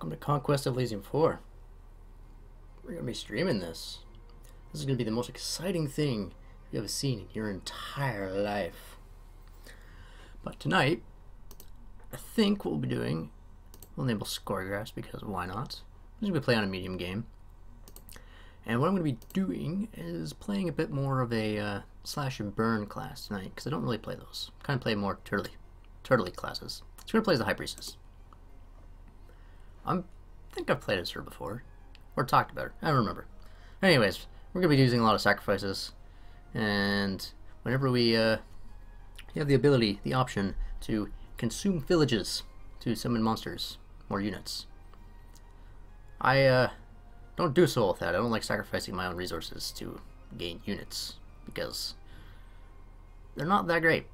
Welcome to Conquest of Elysium 4. We're going to be streaming this. This is going to be the most exciting thing you've ever seen in your entire life. But tonight, I think what we'll be doing, we'll enable Scoregraphs because why not? I'm just going to play on a medium game. And what I'm going to be doing is playing a bit more of a slash and burn class tonight because I don't really play those. Kind of play more turtley classes. So I'm going to play as the High Priestess. I think I've played as her before, or talked about her. I don't remember. Anyways, we're going to be using a lot of sacrifices, and whenever we have the ability, the option to consume villages to summon monsters, more units. I don't do so with that. I don't like sacrificing my own resources to gain units, because they're not that great.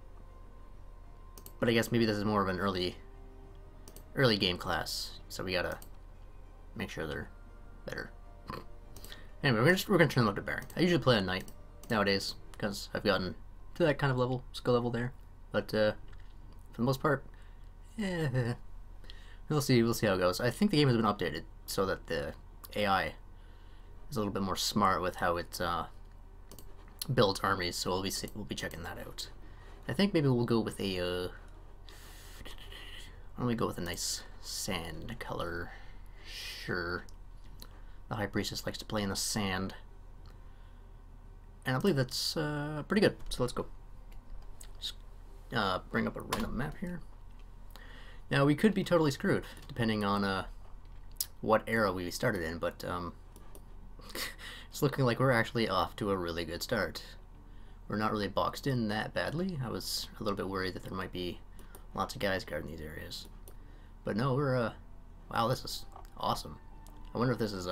But I guess maybe this is more of an early game class, so we gotta make sure they're better. Anyway, we're gonna turn them up to bearing. I usually play at night nowadays because I've gotten to that kind of skill level there. But for the most part, we'll see how it goes. I think the game has been updated so that the AI is a little bit more smart with how it builds armies. So we'll be checking that out. I think maybe we'll go with a. Why don't we go with a nice sand color? Sure. The High Priestess likes to play in the sand. And I believe that's pretty good. So let's go. Just bring up a random map here. Now we could be totally screwed, depending on what era we started in, but it's looking like we're actually off to a really good start. We're not really boxed in that badly. I was a little bit worried that there might be lots of guys guarding these areas. But no, we're, wow, this is awesome. I wonder if this is,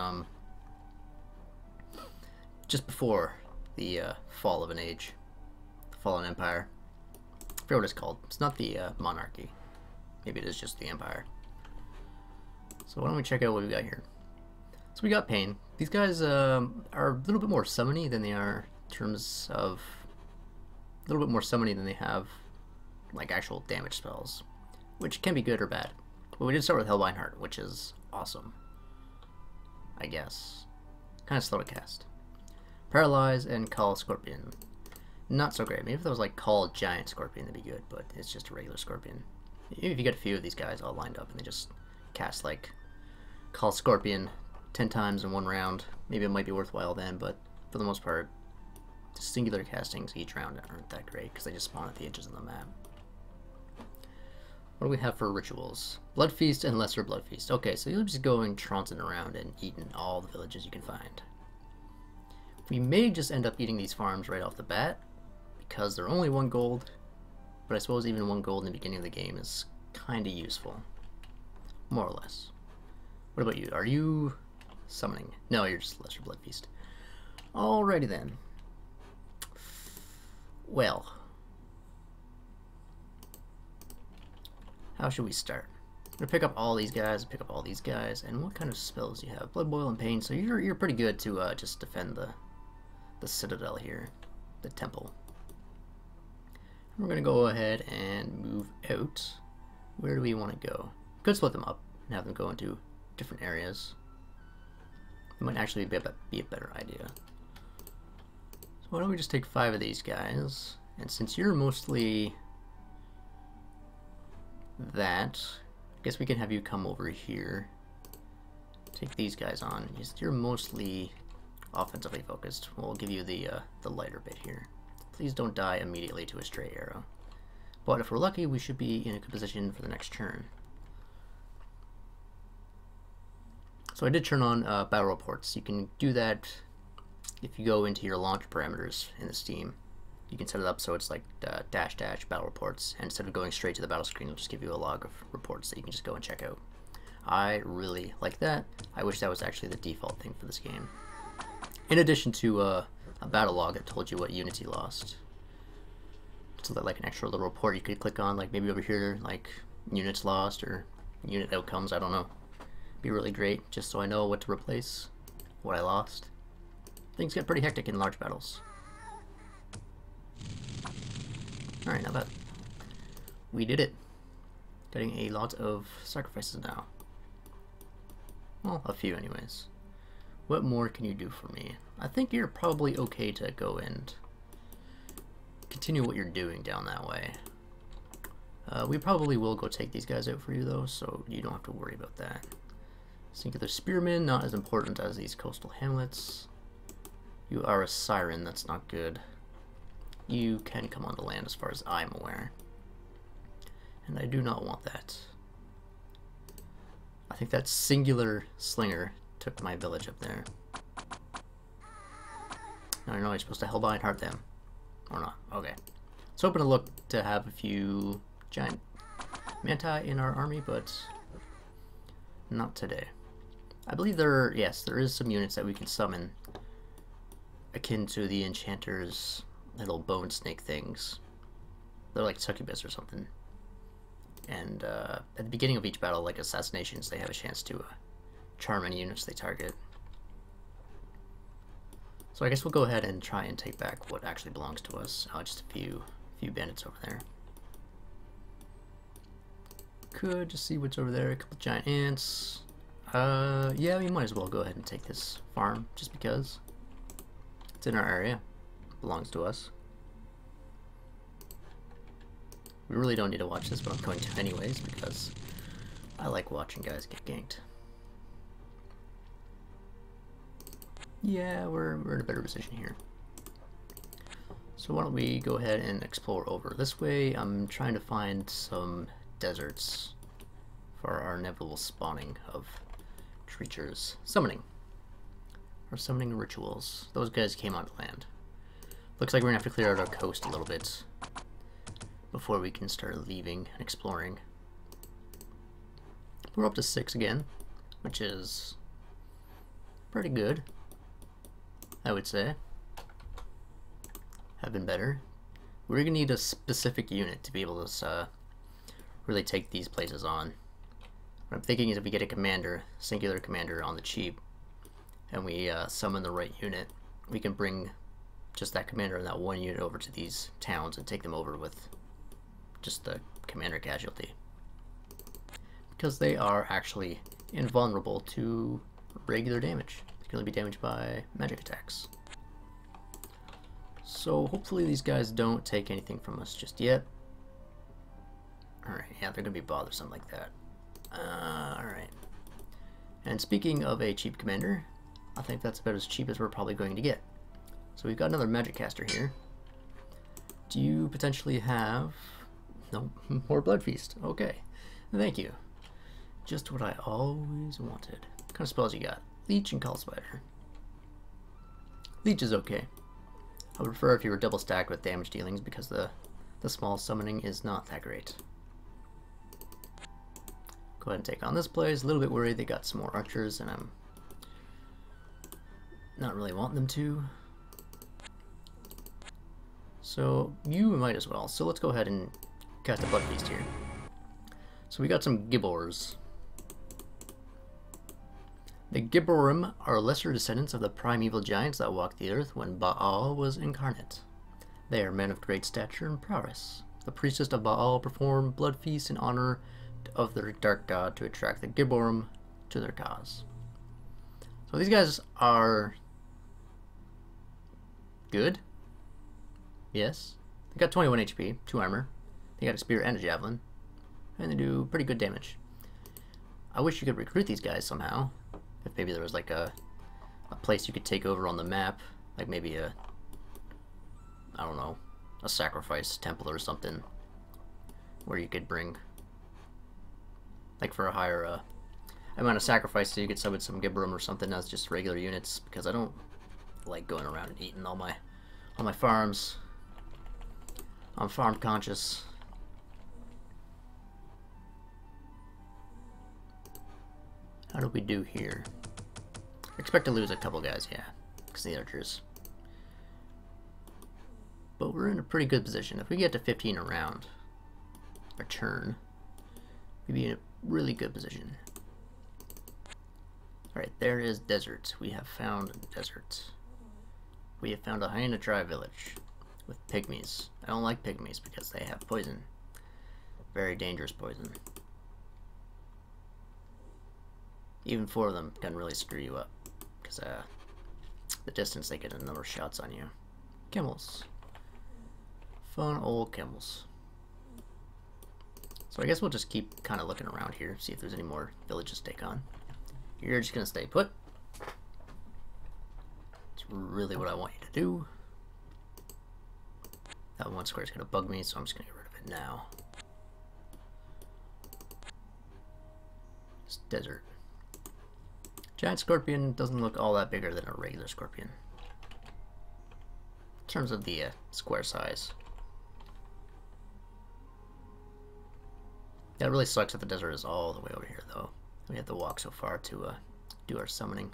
just before the, fall of an age. The fallen empire. I forget what it's called. It's not the, monarchy. Maybe it is just the empire. So why don't we check out what we got here. So we got Pain. These guys, are a little bit more summony than they are in terms of... A little bit more summony than they have like actual damage spells, which can be good or bad. But we did start with Hellbind Heart, which is awesome, I guess. Kind of slow to cast. Paralyze and Call Scorpion. Not so great. Maybe if there was like Call Giant Scorpion, that'd be good, but it's just a regular Scorpion. Maybe if you get a few of these guys all lined up and they just cast like Call Scorpion 10 times in one round, maybe it might be worthwhile then, but for the most part, singular castings each round aren't that great because they just spawn at the edges of the map. What do we have for rituals? Blood Feast and Lesser Blood Feast. Okay, so you'll just going trouncing around and eating all the villages you can find. We may just end up eating these farms right off the bat because they're only 1 gold, but I suppose even 1 gold in the beginning of the game is kind of useful. More or less. What about you? Are you summoning? No, you're just Lesser Blood Feast. Alrighty then. Well, how should we start? I'm gonna pick up all these guys, and what kind of spells do you have? Blood Boil and Pain, so you're pretty good to just defend the citadel here, the temple. We're gonna go ahead and move out. Where do we want to go? Could split them up and have them go into different areas. It might actually be a better idea. So why don't we just take 5 of these guys, and since you're mostly that, I guess we can have you come over here. Take these guys on. You're mostly offensively focused. We'll give you the lighter bit here. Please don't die immediately to a stray arrow. But if we're lucky, we should be in a good position for the next turn. So I did turn on battle reports. You can do that if you go into your launch parameters in the Steam. You can set it up so it's like dash battle reports, and instead of going straight to the battle screen, it'll just give you a log of reports that you can just go and check out. I really like that. I wish that was actually the default thing for this game. In addition to a battle log that told you what units you lost. So that like an extra little report you could click on, like maybe over here, like units lost or unit outcomes, I don't know. Be really great, just so I know what to replace, what I lost. Things get pretty hectic in large battles. Alright, not bad. We did it. Getting a lot of sacrifices now. Well, a few anyways. What more can you do for me? I think you're probably okay to go and continue what you're doing down that way. We probably will go take these guys out for you though, so you don't have to worry about that. Singular Spearmen, not as important as these coastal hamlets. You are a siren, that's not good. You can come onto land as far as I'm aware. And I do not want that. I think that singular slinger took my village up there. I don't know, you're supposed to hellbind heart them. Or not. Okay. I was hoping to look to have a few giant manti in our army, but not today. I believe there is some units that we can summon akin to the enchanters' little bone snake things. They're like succubus or something. And at the beginning of each battle, like assassinations, they have a chance to charm any units they target. So I guess we'll go ahead and try and take back what actually belongs to us. Just a few bandits over there. Could just see what's over there. A couple giant ants. Yeah, we might as well go ahead and take this farm just because it's in our area. It belongs to us. We really don't need to watch this, but I'm going to anyways because I like watching guys get ganked. Yeah, we're in a better position here. So why don't we go ahead and explore over this way. I'm trying to find some deserts for our inevitable spawning of creatures. Summoning rituals. Those guys came onto land. Looks like we're gonna have to clear out our coast a little bit before we can start leaving and exploring. We're up to 6 again, which is pretty good, I would say. Have been better. We're gonna need a specific unit to be able to really take these places on. What I'm thinking is if we get a commander, singular commander on the cheap, and we summon the right unit, we can bring just that commander and that one unit over to these towns and take them over with just the commander casualty. Because they are actually invulnerable to regular damage. They can only be damaged by magic attacks. So hopefully these guys don't take anything from us just yet. Alright, yeah, they're gonna be bothersome like that. Alright. And speaking of a cheap commander, I think that's about as cheap as we're probably going to get. So we've got another magic caster here. Do you potentially have... No, more Blood Feast. Okay, thank you. Just what I always wanted. What kind of spells you got? Leech and Call Spider. Leech is okay. I would prefer if you were double stacked with damage dealings because the small summoning is not that great. Go ahead and take on this place. A little bit worried they got some more archers and I'm not really wanting them to. So you might as well. So let's go ahead and cut the Blood Feast here. So we got some Gibbors. The Gibborim are lesser descendants of the primeval giants that walked the earth when Baal was incarnate. They are men of great stature and prowess. The priestess of Baal performed blood feasts in honor of their dark god to attract the Gibborim to their cause. So these guys are good. Yes. They got 21 HP, 2 armor. They got a spear and a javelin. And they do pretty good damage. I wish you could recruit these guys somehow. If maybe there was like a place you could take over on the map. Like maybe a, I don't know, a sacrifice temple or something. Where you could bring, like for a higher amount of sacrifices, you could summon some Gibborim or something as just regular units. Because I don't like going around and eating all my farms. I'm farm conscious. How do we do here? Expect to lose a couple guys, yeah, because the archers. But we're in a pretty good position. If we get to 15 a round, a turn, we'd be in a really good position. Alright, there is desert. We have found desert. We have found a hyena tribe village with pygmies. I don't like pygmies because they have poison. Very dangerous poison. Even 4 of them can really screw you up, because the distance they get a number of shots on you. Camels. Fun old camels. So I guess we'll just keep kind of looking around here, see if there's any more villages to take on. You're just going to stay put. It's really what I want you to do. That 1 square is going to bug me, so I'm just going to get rid of it now. It's desert. Giant scorpion doesn't look all that bigger than a regular scorpion. In terms of the square size. That really sucks that the desert is all the way over here, though. We have to walk so far to do our summoning.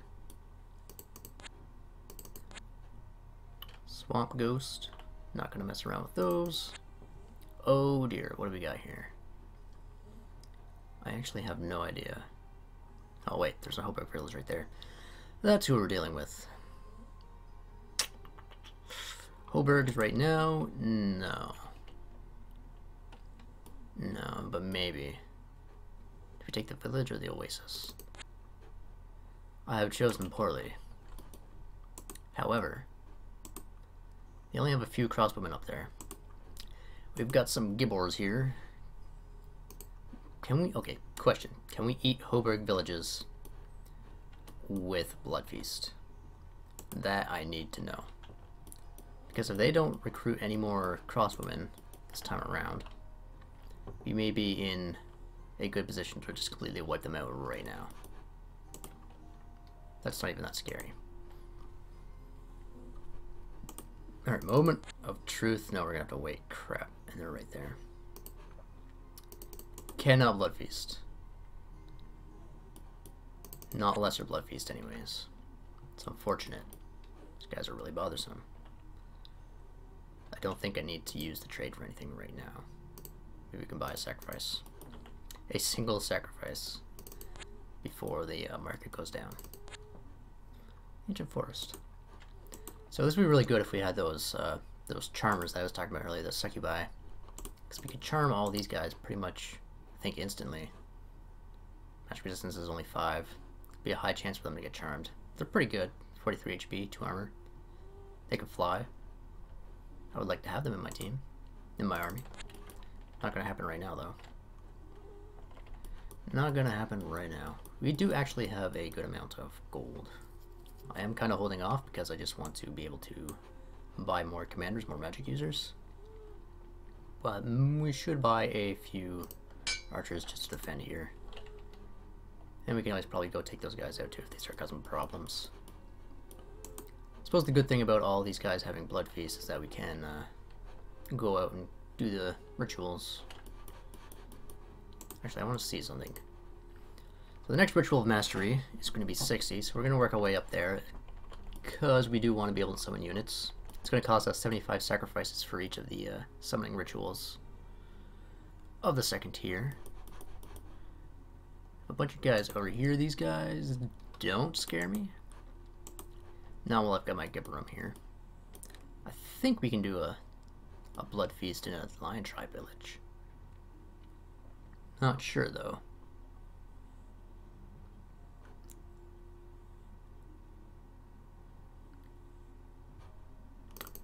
Swamp ghost. Not gonna mess around with those. Oh dear, what do we got here? I actually have no idea. Oh wait, there's a Hoboken village right there. That's who we're dealing with. Hoburgs right now? No. No, but maybe. Do we take the village or the oasis? I have chosen poorly. However, they only have a few crossbowmen up there. We've got some gibbors here. Can we, okay, question. Can we eat Hoburg villages with Blood Feast? That I need to know. Because if they don't recruit any more crossbowmen this time around, we may be in a good position to just completely wipe them out right now. That's not even that scary. Alright, moment of truth. No, we're gonna have to wait. Crap. And they're right there. Cannot Blood Feast. Not lesser Blood Feast anyways. It's unfortunate. These guys are really bothersome. I don't think I need to use the trade for anything right now. Maybe we can buy a sacrifice. A single sacrifice before the market goes down. Ancient Forest. So this would be really good if we had those charmers that I was talking about earlier, the succubi. Because we could charm all these guys pretty much, I think, instantly. Magic resistance is only 5. Be a high chance for them to get charmed. They're pretty good. 43 HP, 2 armor. They can fly. I would like to have them in my team. In my army. Not gonna happen right now, though. Not gonna happen right now. We do actually have a good amount of gold. I am kind of holding off because I just want to be able to buy more commanders, more magic users. But we should buy a few archers just to defend here. And we can always probably go take those guys out too if they start causing problems. I suppose the good thing about all these guys having Blood Feast is that we can go out and do the rituals. Actually, I want to see something. So the next Ritual of Mastery is going to be 60, so we're going to work our way up there because we do want to be able to summon units. It's going to cost us 75 sacrifices for each of the summoning rituals of the 2nd tier. A bunch of guys over here. These guys don't scare me. Now, well, I've got my Gibberum here. I think we can do a Blood Feast in a Lion Tribe village. Not sure, though.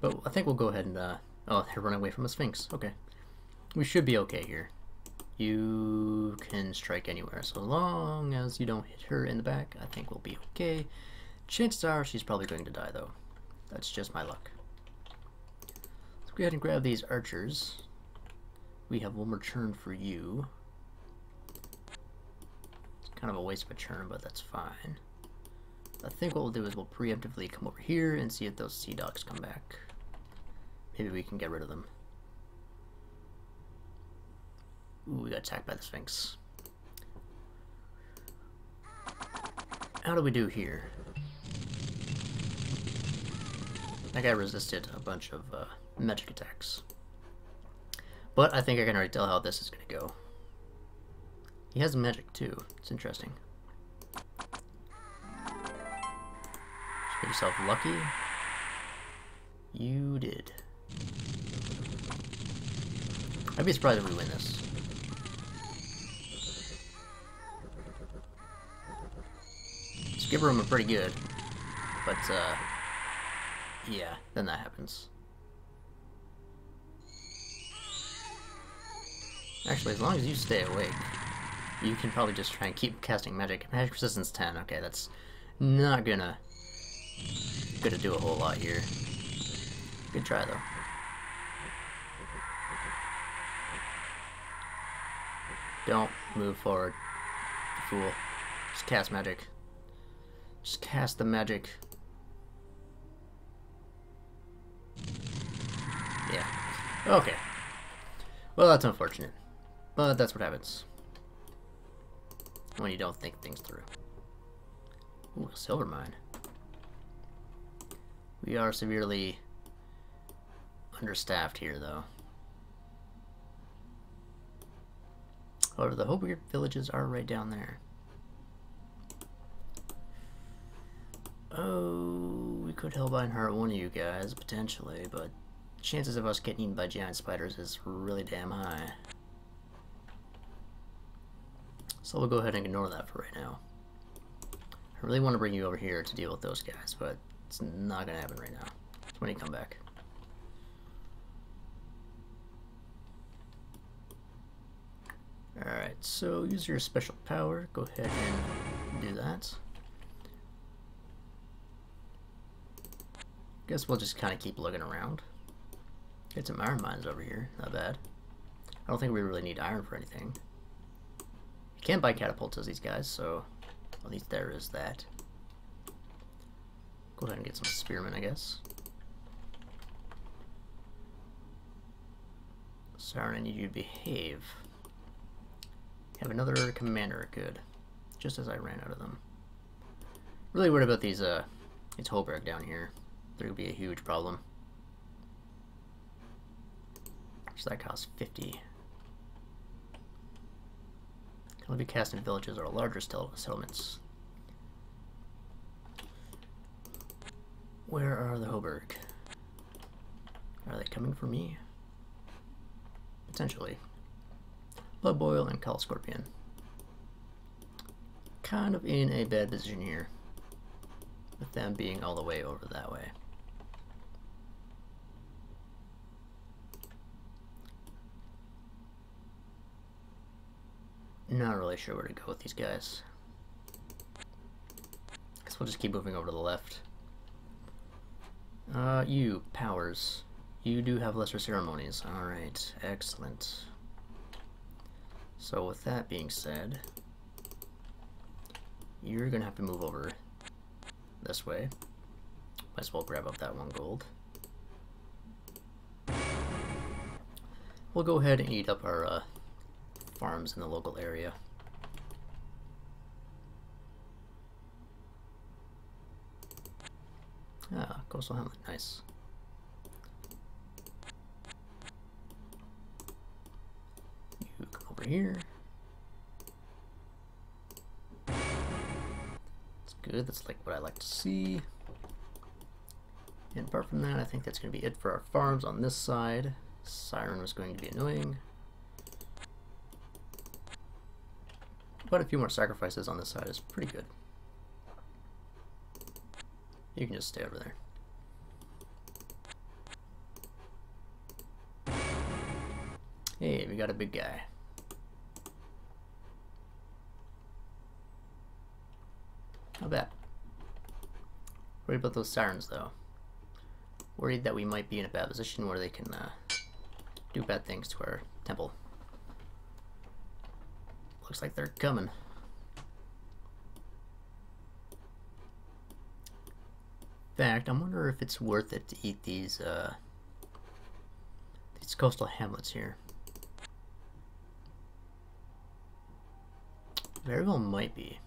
But I think we'll go ahead and, oh, they're running away from a Sphinx. Okay. We should be okay here. You can strike anywhere. So long as you don't hit her in the back, I think we'll be okay. Chances are she's probably going to die, though. That's just my luck. Let's go ahead and grab these archers. We have one more turn for you. It's kind of a waste of a turn, but that's fine. I think what we'll do is we'll preemptively come over here and see if those sea dogs come back. Maybe we can get rid of them. Ooh, we got attacked by the Sphinx. How do we do here? That guy resisted a bunch of magic attacks. But I think I can already tell how this is going to go. He has magic too. It's interesting. Just get yourself lucky. You did. I'd be surprised if we win this. Skipper them are pretty good. But, yeah, then that happens. Actually, as long as you stay awake, you can probably just try and keep casting magic. Magic resistance 10. Okay, that's not gonna do a whole lot here. Good try, though. Don't move forward, you fool. Just cast magic. Just cast the magic. Yeah. Okay. Well, that's unfortunate. But that's what happens when you don't think things through. Ooh, a silver mine. We are severely understaffed here, though. However, the Hobart villages are right down there. Oh, we could Hellbind Heart one of you guys, potentially, but chances of us getting eaten by giant spiders is really damn high. So we'll go ahead and ignore that for right now. I really want to bring you over here to deal with those guys, but it's not going to happen right now. It's when you come back. Alright, so use your special power. Go ahead and do that. Guess we'll just kind of keep looking around. Get some iron mines over here. Not bad. I don't think we really need iron for anything. You can't buy catapults as these guys, so at least there is that. Go ahead and get some spearmen, I guess. Siren, I need you to behave. Have another commander, good. Just as I ran out of them. Really worried about these Holberg down here. They're gonna be a huge problem. So that costs 50. Can only be cast in villages or larger settlements. Where are the Hoberg? Are they coming for me? Potentially. Blood Boil and Call Scorpion. Kind of in a bad position here, with them being all the way over that way. Not really sure where to go with these guys. Guess we'll just keep moving over to the left. You, Powers. You do have lesser ceremonies. Alright, excellent. So with that being said, you're gonna have to move over this way. Might as well grab up that 1 gold. We'll go ahead and eat up our farms in the local area. Ah, coastal hamlet, nice. You come over here. That's good, that's like what I like to see. And apart from that, I think that's going to be it for our farms on this side. Siren was going to be annoying. But a few more sacrifices on this side is pretty good. You can just stay over there. Hey, we got a big guy. Not bad. Worried about those sirens, though. Worried that we might be in a bad position where they can do bad things to our temple. Looks like they're coming. In fact, I wonder if it's worth it to eat these coastal hamlets here. Very well might be.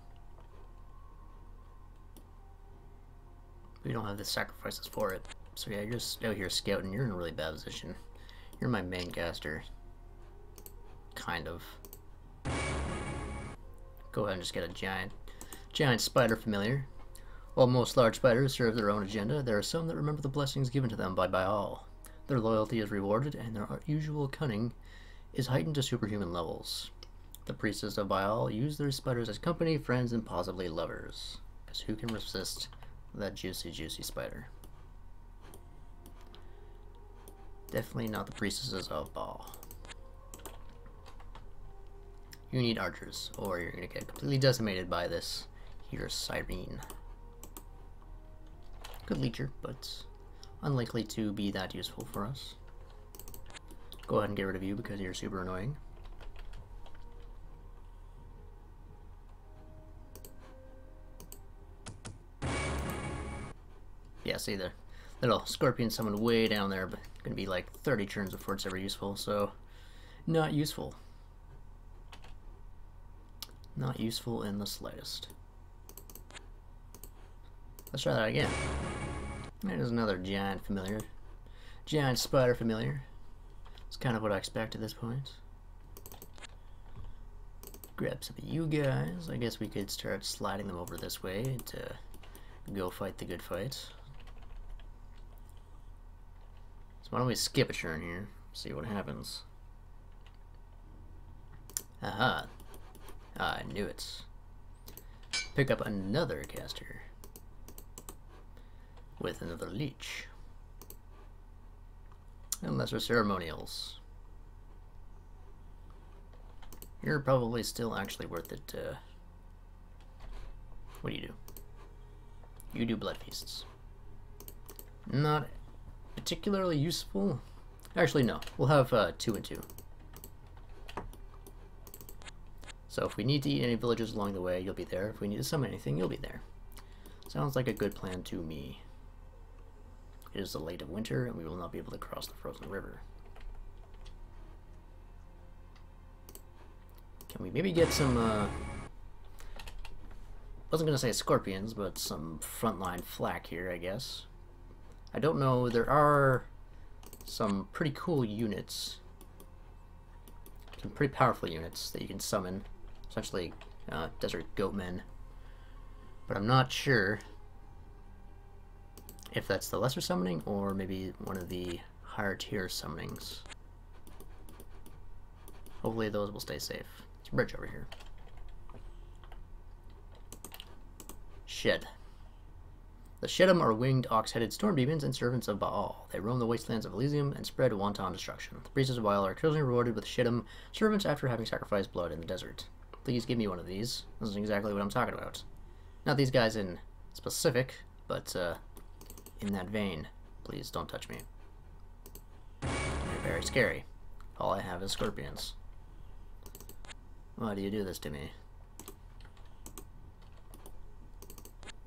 We don't have the sacrifices for it. So yeah, you're just out here scouting. You're in a really bad position. You're my main caster. Kind of. Go ahead and just get a giant spider familiar. While most large spiders serve their own agenda, there are some that remember the blessings given to them by Baal. Their loyalty is rewarded, and their usual cunning is heightened to superhuman levels. The priestess of Baal use their spiders as company, friends, and possibly lovers. Because who can resist that juicy, juicy spider? Definitely not the priestesses of Baal. You need archers, or you're going to get completely decimated by this here Siren. Good leecher, but unlikely to be that useful for us. Go ahead and get rid of you because you're super annoying. Yeah, see the little scorpion summoned way down there, but gonna be like 30 turns before it's ever useful, so not useful. Not useful in the slightest. Let's try that again. There's another giant familiar. Giant spider familiar. It's kind of what I expect at this point. Grab some of you guys. I guess we could start sliding them over this way to go fight the good fight. So why don't we skip a turn here, see what happens. Aha. I knew it. Pick up another caster. With another leech. And lesser ceremonials. You're probably still actually worth it. What do? You do blood feasts. Not particularly useful. Actually, no. We'll have 2 and 2. So if we need to eat any villages along the way, you'll be there. If we need to summon anything, you'll be there. Sounds like a good plan to me. It is the late of winter, and we will not be able to cross the frozen river. Can we maybe get some, wasn't gonna say scorpions, but some frontline flak here, I guess. I don't know, there are some pretty cool units. Some pretty powerful units that you can summon. Essentially, desert goatmen. But I'm not sure if that's the lesser summoning or maybe one of the higher tier summonings. Hopefully those will stay safe. There's a bridge over here. Shed. The Sheddim are winged ox-headed storm demons and servants of Baal. They roam the wastelands of Elysium and spread wanton destruction. The Priestess of Baal are occasionally rewarded with Sheddim servants after having sacrificed blood in the desert. Please give me one of these. This is exactly what I'm talking about. Not these guys in specific, but in that vein. Please don't touch me. They're very scary. All I have is scorpions. Why do you do this to me?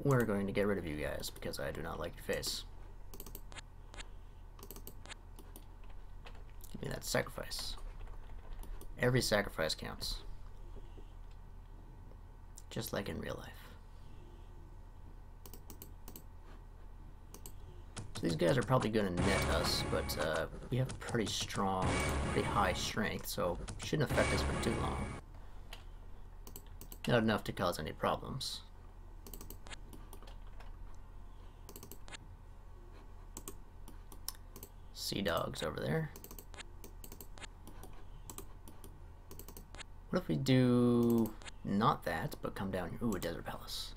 We're going to get rid of you guys because I do not like your face. Give me that sacrifice. Every sacrifice counts. Just like in real life. So these guys are probably going to net us, but we have pretty strong, pretty high strength, so it shouldn't affect us for too long. Not enough to cause any problems. Sea dogs over there. What if we do not that, but come down here? Ooh, a desert palace.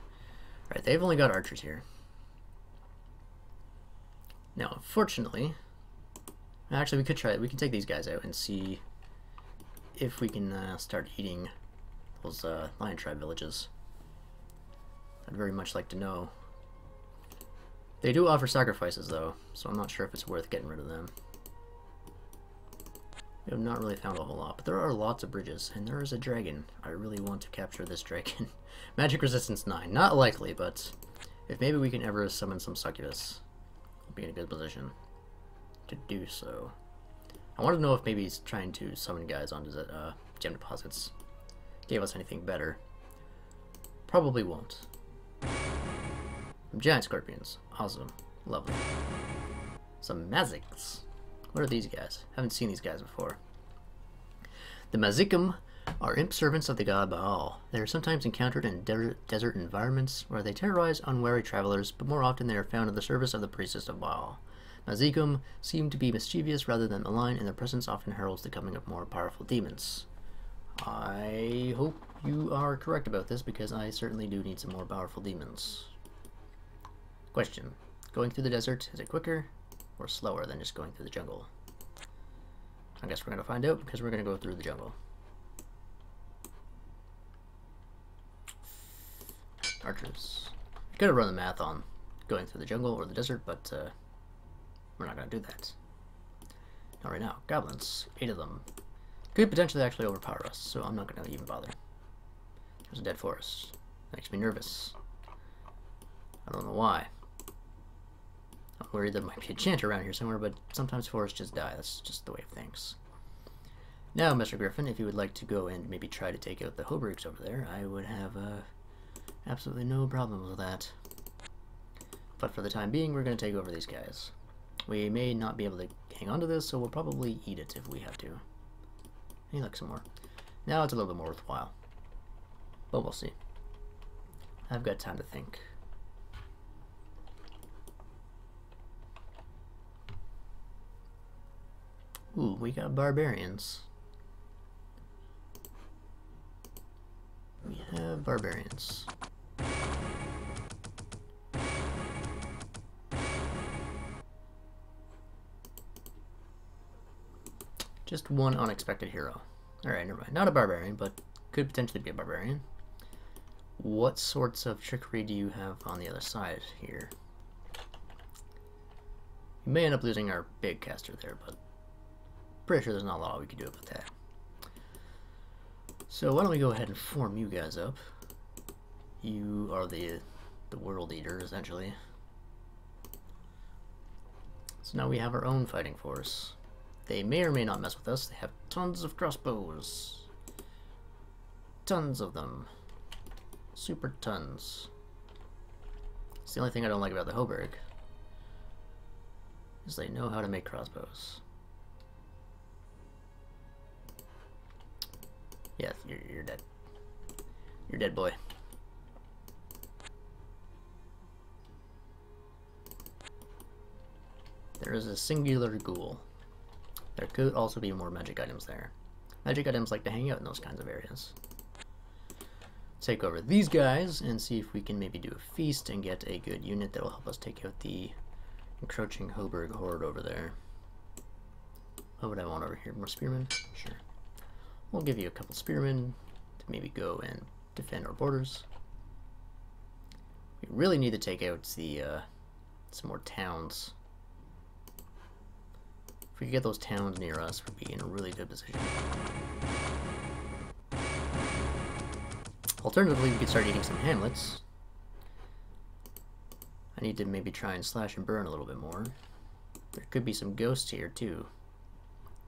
Alright, they've only got archers here. Now, unfortunately, actually we could try it. We can take these guys out and see if we can start eating those lion tribe villages. I'd very much like to know. They do offer sacrifices though, so I'm not sure if it's worth getting rid of them. We have not really found a whole lot, but there are lots of bridges, and there is a dragon. I really want to capture this dragon. Magic resistance 9. Not likely, but if maybe we can ever summon some succubus, we'll be in a good position to do so. I want to know if maybe he's trying to summon guys onto the gem deposits. Gave us anything better. Probably won't. Giant scorpions. Awesome. Lovely. Some Maziks. What are these guys? Haven't seen these guys before. The Mazikim are imp servants of the god Baal. They are sometimes encountered in desert environments where they terrorize unwary travelers, but more often they are found in the service of the Priestess of Baal. Mazikim seem to be mischievous rather than malign, and their presence often heralds the coming of more powerful demons. I hope You are correct about this, because I certainly do need some more powerful demons. Question. Going through the desert, is it quicker or slower than just going through the jungle? I guess we're going to find out, because we're going to go through the jungle. Archers. I could have run the math on going through the jungle or the desert, but we're not going to do that. Not right now. Goblins. 8 of them. Could potentially actually overpower us, so I'm not going to even bother. There's a dead forest. That makes me nervous. I don't know why. I'm worried there might be a chanter around here somewhere, but sometimes forests just die. That's just the way of things. Now, Mr. Griffin, if you would like to go and maybe try to take out the Hobergs over there, I would have absolutely no problems with that. But for the time being, we're going to take over these guys. We may not be able to hang on to this, so we'll probably eat it if we have to. Hey, look, some more. Now it's a little bit more worthwhile. But we'll see. I've got time to think. Ooh, we got barbarians. We have barbarians. Just one unexpected hero. Alright, never mind. Not a barbarian, but could potentially be a barbarian. What sorts of trickery do you have on the other side here? We may end up losing our big caster there, but pretty sure there's not a lot we can do about that. So why don't we go ahead and form you guys up. You are the world eater, essentially. So now we have our own fighting force. They may or may not mess with us. They have tons of crossbows. Tons of them. Super tons. It's the only thing I don't like about the Hoberg, is they know how to make crossbows. Yeah, you're dead. You're dead, boy. There is a singular ghoul. There could also be more magic items there. Magic items like to hang out in those kinds of areas. Take over these guys and see if we can maybe do a feast and get a good unit that will help us take out the encroaching Hoberg horde over there. What would I want over here? More spearmen? Sure. We'll give you a couple spearmen to maybe go and defend our borders. We really need to take out the some more towns. If we could get those towns near us, we'd be in a really good position. Alternatively, we could start eating some hamlets. I need to maybe try and slash and burn a little bit more. There could be some ghosts here too.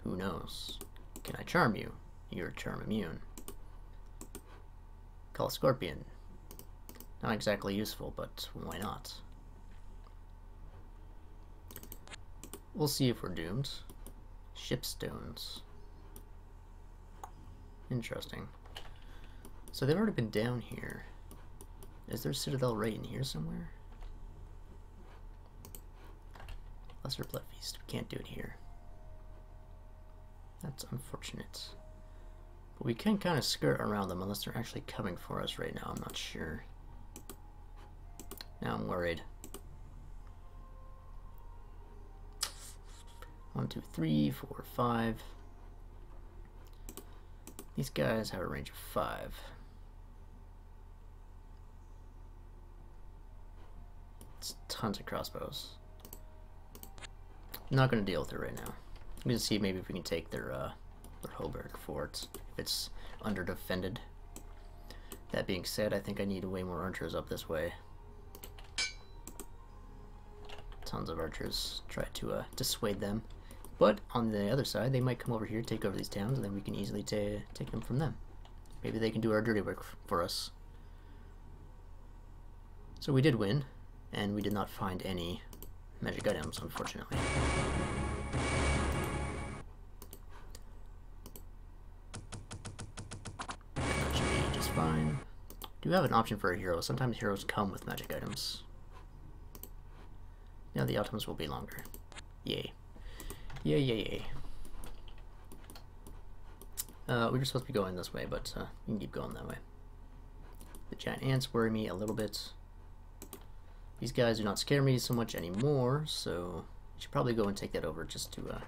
Who knows? Can I charm you? You're charm immune. Call a scorpion. Not exactly useful, but why not? We'll see if we're doomed. Shipstones. Interesting. So they've already been down here. Is there a citadel right in here somewhere? Lesser Blood Feast. We can't do it here. That's unfortunate. But we can kind of skirt around them unless they're actually coming for us right now. I'm not sure. Now I'm worried. 1, 2, 3, 4, 5. These guys have a range of 5. It's tons of crossbows. I'm not going to deal with it right now. I'm going to see maybe if we can take their Hoberg fort if it's under defended. That being said, I think I need way more archers up this way. Tons of archers. Try to dissuade them. But on the other side, they might come over here, take over these towns, and then we can easily take them from them. Maybe they can do our dirty work for us. So we did win, and we did not find any magic items, unfortunately. That should be just fine. Do have an option for a hero. Sometimes heroes come with magic items. Now the items will be longer. Yay. Yay, yay, yay. We were supposed to be going this way, but you can keep going that way. The giant ants worry me a little bit. These guys do not scare me so much anymore, so we should probably go and take that over just to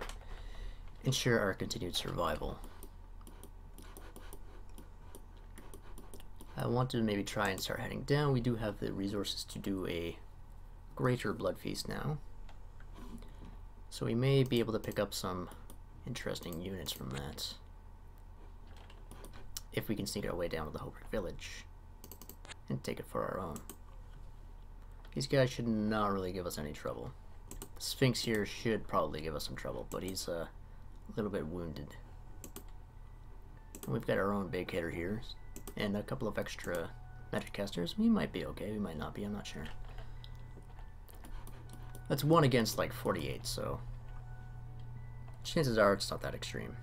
ensure our continued survival. I want to maybe try and start heading down. We do have the resources to do a greater blood feast now, so we may be able to pick up some interesting units from that if we can sneak our way down to the Hobrick village and take it for our own. These guys should not really give us any trouble. The Sphinx here should probably give us some trouble, but he's a little bit wounded. And we've got our own big hitter here and a couple of extra magic casters. We might be okay, we might not be, I'm not sure. That's 1 against like 48, so chances are it's not that extreme.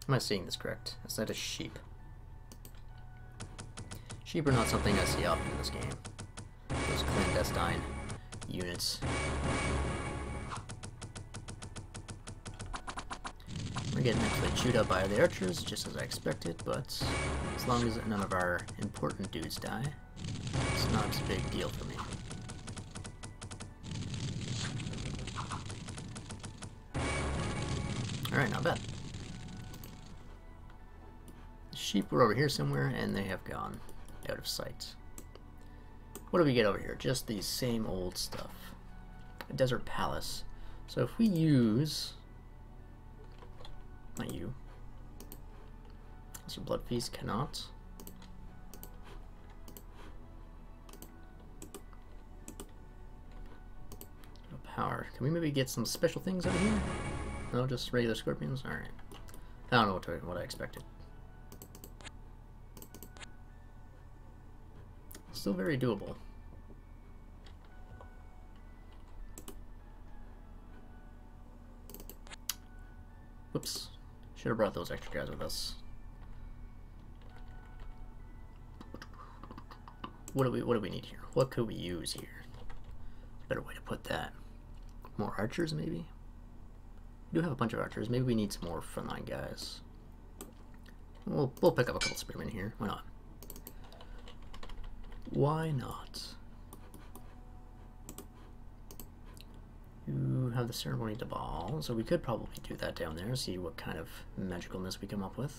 Am I seeing this correct? Is that a sheep? Sheep are not something I see often in this game. Those clandestine units. We're getting actually chewed up by the archers, just as I expected, but as long as none of our important dudes die, it's not a big deal for me. Alright, not bad. The sheep were over here somewhere, and they have gone out of sight. What do we get over here? Just the same old stuff. A desert palace. So if we use... not you. So blood feast cannot. No power. Can we maybe get some special things over here? No, just regular scorpions? Alright. I don't know what I expected. Still very doable. Whoops. Should have brought those extra guys with us. What do we need here? What could we use here? Better way to put that. More archers, maybe? We do have a bunch of archers. Maybe we need some more frontline guys. We'll pick up a couple spearmen here. Why not? Why not? You have the ceremony to ball, so we could probably do that down there, see what kind of magicalness we come up with.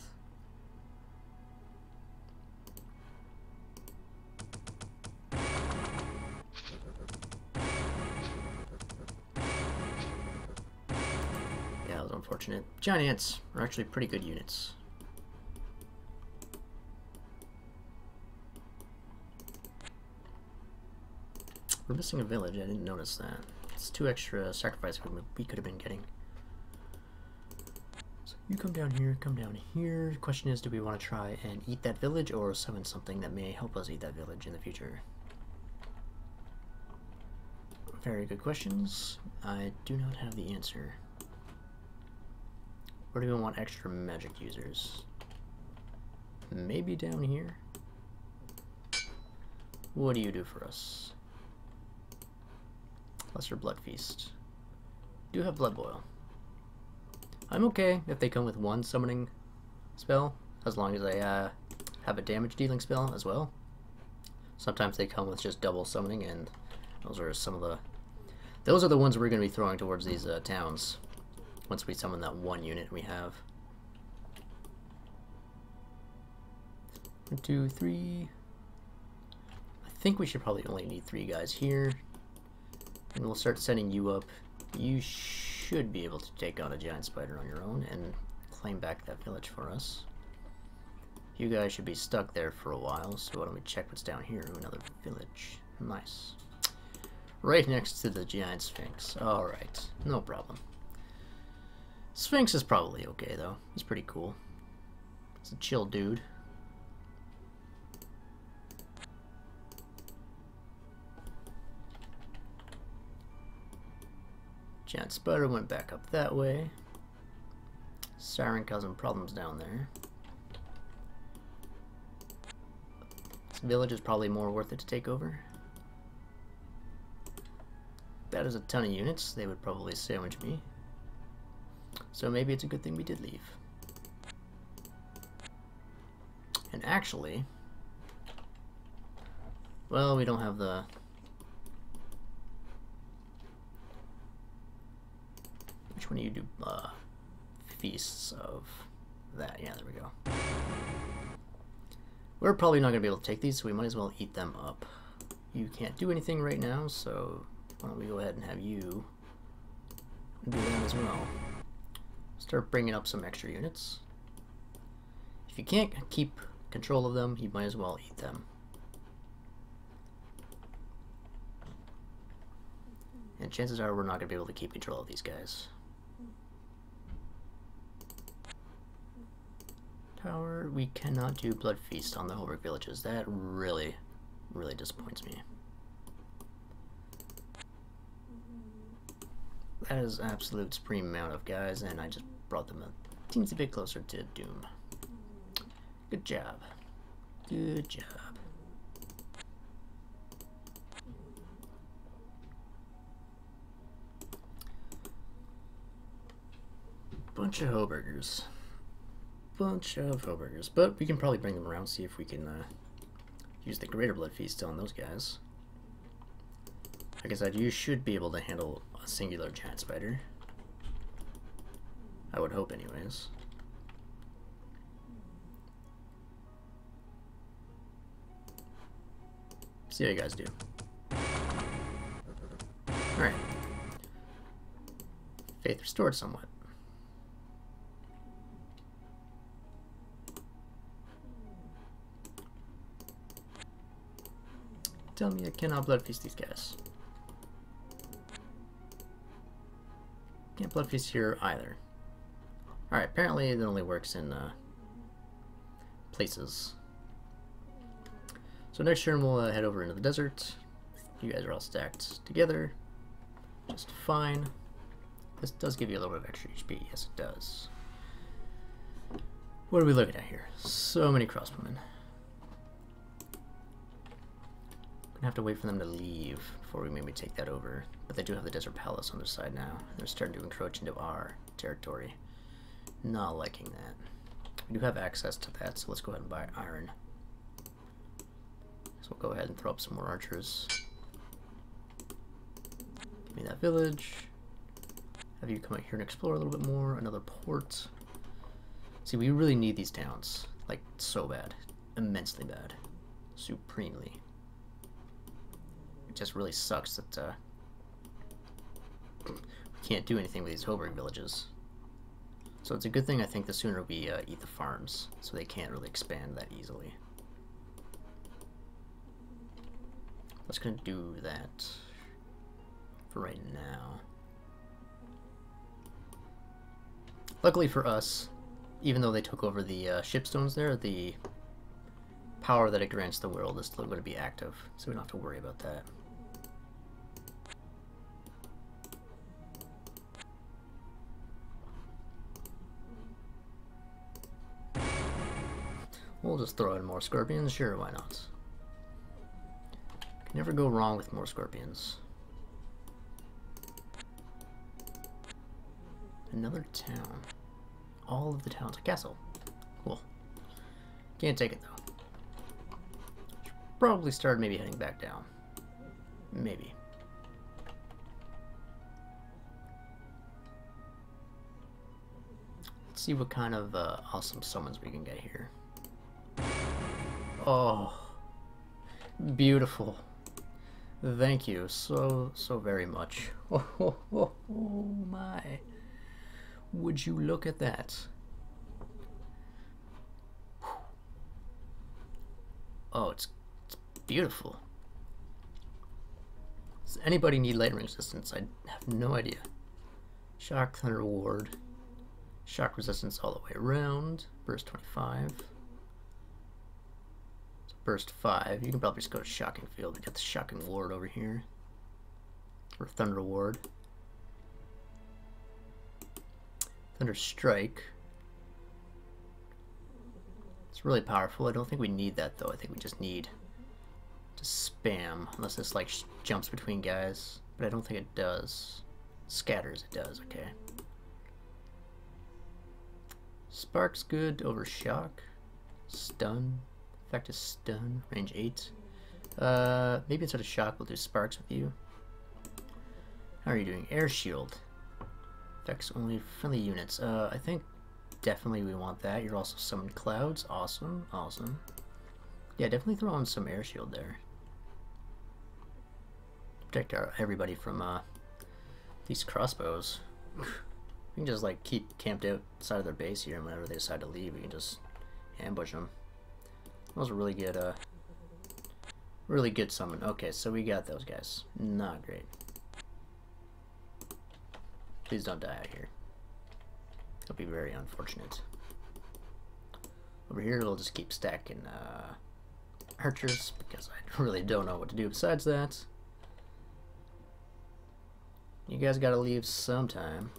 Yeah, that was unfortunate. Giant ants are actually pretty good units. We're missing a village, I didn't notice that. It's 2 extra sacrifice we could have been getting. So you come down here, come down here. The question is, do we want to try and eat that village or summon something that may help us eat that village in the future? Very good questions. I do not have the answer. Where do we want extra magic users? Maybe down here? What do you do for us? Lesser Blood Feast. Do have Blood Boil. I'm okay if they come with 1 summoning spell, as long as they have a damage dealing spell as well. Sometimes they come with just double summoning, and those are some of the... those are the ones we're going to be throwing towards these towns once we summon that 1 unit we have. 1, 2, 3... I think we should probably only need 3 guys here. And we'll start setting you up. You should be able to take on a giant spider on your own and claim back that village for us. You guys should be stuck there for a while, so why don't we check what's down here? Another village. Nice. Right next to the giant Sphinx. Alright, no problem. Sphinx is probably okay, though. He's pretty cool. He's a chill dude. Giant spider went back up that way. Siren causing problems down there. This village is probably more worth it to take over. That is a ton of units. They would probably sandwich me. So maybe it's a good thing we did leave. And actually, well, we don't have the... Which one do you do? Feasts of that. Yeah, there we go. We're probably not going to be able to take these, so we might as well eat them up. You can't do anything right now, so why don't we go ahead and have you do that as well. Start bringing up some extra units. If you can't keep control of them, you might as well eat them. And chances are we're not going to be able to keep control of these guys. Tower, we cannot do Blood Feast on the Hoberg villages. That really, really disappoints me. That is absolute supreme amount of guys, and I just brought them a teensy bit closer to doom. Good job. Good job. Bunch of Hobergers. Bunch of Hobergers. But we can probably bring them around, see if we can use the Greater Blood Feast on those guys. Like I said, you should be able to handle a singular giant spider. I would hope anyways. See how you guys do. Alright. Faith restored somewhat. Tell me I cannot blood feast these guys. Can't blood feast here either. Alright, apparently it only works in places. So next turn we'll head over into the desert. You guys are all stacked together. Just fine. This does give you a little bit of extra HP. Yes, it does. What are we looking at here? So many crossbowmen. Gonna have to wait for them to leave before we maybe take that over. But they do have the Desert Palace on their side now. They're starting to encroach into our territory. Not liking that. We do have access to that, so let's go ahead and buy iron. So we'll go ahead and throw up some more archers. Give me that village. Have you come out here and explore a little bit more. Another port. See, we really need these towns. Like, so bad. Immensely bad. Supremely. It just really sucks that we can't do anything with these Hoberg villages. So it's a good thing, I think, the sooner we eat the farms, so they can't really expand that easily. Let's gonna do that for right now. Luckily for us, even though they took over the shipstones there, the power that it grants the world is still going to be active, so we don't have to worry about that. We'll just throw in more scorpions, sure, why not? Can never go wrong with more scorpions. Another town. All of the towns. A castle. Cool. Can't take it though. Should probably start maybe heading back down. Maybe. Let's see what kind of awesome summons we can get here. Oh, beautiful. Thank you so very much. Oh my. Would you look at that? Oh, it's beautiful. Does anybody need lightning resistance? I have no idea. Shock, Thunder Ward. Shock resistance all the way around. Burst 25. So burst 5. You can probably just go to Shocking Field. We got the Shocking Ward over here. Or Thunder Ward. Thunder Strike. It's really powerful. I don't think we need that though. I think we just need to spam. Unless this like jumps between guys. But I don't think it does. Scatters, it does, okay. Spark's good over shock. Stun. Effect is stun. Range 8. Maybe instead of shock we'll do sparks with you. How are you doing? Air shield. Affects only friendly units. I think definitely we want that. You're also summoned clouds. Awesome. Awesome. Yeah, definitely throw on some air shield there. Protect everybody from these crossbows. We can just like keep camped outside of their base here, and whenever they decide to leave, we can just ambush them. That was a really good summon. Okay, so we got those guys. Not great. Please don't die out here. That'll be very unfortunate. Over here, we'll just keep stacking archers because I really don't know what to do besides that. You guys gotta leave sometime.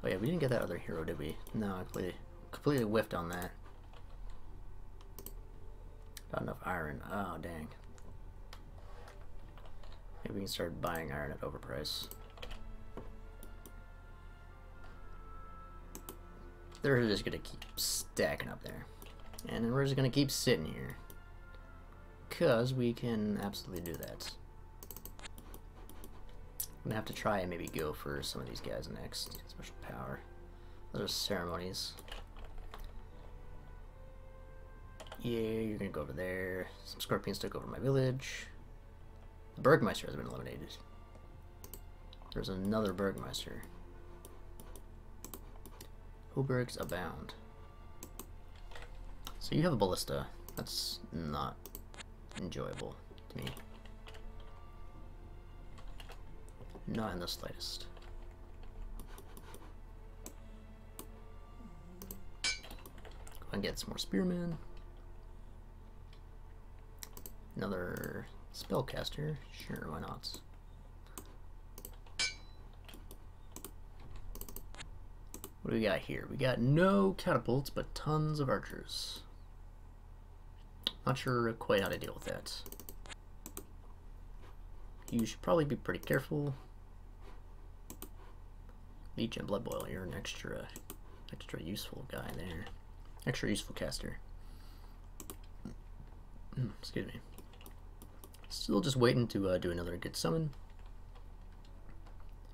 Oh yeah, we didn't get that other hero, did we? No, I completely whiffed on that. Not enough iron. Oh, dang. Maybe we can start buying iron at overprice. They're just gonna keep stacking up there. And then we're just gonna keep sitting here. Because we can absolutely do that. I'm gonna have to try and maybe go for some of these guys next. Special power. Those are ceremonies. Yeah, you're gonna go over there. Some scorpions took over my village. The Burgmeister has been eliminated. There's another Burgmeister. Hobergs abound. So you have a ballista. That's not enjoyable to me. Not in the slightest. Go and get some more spearmen. Another spellcaster. Sure, why not? What do we got here? We got no catapults, but tons of archers. Not sure quite how to deal with that. You should probably be pretty careful. Leech and Blood Boil, you're an extra useful guy there. Extra useful caster. Excuse me. Still just waiting to do another good summon.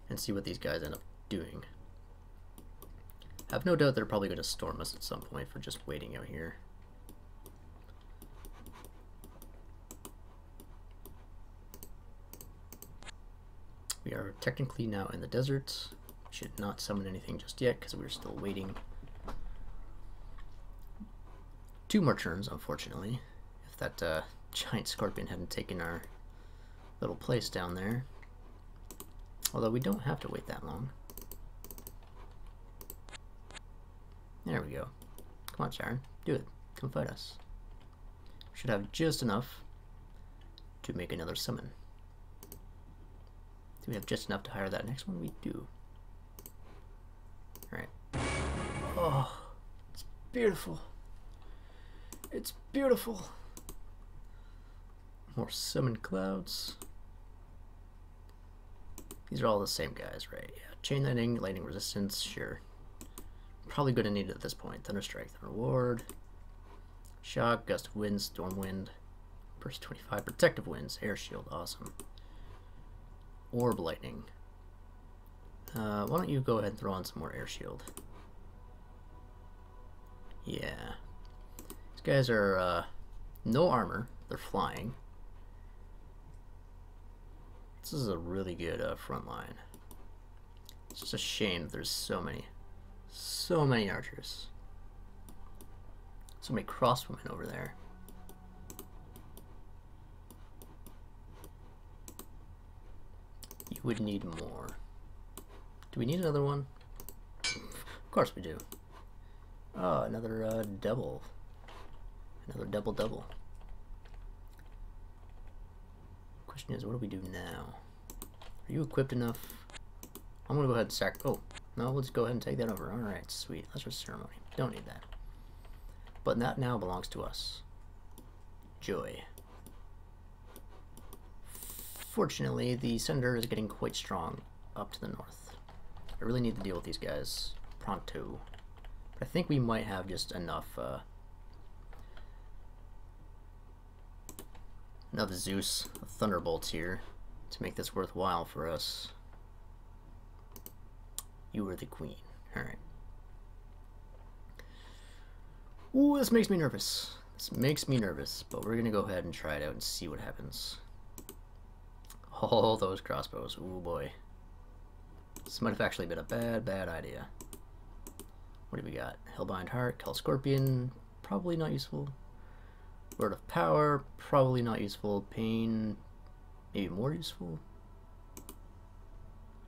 And see what these guys end up doing. I have no doubt they're probably going to storm us at some point for just waiting out here. We are technically now in the desert. Should not summon anything just yet because we're still waiting. 2 more turns, unfortunately. If that giant scorpion hadn't taken our little place down there. Although we don't have to wait that long. There we go. Come on, Sharon. Do it. Come fight us. We should have just enough to make another summon. Do we have just enough to hire that next one? We do. Alright. Oh, it's beautiful. It's beautiful. More summon clouds. These are all the same guys, right? Yeah. Chain lightning resistance, sure. Probably going to need it at this point. Thunderstrike, the reward. Shock, gust of wind, storm wind. Burst 25, protective winds, air shield, awesome. Orb lightning. Why don't you go ahead and throw on some more air shield? Yeah. These guys are no armor. They're flying. This is a really good front line. It's just a shame that there's so many archers. So many crossbowmen over there. You would need more. Do we need another one? Of course we do. Oh, another double. Another double. Question is, what do we do now? Are you equipped enough? I'm gonna go ahead and sack. Oh, no, let's go ahead and take that over. Alright, sweet. That's just ceremony. Don't need that. But that now belongs to us. Joy. Fortunately, the Senator is getting quite strong up to the north. I really need to deal with these guys pronto. But I think we might have just enough Zeus Thunderbolts here to make this worthwhile for us. You were the queen. Alright. Ooh, this makes me nervous. This makes me nervous, but we're gonna go ahead and try it out and see what happens. All those crossbows. Ooh boy. This might have actually been a bad idea. What do we got? Hellbind Heart, Cull Scorpion, probably not useful. Word of Power, probably not useful. Pain, maybe more useful.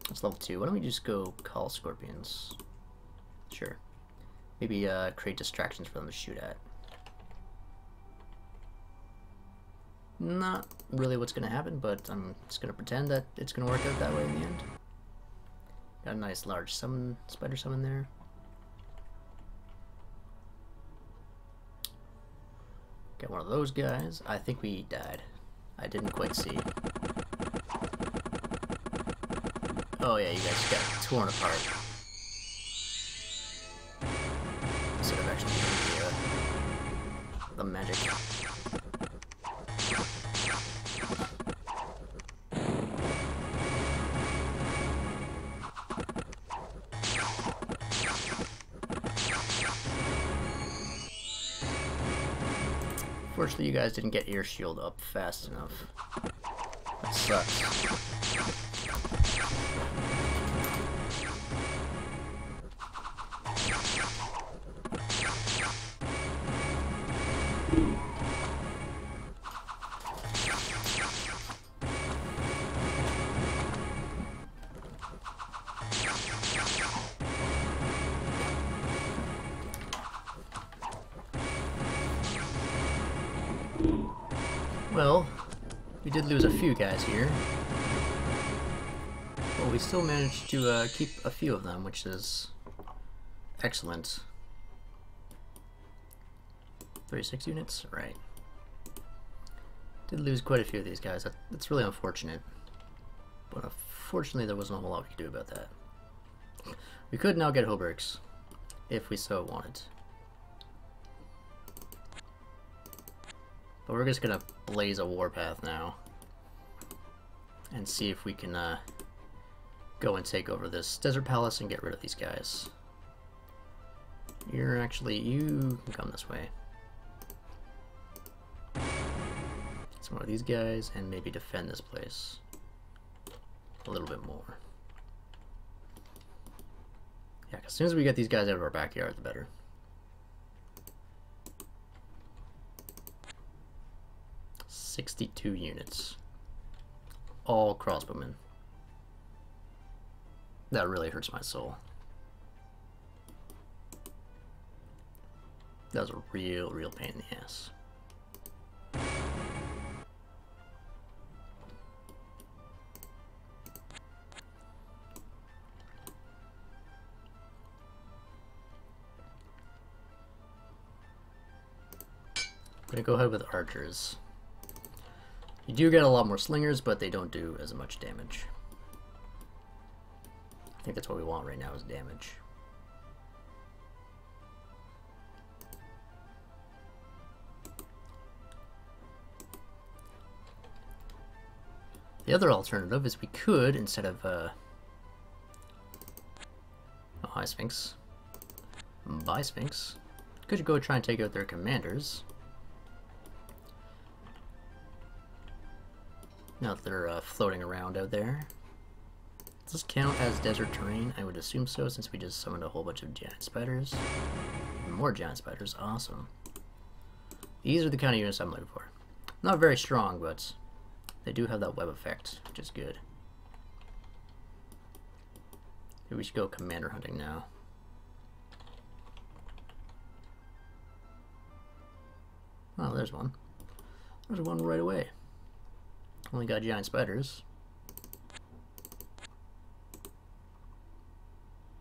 That's level 2. Why don't we just go Cull Scorpions? Sure. Maybe create distractions for them to shoot at. Not really what's going to happen, but I'm just going to pretend that it's going to work out that way in the end. Got a nice large summon, spider summon there. Got one of those guys. I think we died. I didn't quite see. Oh yeah, you guys got torn apart. Instead of actually doing the magic. Fortunately, you guys didn't get ear shield up fast enough. That sucks. Well, we did lose a few guys here, but we still managed to keep a few of them, which is excellent. 36 units? Right. Did lose quite a few of these guys. That's really unfortunate, but unfortunately there wasn't a whole lot we could do about that. We could now get Hobergs, if we so wanted. But we're just gonna blaze a warpath now and see if we can go and take over this desert palace and get rid of these guys. You can come this way. Some more of these guys and maybe defend this place a little bit more. Yeah, 'cause as soon as we get these guys out of our backyard, the better. $62 units. All crossbowmen. That really hurts my soul. That was a real pain in the ass. I'm gonna go ahead with archers. You do get a lot more slingers, but they don't do as much damage. I think that's what we want right now is damage. The other alternative is we could, instead of oh, hi Sphinx. Bye Sphinx. Could go try and take out their commanders. Now that they're floating around out there. Does this count as desert terrain? I would assume so, since we just summoned a whole bunch of giant spiders. More giant spiders, awesome. These are the kind of units I'm looking for. Not very strong, but they do have that web effect, which is good. Maybe we should go commander hunting now. Oh, there's one. There's one right away. Only got giant spiders.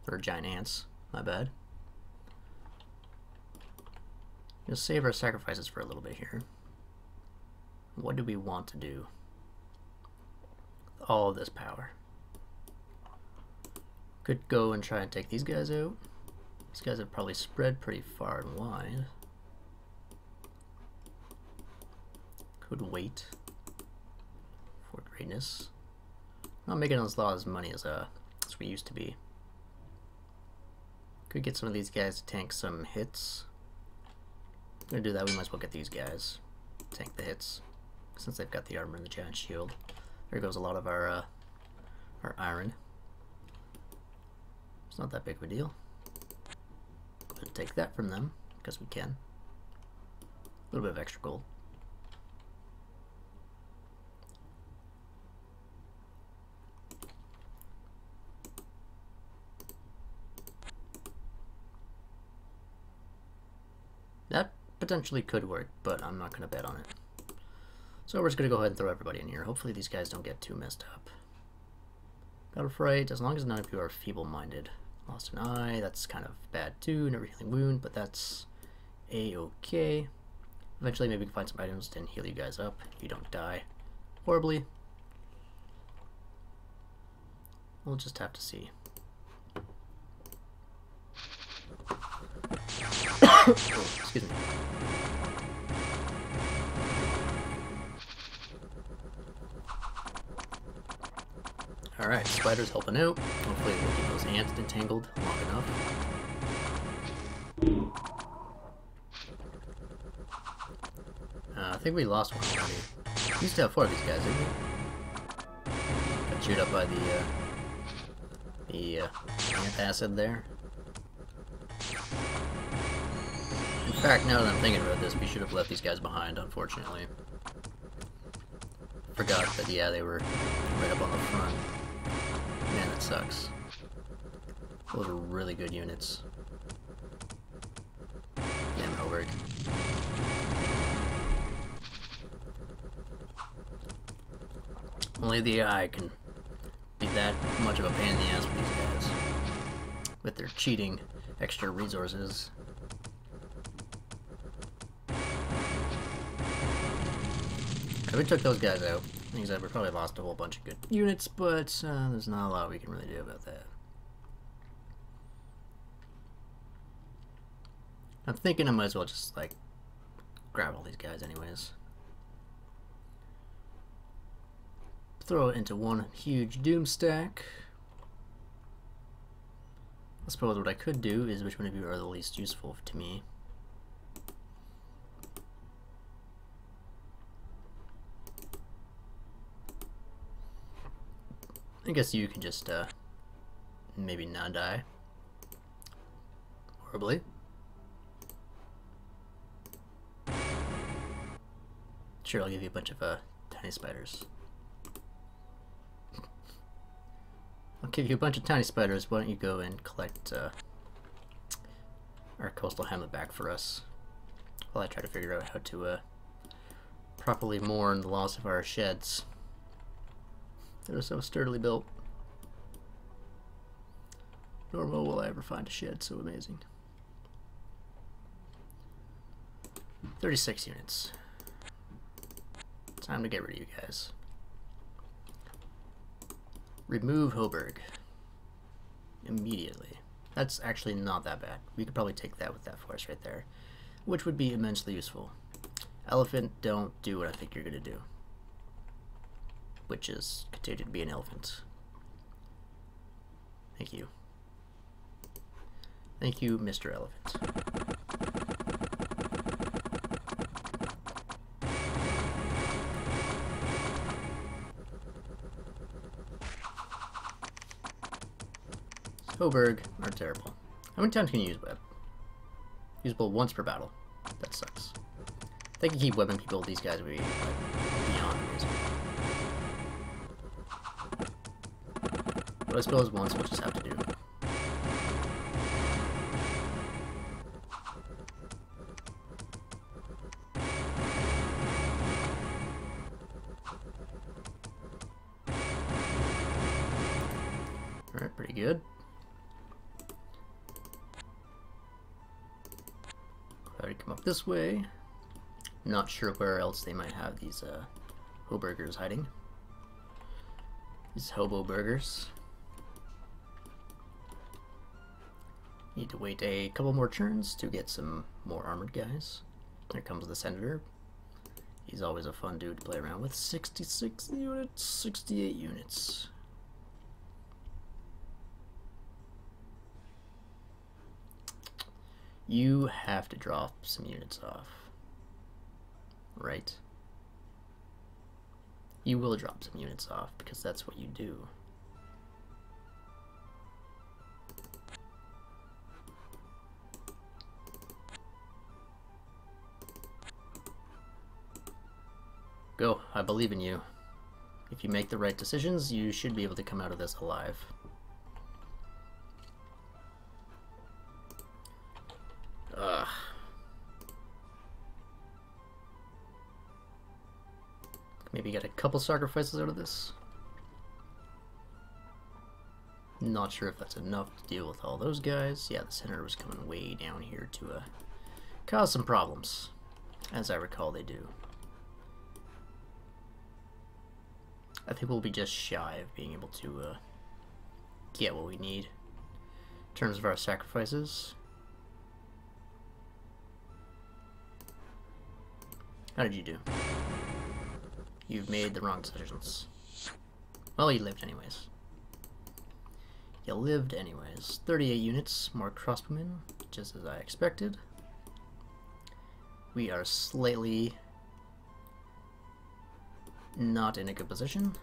Or giant ants, my bad. We'll save our sacrifices for a little bit here. What do we want to do with all of this power? Could go and try and take these guys out. These guys have probably spread pretty far and wide. Could wait for greatness. Not making as lot as money as we used to be. Could get some of these guys to tank some hits. If we're gonna do that, we might as well get these guys tank the hits, since they've got the armor and the giant shield. There goes a lot of our iron. It's not that big of a deal. We'll take that from them because we can. A little bit of extra gold. That potentially could work, but I'm not going to bet on it. So we're just going to go ahead and throw everybody in here. Hopefully these guys don't get too messed up. Battle Fright, as long as none of you are feeble-minded. Lost an eye, that's kind of bad too. Never healing wound, but that's a-okay. Eventually maybe we can find some items to heal you guys up if you don't die horribly. We'll just have to see. Oh, excuse me. Alright, spider's helping out. Hopefully we'll keep those ants entangled long enough. I think we lost one already. We used to have 4 of these guys, didn't we? Got chewed up by the ant acid there. In fact, now that I'm thinking about this, we should have left these guys behind, unfortunately. Forgot that, yeah, they were right up on the front. Man, that sucks. Those are really good units. Damn, Hellberg. Only the AI can be that much of a pain in the ass for these guys. With their cheating extra resources. If we took those guys out, things that we probably lost a whole bunch of good units, but there's not a lot we can really do about that. I'm thinking I might as well just, like, grab all these guys anyways. Throw it into one huge doom stack. I suppose what I could do is which one of you are the least useful to me. I guess you can just maybe not die horribly. Sure, I'll give you a bunch of tiny spiders. I'll give you a bunch of tiny spiders. Why don't you go and collect our coastal hamlet back for us while I try to figure out how to properly mourn the loss of our sheds. They're so sturdily built. Nor will I ever find a shed so amazing. 36 units. Time to get rid of you guys. Remove Hoberg. Immediately. That's actually not that bad. We could probably take that with that force right there, which would be immensely useful. Elephant, don't do what I think you're going to do, which is continue to be an elephant. Thank you. Thank you, Mr. Elephant. Hoberg are terrible. How many times can you use web? Usable once per battle. That sucks. If they can keep webbing people, these guys would be like, beyond amazing. But I suppose once we'll just have to do. Alright, pretty good. Already come up this way. Not sure where else they might have these Hoburgers hiding. These hobo burgers. Need to wait a couple more turns to get some more armored guys. There comes the Senator. He's always a fun dude to play around with. 66 units, 68 units. You have to drop some units off. Right? You will drop some units off because that's what you do. Go, I believe in you. If you make the right decisions, you should be able to come out of this alive. Ugh. Maybe get a couple sacrifices out of this. Not sure if that's enough to deal with all those guys. Yeah, the Senator was coming way down here to cause some problems. As I recall, they do. I think we'll be just shy of being able to get what we need in terms of our sacrifices. How did you do? You've made the wrong decisions. Well, you lived anyways. You lived anyways. 38 units, more crossbowmen, just as I expected. We are slightly not in a good position,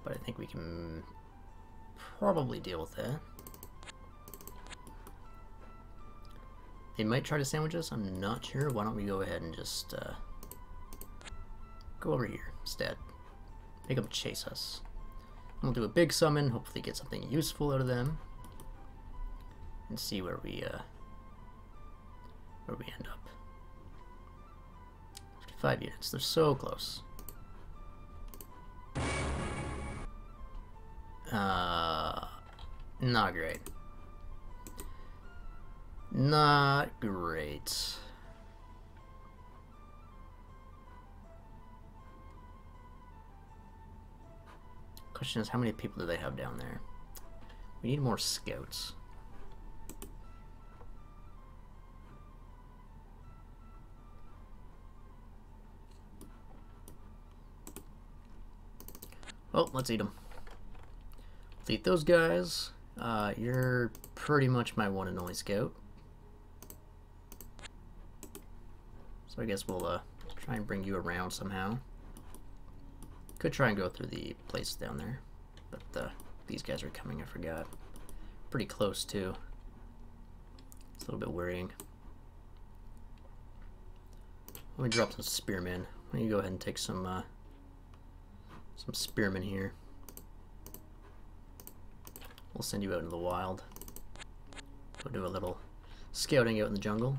but I think we can probably deal with that. They might try to sandwich us, I'm not sure. Why don't we go ahead and just go over here instead. Make them chase us. We'll do a big summon, hopefully get something useful out of them, and see where we end up. 5 units. They're so close. Not great. Not great. Question is, how many people do they have down there? We need more scouts. Oh, let's eat them. Let's eat those guys. You're pretty much my one and only scout. So I guess we'll try and bring you around somehow. Could try and go through the place down there, but these guys are coming, I forgot. Pretty close too. It's a little bit worrying. Let me drop some spearmen. Why don't you go ahead and take some spearmen here. We'll send you out into the wild. Go do a little scouting out in the jungle.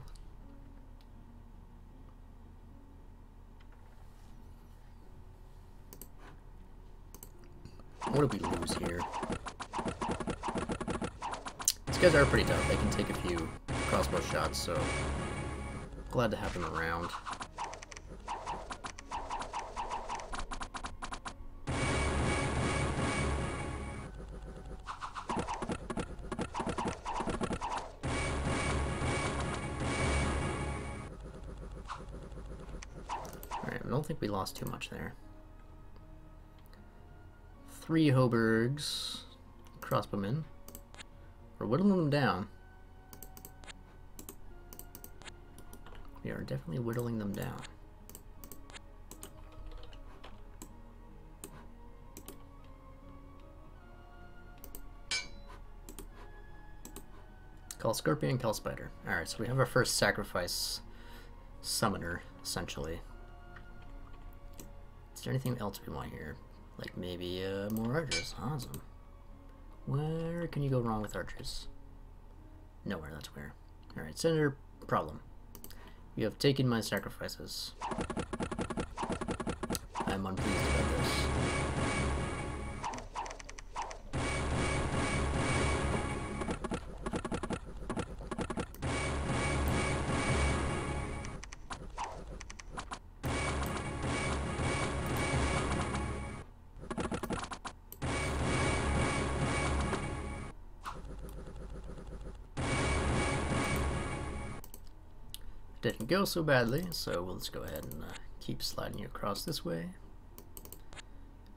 What did we lose here? These guys are pretty tough. They can take a few crossbow shots, so glad to have them around. Alright, I don't think we lost too much there. 3 Hoburgs, crossbowmen. We're whittling them down. We are definitely whittling them down. Call Scorpion, Call Spider. Alright, so we have our first sacrifice summoner, essentially. Is there anything else we want here? Like maybe more archers. Awesome. Where can you go wrong with archers? Nowhere, that's where. Alright, Senator, problem. You have taken my sacrifices. I'm unpleased about this. didn't go so badly, so we'll just go ahead and keep sliding you across this way.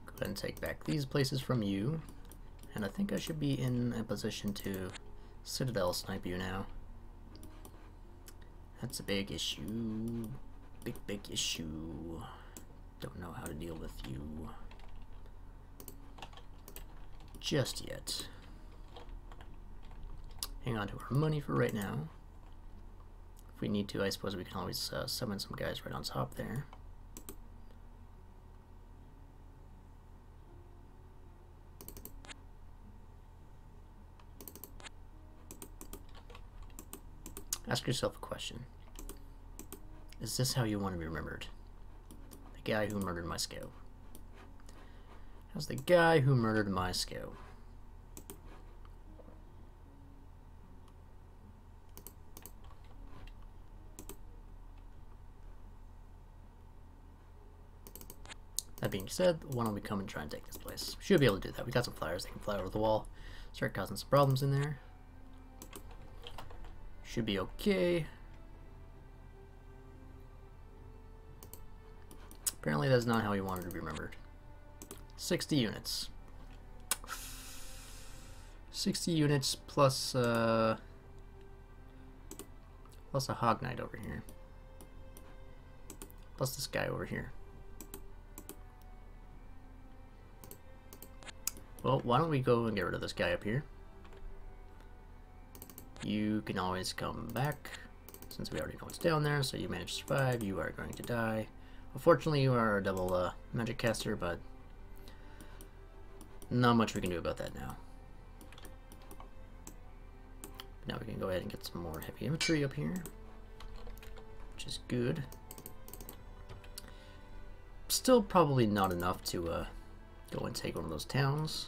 Go ahead and take back these places from you. And I think I should be in a position to Citadel snipe you now. That's a big issue. Big issue. Don't know how to deal with you just yet. Hang on to our money for right now. If we need to, I suppose we can always summon some guys right on top there. Ask yourself a question. Is this how you want to be remembered? The guy who murdered my scout. How's the guy who murdered my scout? That being said, why don't we come and try and take this place? Should be able to do that. We got some flyers. They can fly over the wall. Start causing some problems in there. Should be okay. Apparently that's not how he wanted to be remembered. 60 units. 60 units plus a Hog Knight over here. Plus this guy over here. Well, why don't we go and get rid of this guy up here? You can always come back, since we already know what's down there, so you managed to survive, you are going to die. Unfortunately, you are a double magic caster, but not much we can do about that now. Now we can go ahead and get some more heavy infantry up here, which is good. Still probably not enough to go and take one of those towns.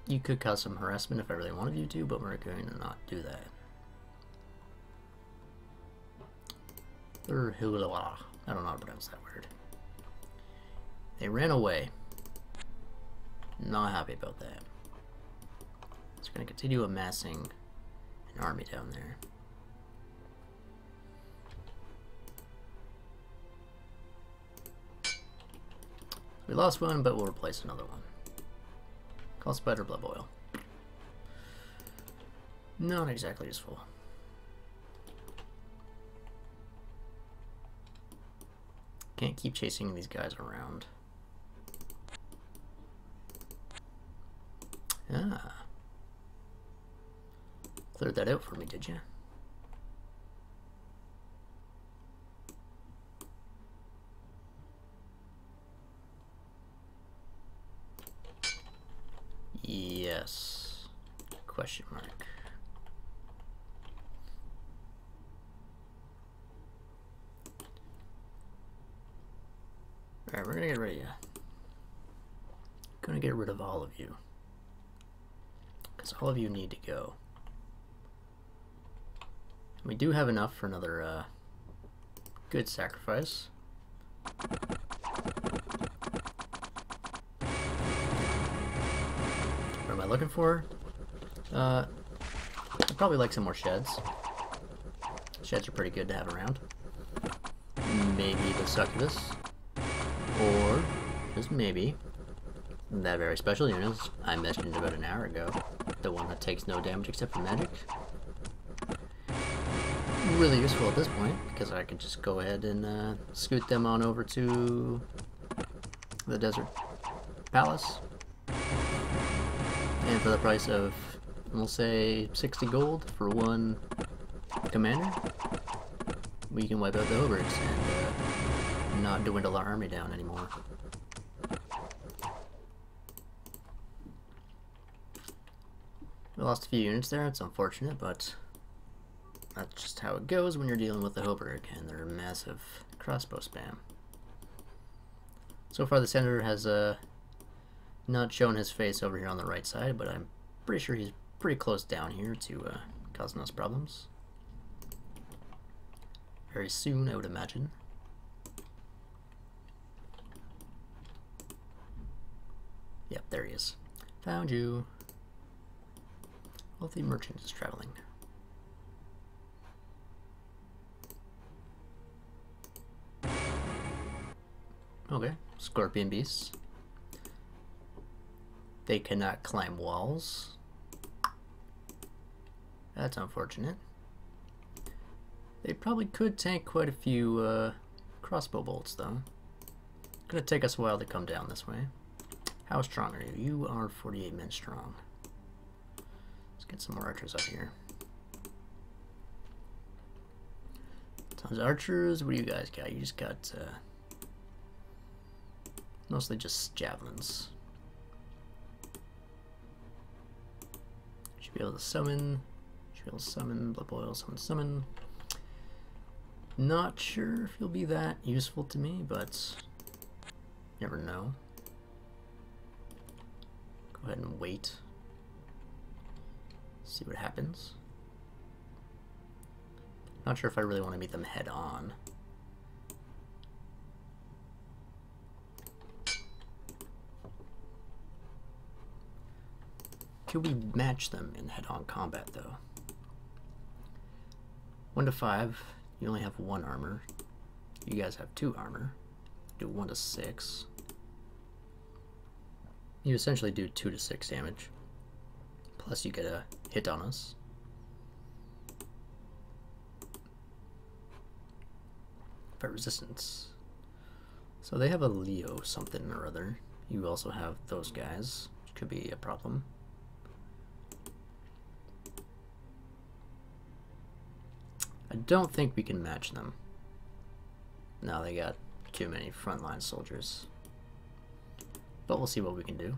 You could cause some harassment if I really wanted you to, but we're going to not do that. I don't know how to pronounce that word. They ran away. Not happy about that. So we're going to continue amassing an army down there. We lost one, but we'll replace another one. Called Spider Blood Oil. Not exactly useful. Can't keep chasing these guys around. Ah. Cleared that out for me, did you? Yes. Question mark. Alright, we're gonna get rid of you. Gonna get rid of all of you. Because all of you need to go. We do have enough for another good sacrifice. What am I looking for? I'd probably like some more sheds. Sheds are pretty good to have around. Maybe the succubus. Or, just maybe, that very special unit I mentioned about an hour ago. The one that takes no damage except for magic. Really useful at this point, because I could just go ahead and scoot them on over to the Desert Palace. And for the price of, we'll say, 60 gold for one commander, we can wipe out the Hobards and not dwindle our army down anymore. We lost a few units there, it's unfortunate, but that's just how it goes when you're dealing with the Hobarg and their massive crossbow spam. So far the senator has not shown his face over here on the right side, but I'm pretty sure he's pretty close down here to causing us problems. Very soon, I would imagine. Yep, there he is. Found you. Wealthy merchant is traveling. Okay, scorpion beasts. They cannot climb walls. That's unfortunate. They probably could tank quite a few crossbow bolts, though. It's gonna take us a while to come down this way. How strong are you? You are 48 men strong. Let's get some more archers up here. Tons of archers. What do you guys got? You just got mostly just javelins. Should be able to summon. Should be able to summon. Blood boil. Summon. Not sure if you'll be that useful to me, but never know. Go ahead and wait. See what happens. Not sure if I really want to meet them head on. Could we match them in head-on combat, though? 1 to 5, you only have 1 armor. You guys have 2 armor. Do 1 to 6. You essentially do 2 to 6 damage. Plus you get a hit on us. Fight resistance. So they have a Leo something or other. You also have those guys, which could be a problem. I don't think we can match them. No, they got too many frontline soldiers. But we'll see what we can do.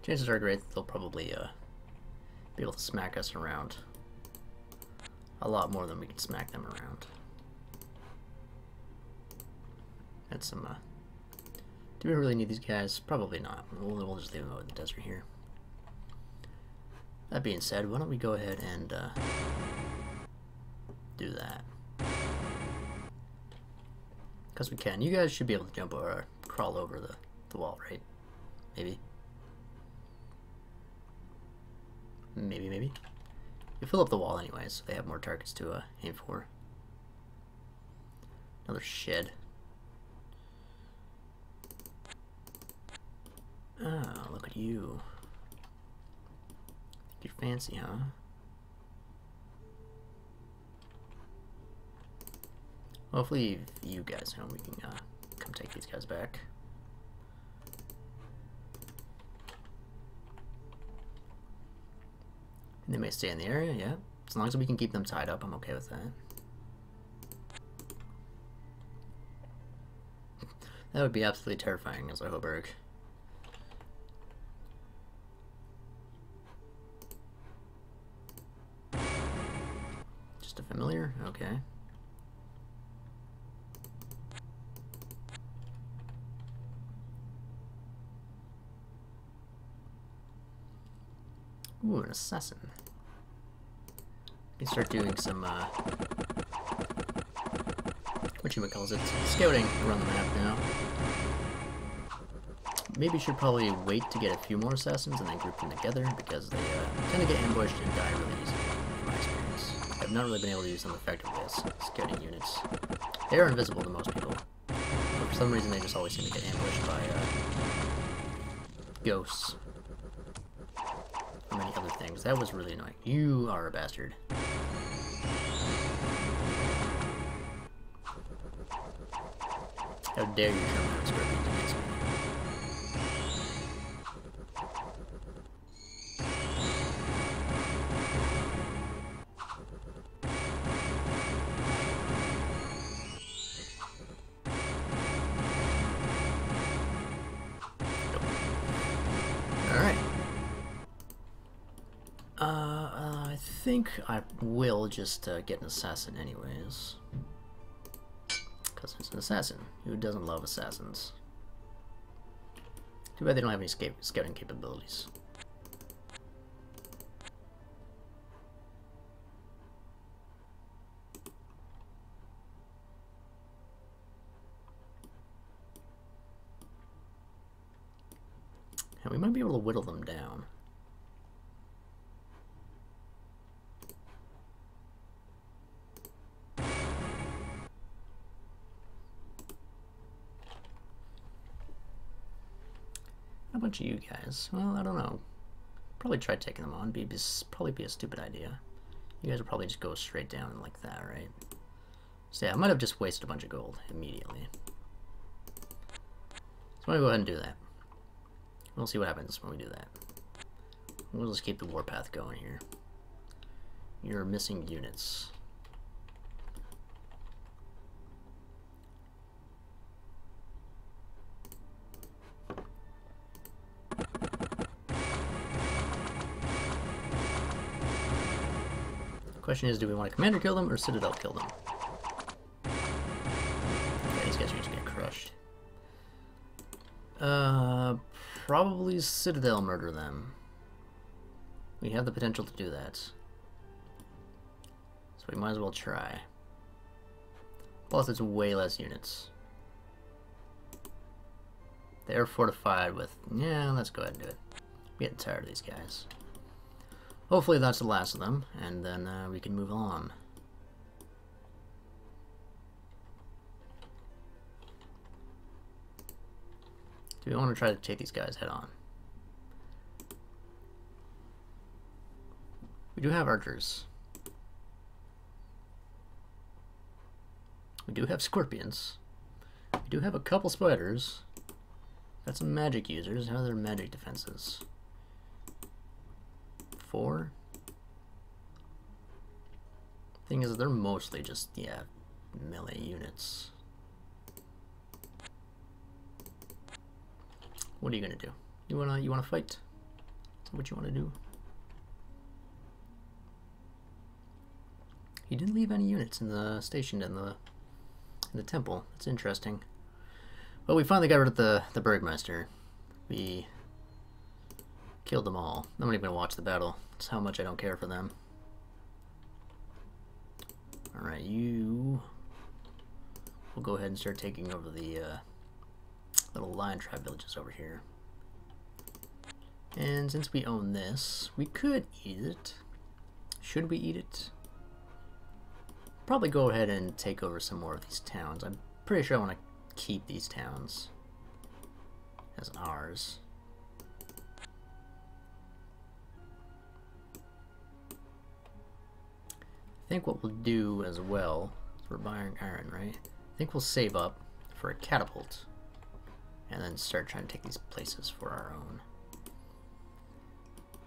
Chances are great that they'll probably be able to smack us around a lot more than we can smack them around. That's some do we really need these guys? Probably not. We'll just leave them out in the desert here. That being said, why don't we go ahead and do that. Because we can. You guys should be able to jump or crawl over the wall, right? Maybe. Maybe. You fill up the wall anyways, so they have more targets to aim for. Another shed. Oh, look at you. You're fancy, huh? Hopefully you guys know we can come take these guys back. And they may stay in the area, yeah. As long as we can keep them tied up, I'm okay with that. That would be absolutely terrifying as a Hoberg. Just a familiar? Okay. Ooh, an assassin. We can start doing some, whatchamacallit, scouting around the map now. Maybe should probably wait to get a few more assassins and then group them together, because they tend to get ambushed and die really easily, in my experience. I've not really been able to use them effectively as scouting units. They are invisible to most people, but for some reason they just always seem to get ambushed by ghosts. Or many other things. That was really annoying. You are a bastard. How dare you come out scorpions against me? I think I will just get an assassin anyways. Because it's an assassin. Who doesn't love assassins? Too bad they don't have any scouting capabilities. And we might be able to whittle them down. a bunch of you guys. Well, I don't know. Probably try taking them on. Probably be a stupid idea. You guys will probably just go straight down like that, right? So yeah, I might have just wasted a bunch of gold immediately. So I'm gonna go ahead and do that. We'll see what happens when we do that. We'll just keep the warpath going here. You're missing units. The question is, do we want a commander kill them or Citadel kill them? Yeah, these guys are just gonna get crushed. Probably Citadel murder them. We have the potential to do that. So we might as well try. Plus it's way less units. They're fortified with... Yeah, let's go ahead and do it. I'm getting tired of these guys. Hopefully that's the last of them, and then we can move on. Do we want to try to take these guys head on? We do have archers. We do have scorpions. We do have a couple spiders. Got some magic users. How are their magic defenses? 4? Thing is, they're mostly just, yeah, melee units. What are you gonna do? You wanna fight? Is that what you wanna do? He didn't leave any units in the station in the temple. That's interesting. Well, we finally got rid of the Burgmeister. We killed them all. I'm not even gonna watch the battle. That's how much I don't care for them. Alright, you will go ahead and start taking over the little lion tribe villages over here. And since we own this, we could eat it. Should we eat it? Probably go ahead and take over some more of these towns. I'm pretty sure I want to keep these towns as ours. I think what we'll do as well is we're buying iron, right? I think we'll save up for a catapult and then start trying to take these places for our own.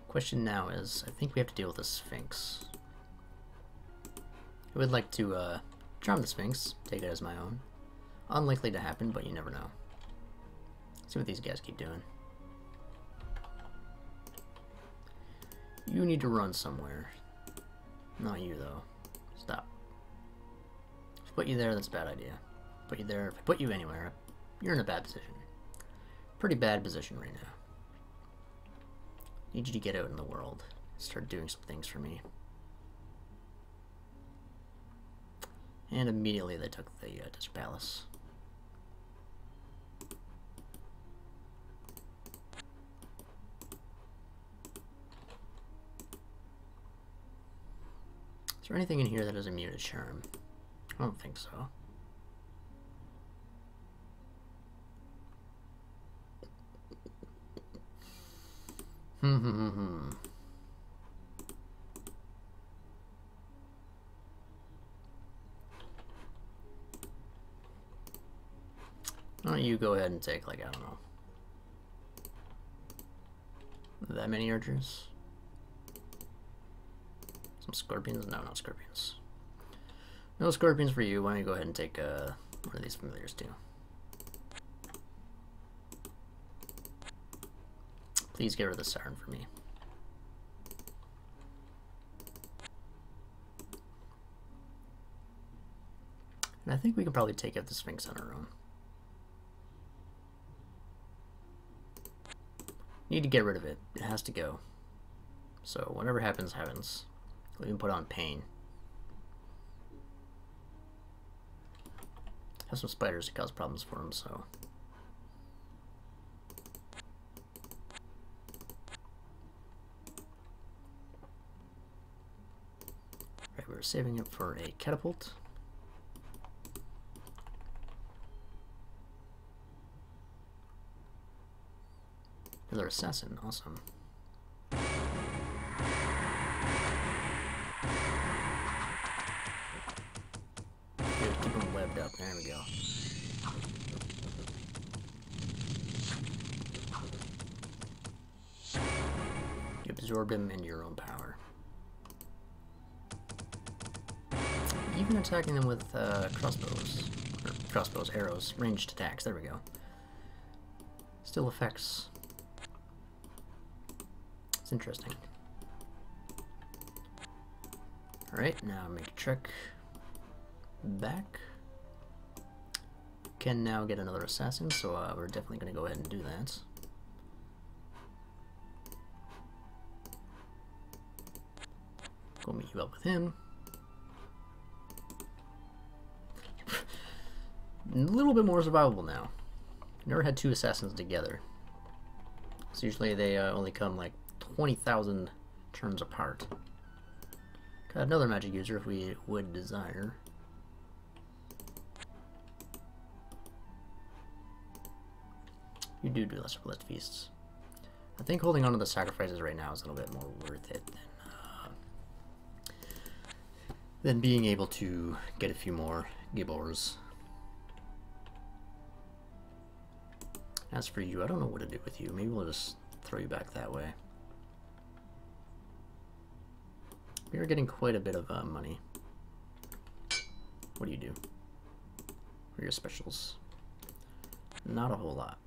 Question now is, I think we have to deal with the Sphinx. I would like to charm the Sphinx, take it as my own. Unlikely to happen, but you never know. See what these guys keep doing. You need to run somewhere. Not you, though. Stop. If I put you there, that's a bad idea. Put you there. If I put you anywhere, you're in a bad position. Pretty bad position right now. Need you to get out in the world. Start doing some things for me. And immediately they took the Desert Palace. Is there anything in here that is immune to charm? I don't think so. Why don't you go ahead and take, like, I don't know, that many archers? Some scorpions? No, not scorpions. No scorpions for you. Why don't you go ahead and take one of these familiars too? Please get rid of the siren for me. And I think we can probably take out the Sphinx on our own. Need to get rid of it. It has to go. So whatever happens, happens. We can put on pain. Have some spiders to cause problems for him, so. Right, we're saving up for a catapult. Another assassin, awesome. Good, keep him webbed up. There we go. You absorbed him into your own power. Even attacking them with crossbows, arrows, ranged attacks. There we go. Still affects. It's interesting. Alright, now make a trek back. Can now get another assassin, so we're definitely going to go ahead and do that. Go meet you up with him. A little bit more survivable now. Never had two assassins together. So usually they only come like 20,000 turns apart. Got another magic user if we would desire. You do less feasts. I think holding on to the sacrifices right now is a little bit more worth it than being able to get a few more Gibbors. As for you, I don't know what to do with you. Maybe we'll just throw you back that way. We are getting quite a bit of money. What do you do? What are your specials? Not a whole lot.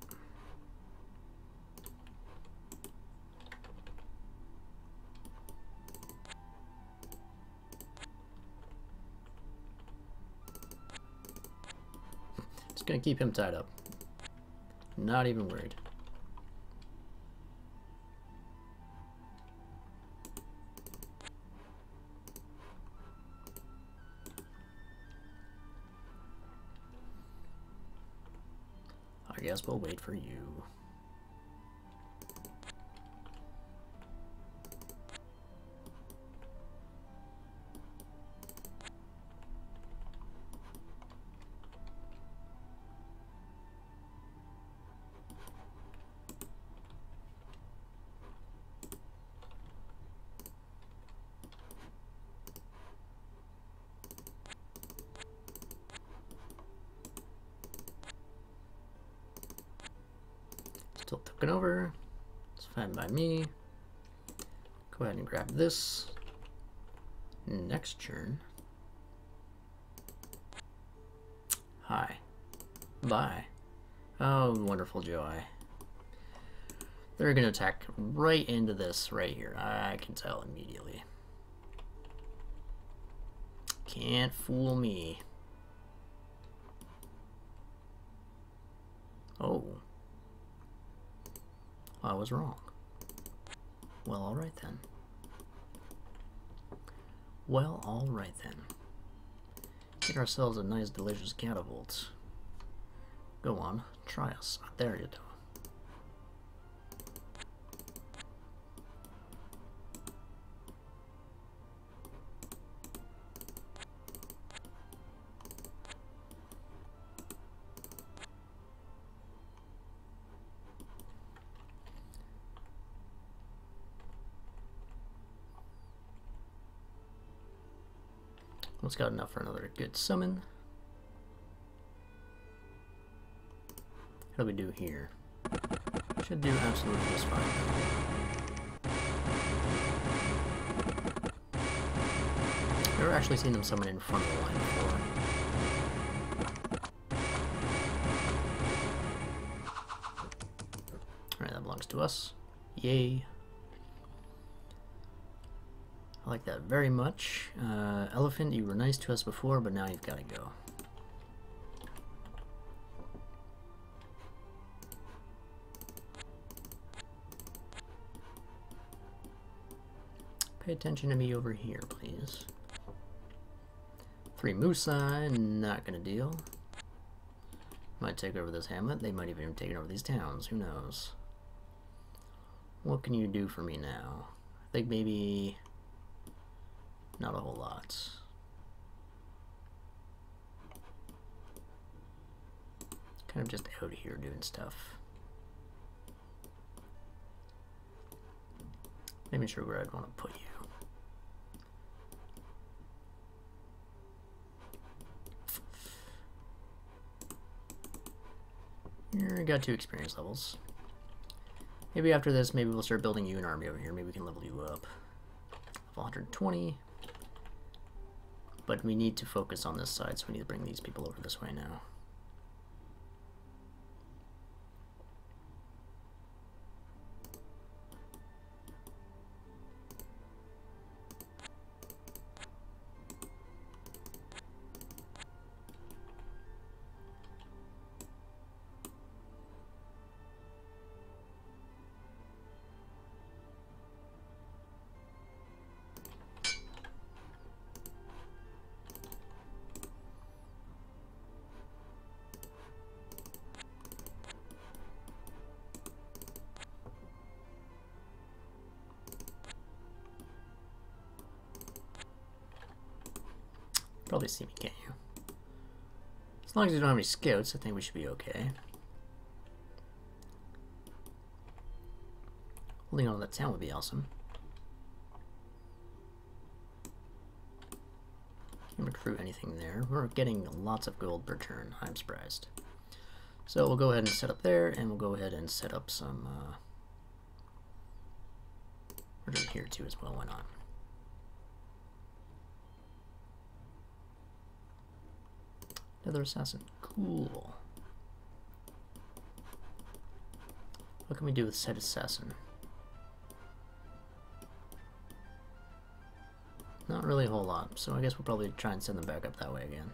Just gonna keep him tied up. Not even worried. I guess we'll wait for you. Still taken over. It's fine by me. Go ahead and grab this. Next turn. Hi. Bye. Oh, wonderful joy. They're gonna attack right into this right here. I can tell immediately. Can't fool me. Oh. I was wrong. Well, alright then. Well, alright then. Get ourselves a nice, delicious catapult. Go on, try us. There you go. Almost got enough for another good summon. How do we do here? Should do absolutely just fine. I've never actually seen them summon in front of the line before. Alright, that belongs to us. Yay. I like that very much. Elephant, you were nice to us before, but now you've got to go. Pay attention to me over here, please. 3 Musai, not gonna deal. Might take over this hamlet. They might even take over these towns. Who knows? What can you do for me now? I think maybe not a whole lot. Kind of just out here doing stuff. even sure where I'd want to put you. Here, I got 2 experience levels. Maybe after this, maybe we'll start building you an army over here. Maybe we can level you up. Level 120. But we need to focus on this side, so we need to bring these people over this way now. Probably see me, can't you? As long as you don't have any scouts, I think we should be okay. Holding on to that town would be awesome. Can't recruit anything there. We're getting lots of gold per turn. I'm surprised. So we'll go ahead and set up there, and we'll go ahead and set up some... we're doing here too as well, why not? Another assassin. Cool. What can we do with said assassin? Not really a whole lot, so I guess we'll probably try and send them back up that way again.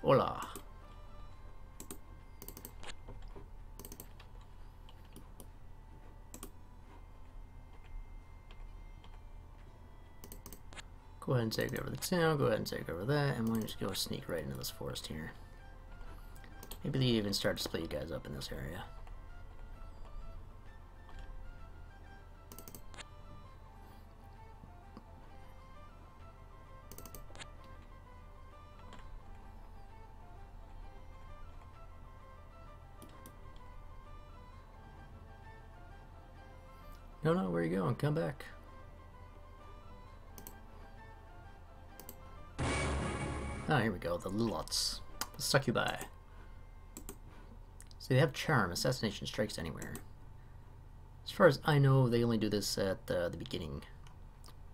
Hola. Go ahead and take over the town, go ahead and take over that, and we'll just go sneak right into this forest here. Maybe they even start to split you guys up in this area. No, where are you going? Come back. Ah, here we go, the Lulots. The Succubi. So they have charm, assassination strikes anywhere. As far as I know, they only do this at the beginning.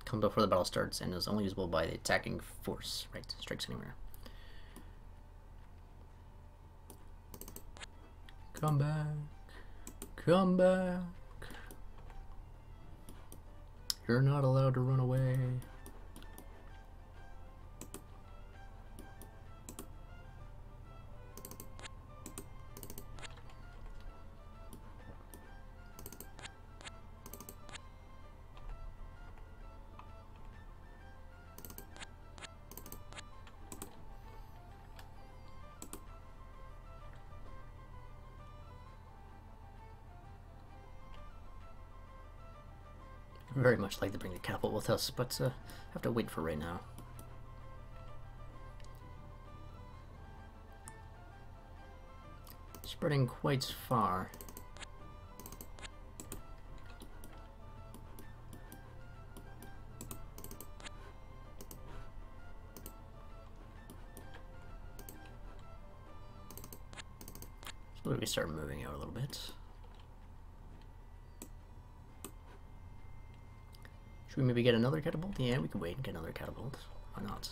Comes before the battle starts and is only usable by the attacking force. Right, strikes anywhere. Come back. Come back. You're not allowed to run away. Very much like to bring the capital with us, but have to wait for right now. Spreading quite far. So we start moving out a little bit. Should we maybe get another catapult? Yeah, we could wait and get another catapult. Why not?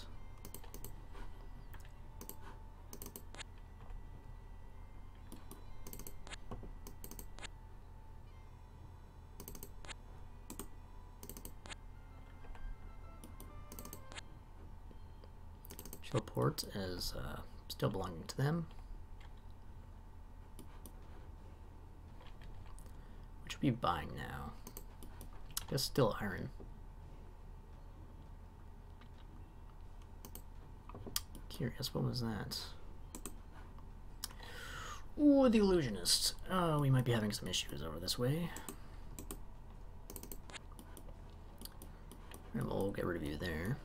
Shellport is still belonging to them. Which would be buying now? I guess still iron. Curious, what was that? Ooh, the illusionist. Oh, we might be having some issues over this way. And we'll get rid of you there.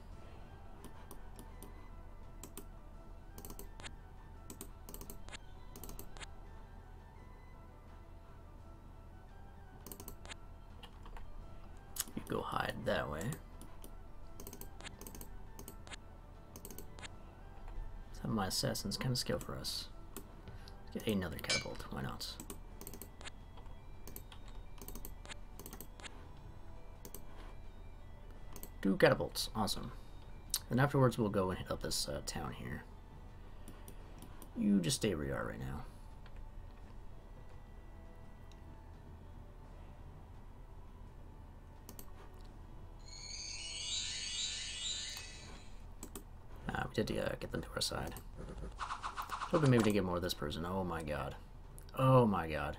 go hide that way. Let's have my assassins kind of scale for us. Let's get another catapult, why not? Two catapults, awesome. And afterwards we'll go and hit up this town here. You just stay where you are right now. We did get them to our side. Hoping maybe to get more of this person. Oh my god. Oh my god.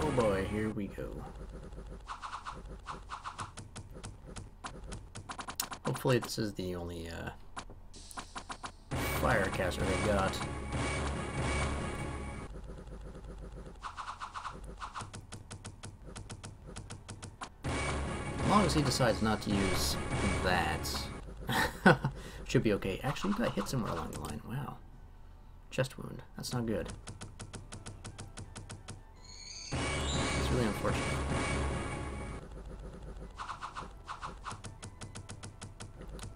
Oh boy, here we go. Hopefully this is the only firecaster they got. As long as he decides not to use that, should be okay. Actually, you got hit somewhere along the line. Wow. Chest wound. That's not good. It's really unfortunate.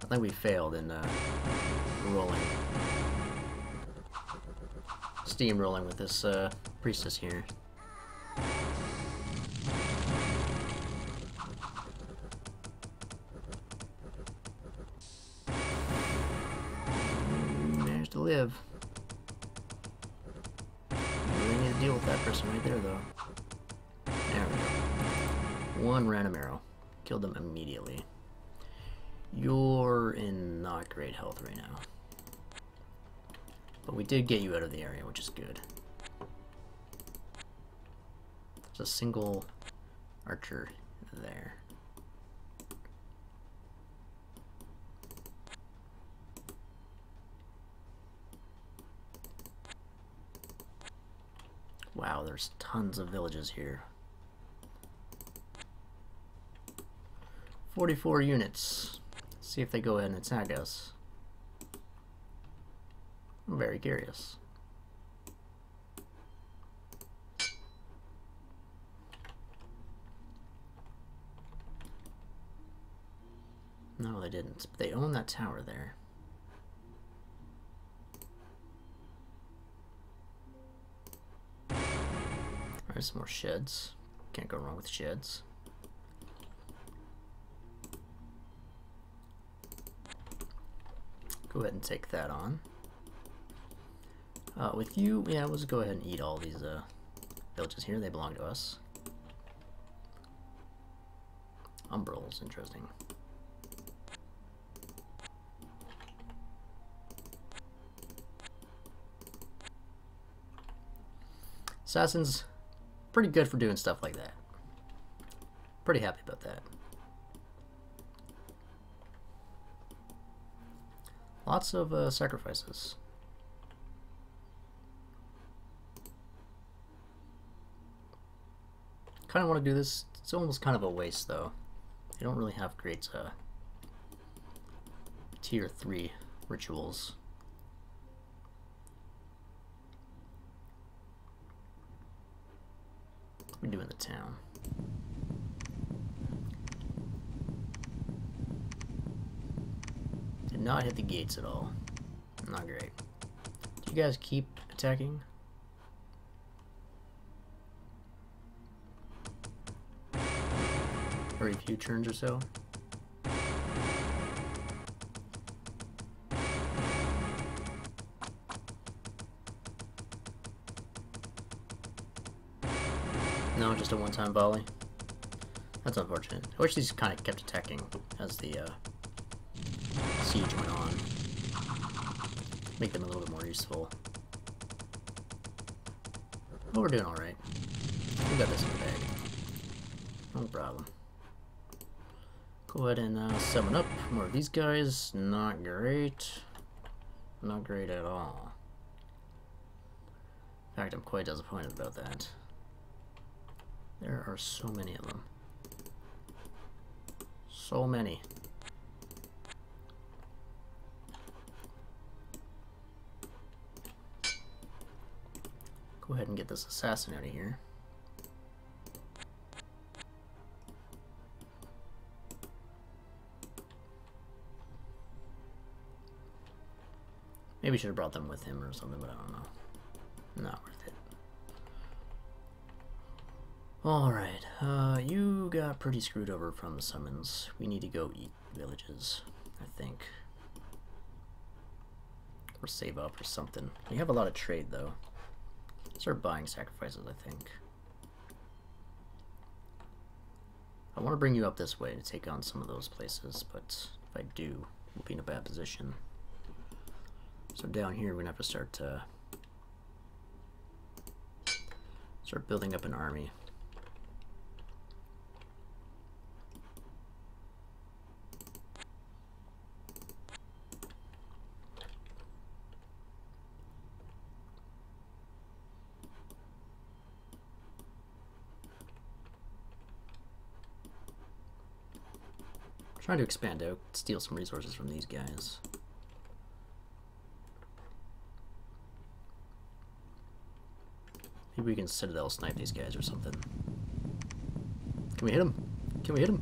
I think we failed in rolling. Steamrolling with this priestess here. Managed to live. We really need to deal with that person right there, though. There we go. One random arrow. Killed them immediately. You're in not great health right now. But we did get you out of the area, which is good. There's a single archer there. Wow, there's tons of villages here. 44 units. See if they go ahead and attack us. I'm very curious. No, they didn't. But they own that tower there. Alright, some more sheds. Can't go wrong with sheds. Go ahead and take that on. With you, yeah, let's go ahead and eat all these villages here. They belong to us. Umbrals, interesting. Assassins, pretty good for doing stuff like that. Pretty happy about that. Lots of sacrifices. Kind of want to do this. It's almost kind of a waste, though. They don't really have great tier 3 rituals. What do we do in the town? Did not hit the gates at all. Not great. Do you guys keep attacking? Every few turns or so? No, just a one-time volley. That's unfortunate. I wish these kind of kept attacking as the siege went on. Make them a little bit more useful. But we're doing alright. We got this in the bag. No problem. Go ahead and summon up more of these guys. Not great. Not great at all. In fact, I'm quite disappointed about that. There are so many of them. So many. Go ahead and get this assassin out of here. Maybe should have brought them with him or something, but I don't know. Not worth it. Alright, you got pretty screwed over from the summons. We need to go eat villages, I think. Or save up or something. We have a lot of trade, though. Start buying sacrifices, I think. I want to bring you up this way to take on some of those places, but if I do, we'll be in a bad position. So down here, we're going to have to start building up an army. Trying to expand out, steal some resources from these guys. Maybe we can Citadel snipe these guys or something. Can we hit him? Can we hit him?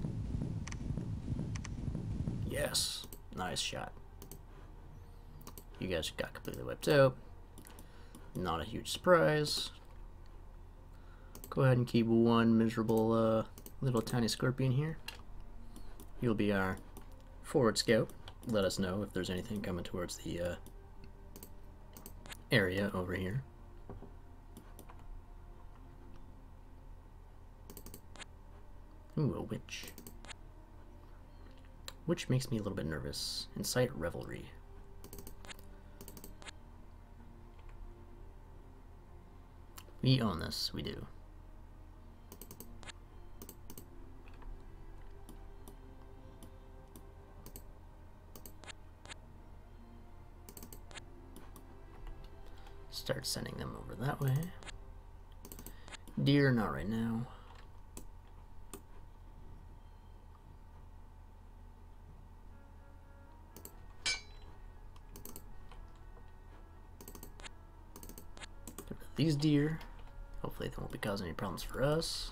Yes. Nice shot. You guys got completely wiped out. Not a huge surprise. Go ahead and keep one miserable little tiny scorpion here. You'll be our forward scout. Let us know if there's anything coming towards the area over here. Ooh, a witch. Which makes me a little bit nervous. Incite revelry. We own this, we do. Start sending them over that way. Deer, not right now. These deer, hopefully they won't be causing any problems for us.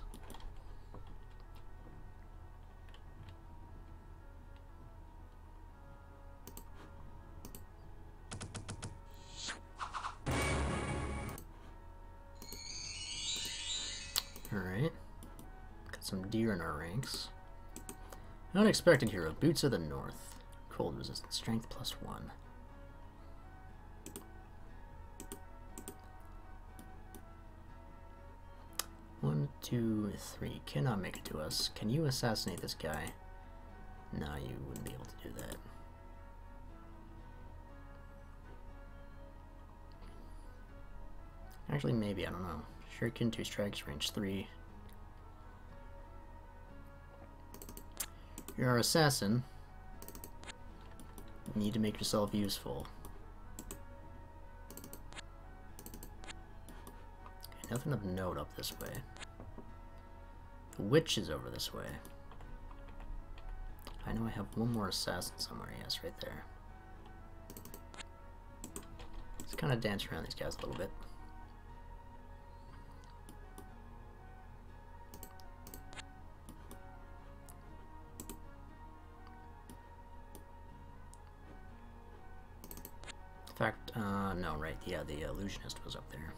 Alright, got some deer in our ranks. Unexpected hero, Boots of the North. Cold resistance, strength +1. 1, 2, 3. Cannot make it to us. Can you assassinate this guy? No, you wouldn't be able to do that. Actually, maybe, I don't know. Shuriken, 2 strikes, range 3. You're our assassin. You need to make yourself useful. Okay, nothing of note up this way. The witch is over this way. I know I have one more assassin somewhere. Yes, right there. Let's kind of dance around these guys a little bit. In fact, no, right, yeah, the illusionist was up there.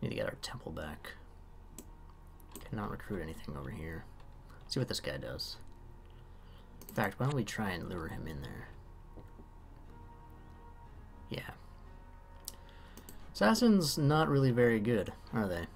Need to get our temple back. Cannot recruit anything over here. Let's see what this guy does. In fact, why don't we try and lure him in there? Yeah. Assassins not really very good, are they?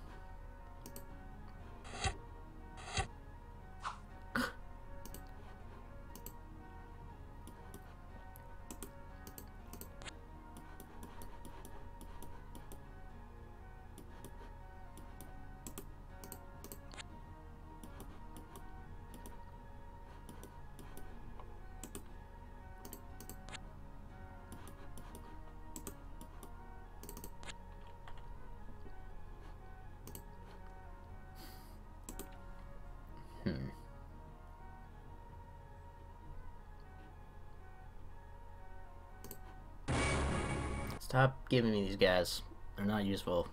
Stop giving me these guys. They're not useful.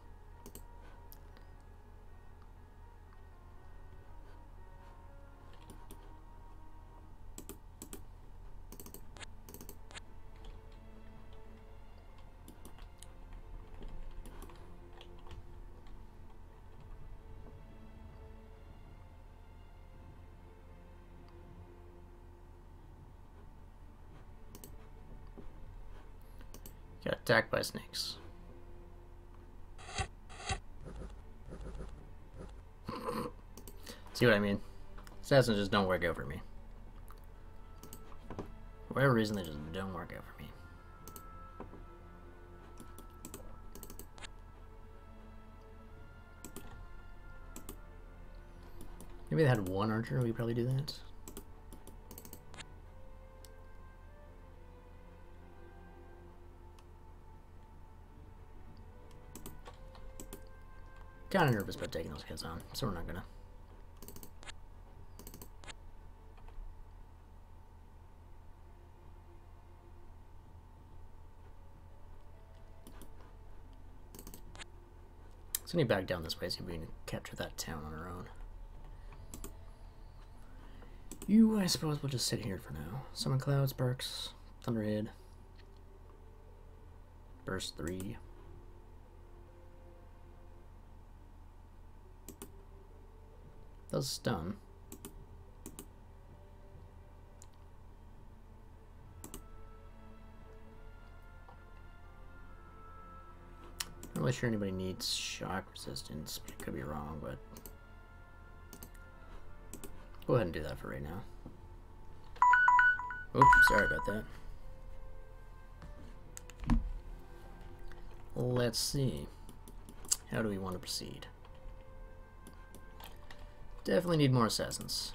Got attacked by snakes. See what I mean? Assassins just don't work out for me. For whatever reason, they just don't work out for me. Maybe they had one archer, we could probably do that. Kinda nervous about taking those guys on, so we're not gonna. Let's need back down this way, see if we can capture that town on our own. I suppose we'll just sit here for now. Summon Cloud, Sparks, Thunderhead. Burst 3. Does stun. Not really sure anybody needs shock resistance, but I could be wrong, but go ahead and do that for right now. Oops, sorry about that. Let's see. How do we want to proceed? Definitely need more assassins.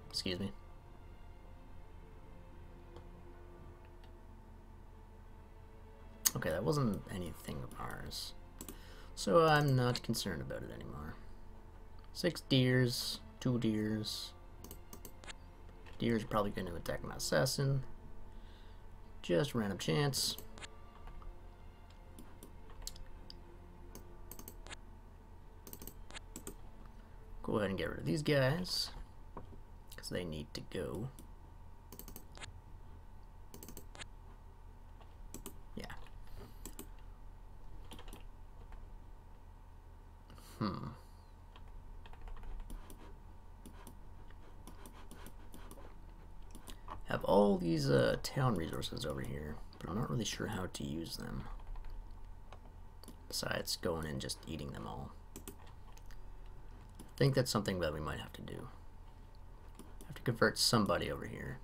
Excuse me. Okay, that wasn't anything of ours, so I'm not concerned about it anymore. 6 deers, 2 deers. Deers are probably going to attack my assassin. Just random chance. Go ahead and get rid of these guys, because they need to go. Yeah. Have all these town resources over here, but I'm not really sure how to use them. Besides going and just eating them all. I think that's something that we might have to do. Have to convert somebody over here.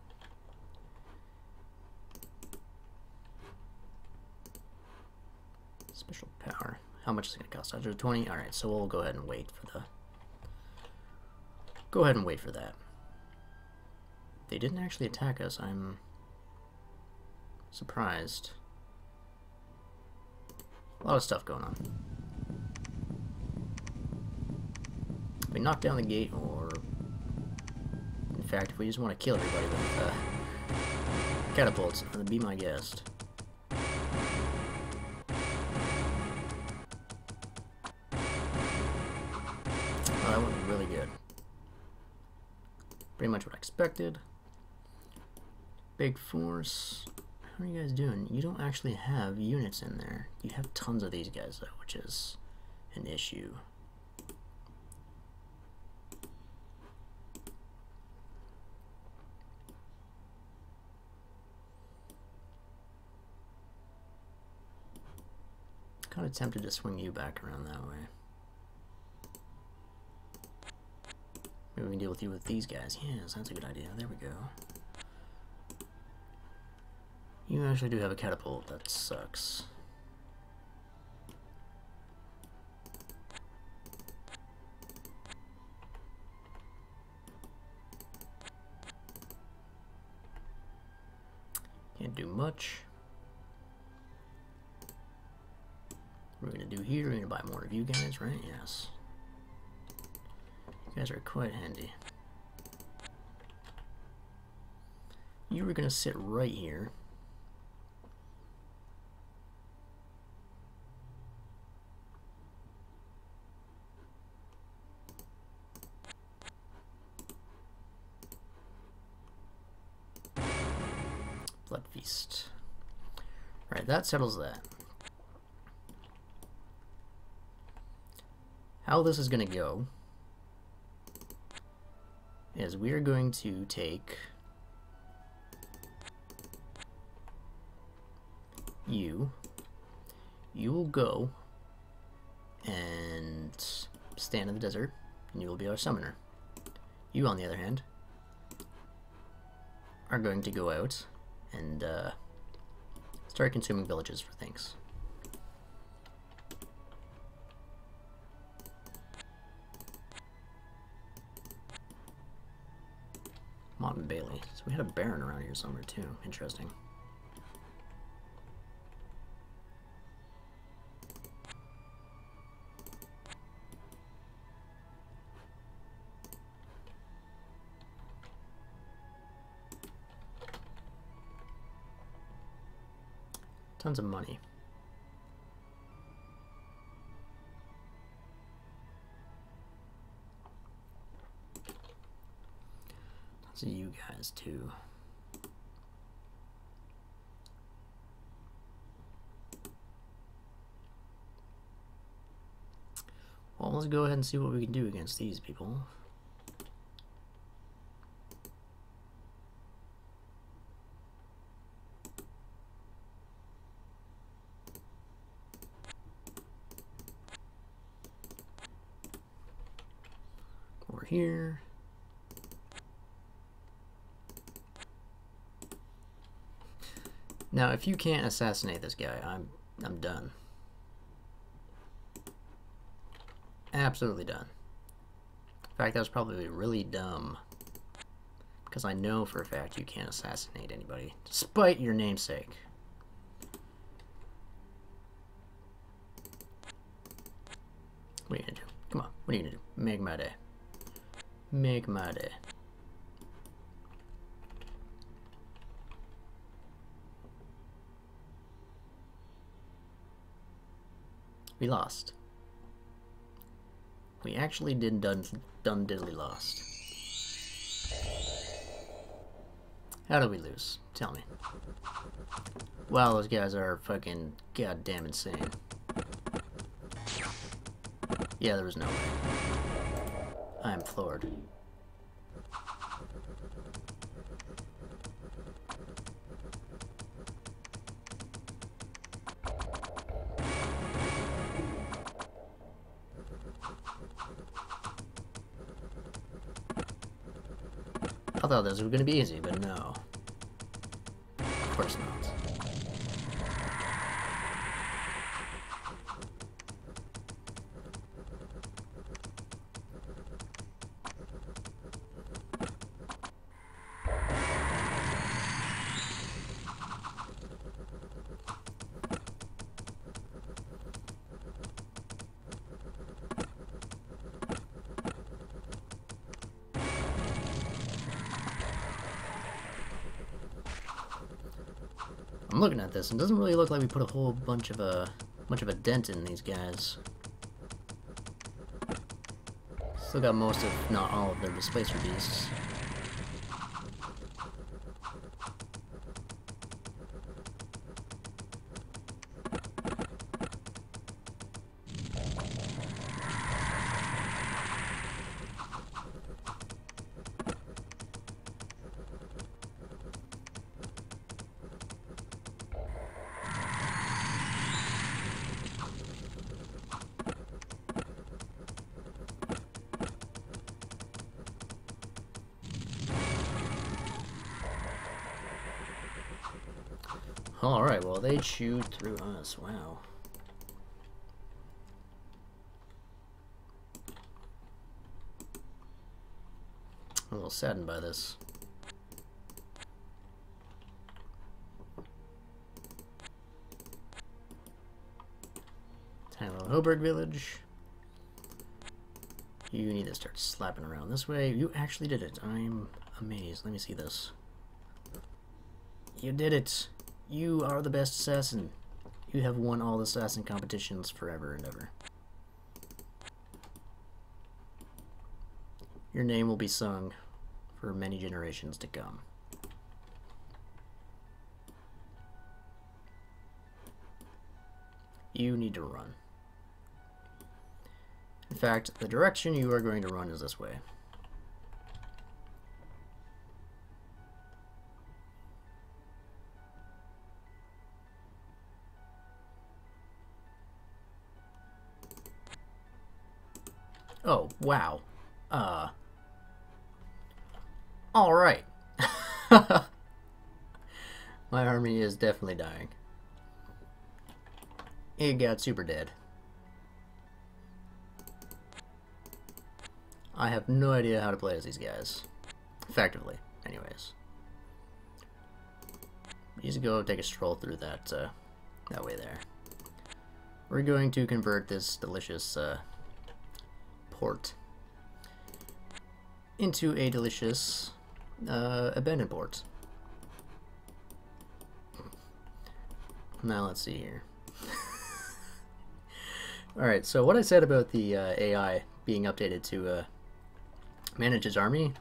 Special power. How much is it going to cost? 120? Alright, so we'll go ahead and wait for the... Go ahead and wait for that. They didn't actually attack us. I'm surprised. A lot of stuff going on. If we knock down the gate, or in fact, if we just want to kill everybody with catapults, then be my guest. Oh, that went really good. Pretty much what I expected. Big force. How are you guys doing? You don't actually have units in there. You have tons of these guys though, which is an issue. Kind of tempted to swing you back around that way. Maybe we can deal with you with these guys. Yes, that's a good idea. There we go. You actually do have a catapult. That sucks. Can't do much. What we're gonna do here, we're gonna buy more of you guys, right? Yes. You guys are quite handy. You were gonna sit right here. Blood feast. Alright, that settles that. How this is going to go is we are going to take you will go and stand in the desert, and you will be our summoner. You, on the other hand, are going to go out and start consuming villages for things. Mott and Bailey. So we had a baron around here somewhere too. Interesting. Tons of money. Tons of you guys too. Well, let's go ahead and see what we can do against these people. Over here. Now, if you can't assassinate this guy, I'm done. Absolutely done. In fact, that was probably really dumb, because I know for a fact you can't assassinate anybody, despite your namesake. What are you gonna do? Come on, what are you gonna do? Make my day. Make my day. We lost. We actually done diddly lost. How did we lose? Tell me. Wow, those guys are fucking goddamn insane. Yeah, there was no way. I am floored. I thought this was going to be easy, but no. Of course not. I'm looking at this, and it doesn't really look like we put a whole bunch of a dent in these guys. Still got most, if not all, of their displacer beasts. Alright, well, they chewed through us. Wow. I'm a little saddened by this. Tiny little Hoburg village. You need to start slapping around this way. You actually did it. I'm amazed. Let me see this. You did it. You are the best assassin. You have won all the assassin competitions forever and ever. Your name will be sung for many generations to come. You need to run. In fact, the direction you are going to run is this way. Oh, wow. Alright. My army is definitely dying. It got super dead. I have no idea how to play as these guys. Effectively, anyways. Just go take a stroll through that way there. We're going to convert this delicious port into a delicious abandoned port. Now let's see here. Alright, so what I said about the AI being updated to manage his army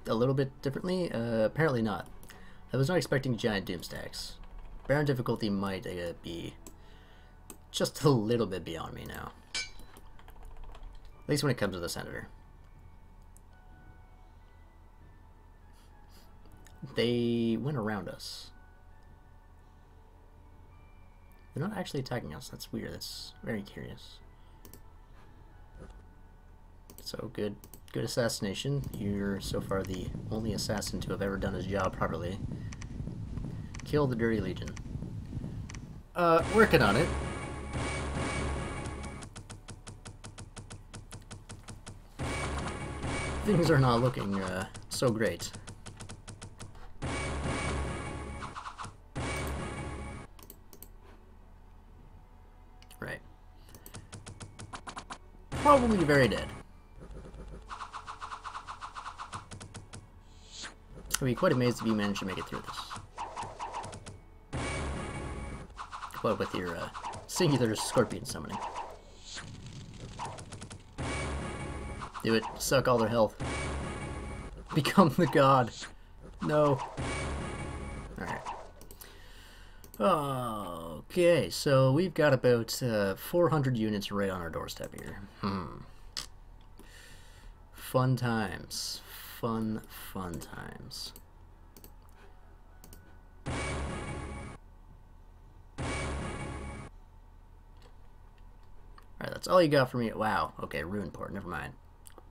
a little bit differently, apparently not. I was not expecting giant doom stacks. Baron difficulty might be just a little bit beyond me now. At least when it comes to the senator. They went around us. They're not actually attacking us. That's weird. That's very curious. So good assassination. You're so far the only assassin to have ever done his job properly. Kill the Dirty Legion. Working on it. Things are not looking so great. Right. Probably very dead. I'd be quite amazed if you managed to make it through this. What with your singular scorpion summoning. Do it. Suck all their health. Become the god. No. Alright. Okay, so we've got about 400 units right on our doorstep here. Fun times. Fun times. Alright, that's all you got for me. Wow. Okay, Ruin Port. Never mind.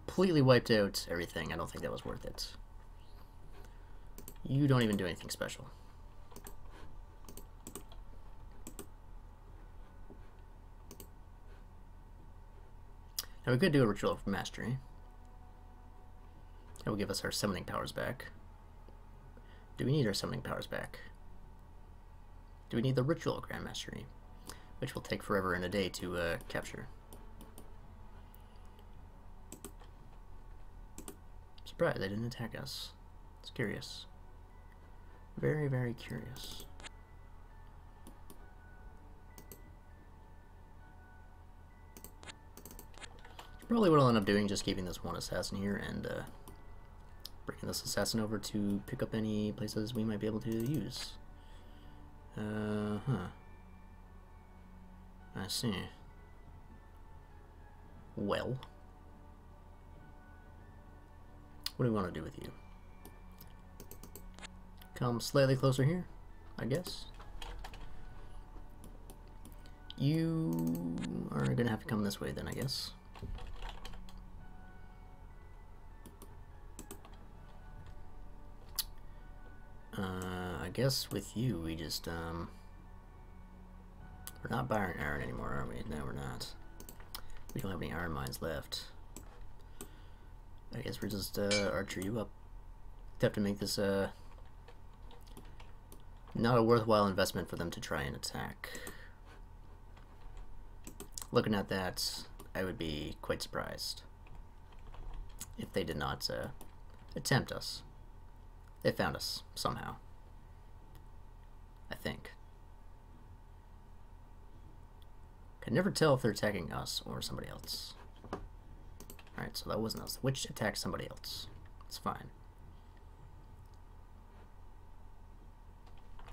Completely wiped out everything. I don't think that was worth it. You don't even do anything special. Now we could do a Ritual of Mastery. That will give us our summoning powers back. Do we need our summoning powers back? Do we need the Ritual Grand Mastery? Which will take forever and a day to capture. Surprised they didn't attack us. It's curious. Very, very curious. Probably what I'll end up doing, just keeping this one assassin here and bringing this assassin over to pick up any places we might be able to use. I see. Well, what do we want to do with you? Come slightly closer here, I guess. You are gonna have to come this way then, I guess. I guess with you, we just, we're not buying iron anymore, are we? No, we're not. We don't have any iron mines left. I guess we're just, archer you up. Have to make this, not a worthwhile investment for them to try and attack. Looking at that, I would be quite surprised if they did not, attempt us. They found us, somehow. I think. Can never tell if they're attacking us or somebody else. Alright, so that wasn't us. The witch attacked somebody else. It's fine.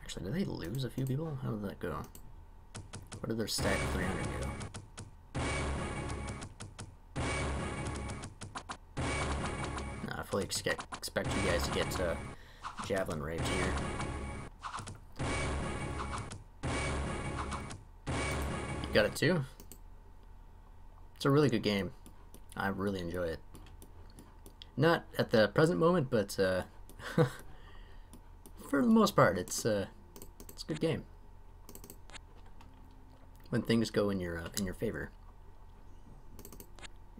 Actually, did they lose a few people? How did that go? What did their stack of 300 go? Nah, I fully expect you guys to get javelin raped here. You got it too? It's a really good game. I really enjoy it. Not at the present moment, but for the most part, it's a good game. When things go in your favor,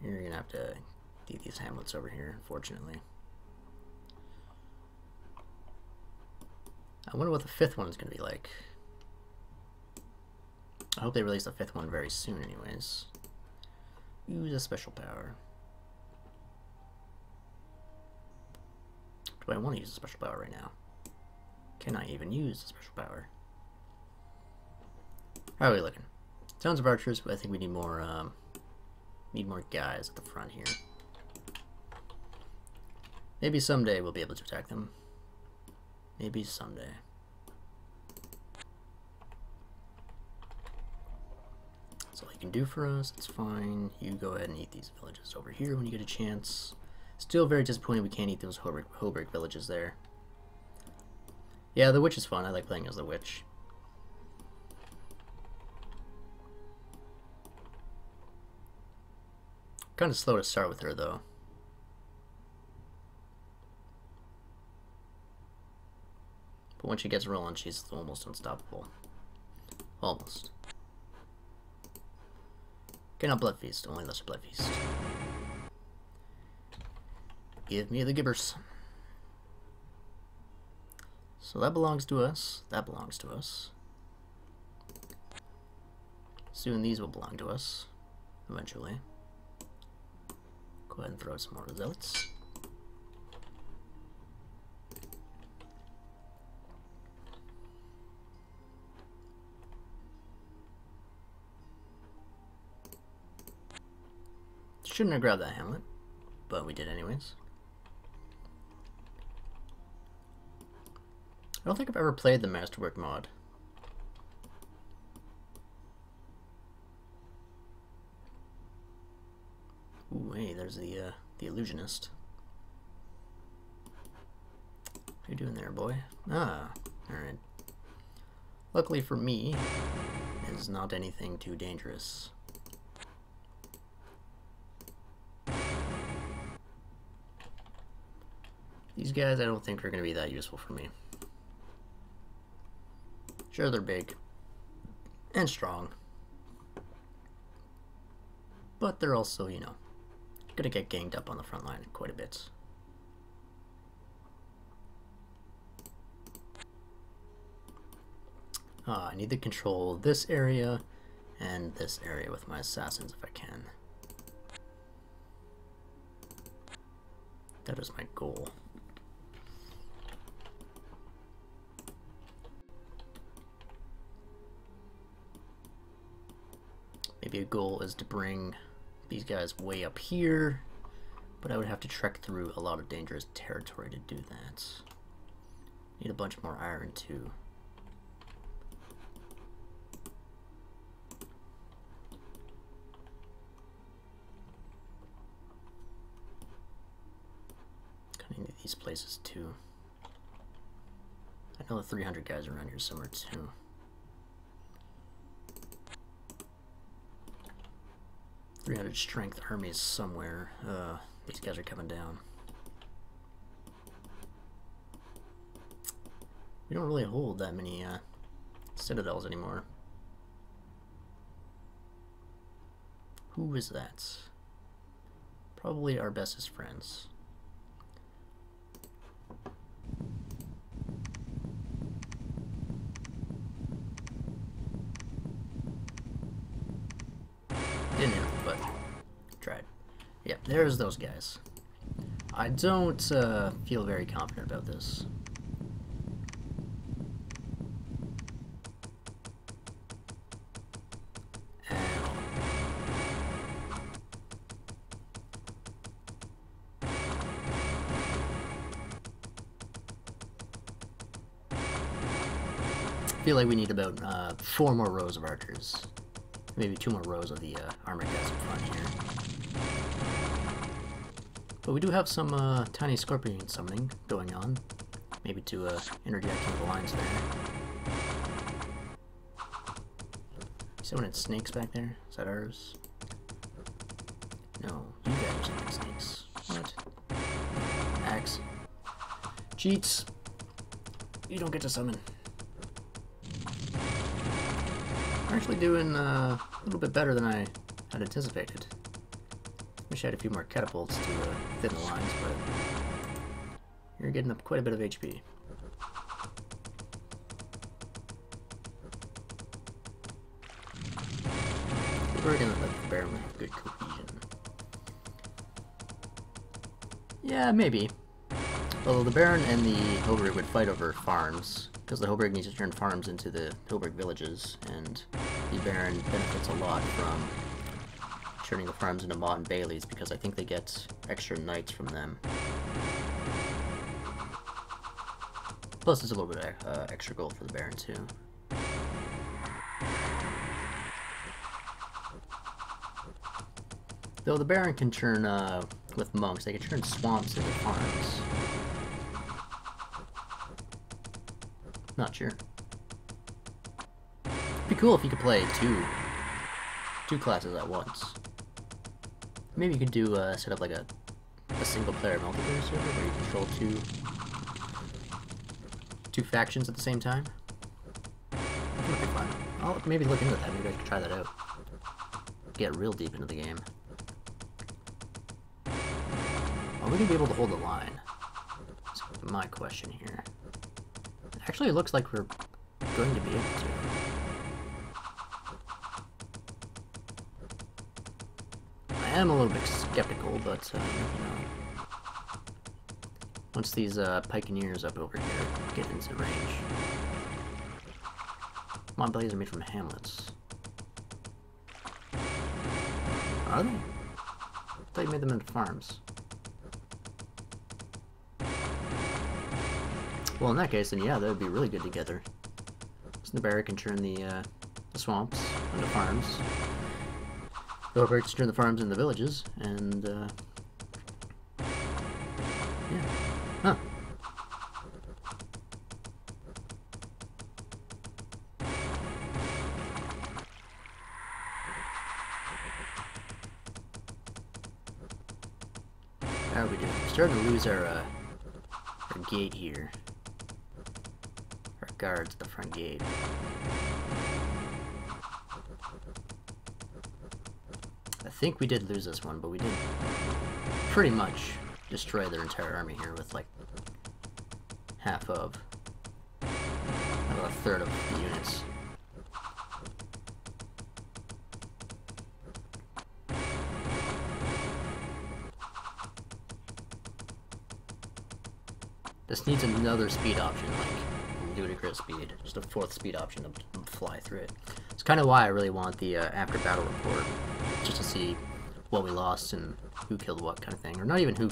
you're gonna have to do these hamlets over here, unfortunately. I wonder what the fifth one is gonna be like. I hope they release the fifth one very soon, anyways. Use a special power. Do I want to use a special power right now? Can I even use a special power? How are we looking? Tons of archers, but I think we need more guys at the front here. Maybe someday we'll be able to attack them. Maybe someday. That's all you can do for us. It's fine. You go ahead and eat these villages over here when you get a chance. Still very disappointed we can't eat those Hobrik villages there. Yeah, the witch is fun. I like playing as the witch. Kind of slow to start with her, though. But when she gets rolling, she's almost unstoppable. Almost. Okay, not Blood Feast. Only Lesser Blood Feast. Give me the gibbers. So that belongs to us. That belongs to us. Soon these will belong to us. Eventually. Go ahead and throw out some more zealots. Shouldn't have grabbed that hamlet, but we did anyways. I don't think I've ever played the Masterwork mod. Ooh, hey, there's the illusionist. How you doing there, boy? Ah, alright. Luckily for me, it's not anything too dangerous. These guys I don't think are going to be that useful for me. Sure, they're big and strong, but they're also, you know, gonna get ganged up on the front line quite a bit. I need to control this area and this area with my assassins if I can. That is my goal. Maybe a goal is to bring these guys way up here, but I would have to trek through a lot of dangerous territory to do that. Need a bunch more iron too. Kind of need these places too. I know the 300 guys are around here somewhere too. .300 strength armies somewhere. These guys are coming down. We don't really hold that many citadels anymore. Who is that? Probably our bestest friends. Didn't hit, but tried. Yeah, there's those guys. I don't feel very confident about this. I feel like we need about 4 more rows of archers. Maybe 2 more rows of the armored guys in front here. But we do have some tiny scorpion summoning going on. Maybe to interject one of the lines there. See when it snakes back there? Is that ours? No, you guys are summon snakes. What? Axe. Cheats. You don't get to summon. We're actually doing a little bit better than I had anticipated. Wish I had a few more catapults to thin the lines, but you're getting up quite a bit of HP. We're gonna let the Baron have good cohesion. Yeah, maybe. Although the Baron and the Hillbrig would fight over farms, because the Hillbrig needs to turn farms into the Hillbrig villages, and the Baron benefits a lot from turning the farms into Mod and Baileys, because I think they get extra knights from them. Plus, there's a little bit of extra gold for the Baron, too. Though the Baron can turn, with monks, they can turn swamps into farms. Not sure. It'd be cool if you could play two classes at once. Maybe you could do, set up like a single player multiplayer server where you control two factions at the same time. That might be fun. I'll maybe look into that, maybe I could try that out. Get real deep into the game. Are we gonna be able to hold the line? That's my question here. Actually, it looks like we're going to be able to. I am a little bit skeptical, but, you know, once these pikeneers up over here get into range. Mod blades are made from hamlets. Are they? I thought you made them into farms. Well, in that case, then yeah, that would be really good together. So the Barrack can turn the swamps into farms. The Hillbrig can turn the farms into villages, and, yeah. Huh. How are we doing? We're starting to lose our gate here. Our guards at the front gate. I think we did lose this one, but we did pretty much destroy their entire army here with like half of, about a third of the units. This needs another speed option, like ludicrous speed, just a 4th speed option to fly through it. It's kind of why I really want the after battle report, just to see what we lost and who killed what kind of thing, or not even who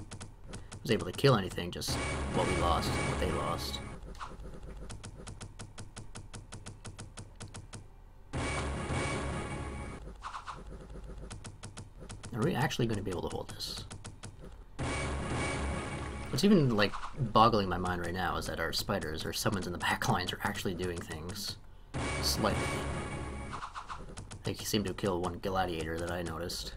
was able to kill anything, just what we lost and what they lost. Are we actually going to be able to hold this? What's even, like, boggling my mind right now is that our spiders, or summons in the back lines, are actually doing things slightly. They seem to kill one gladiator that I noticed.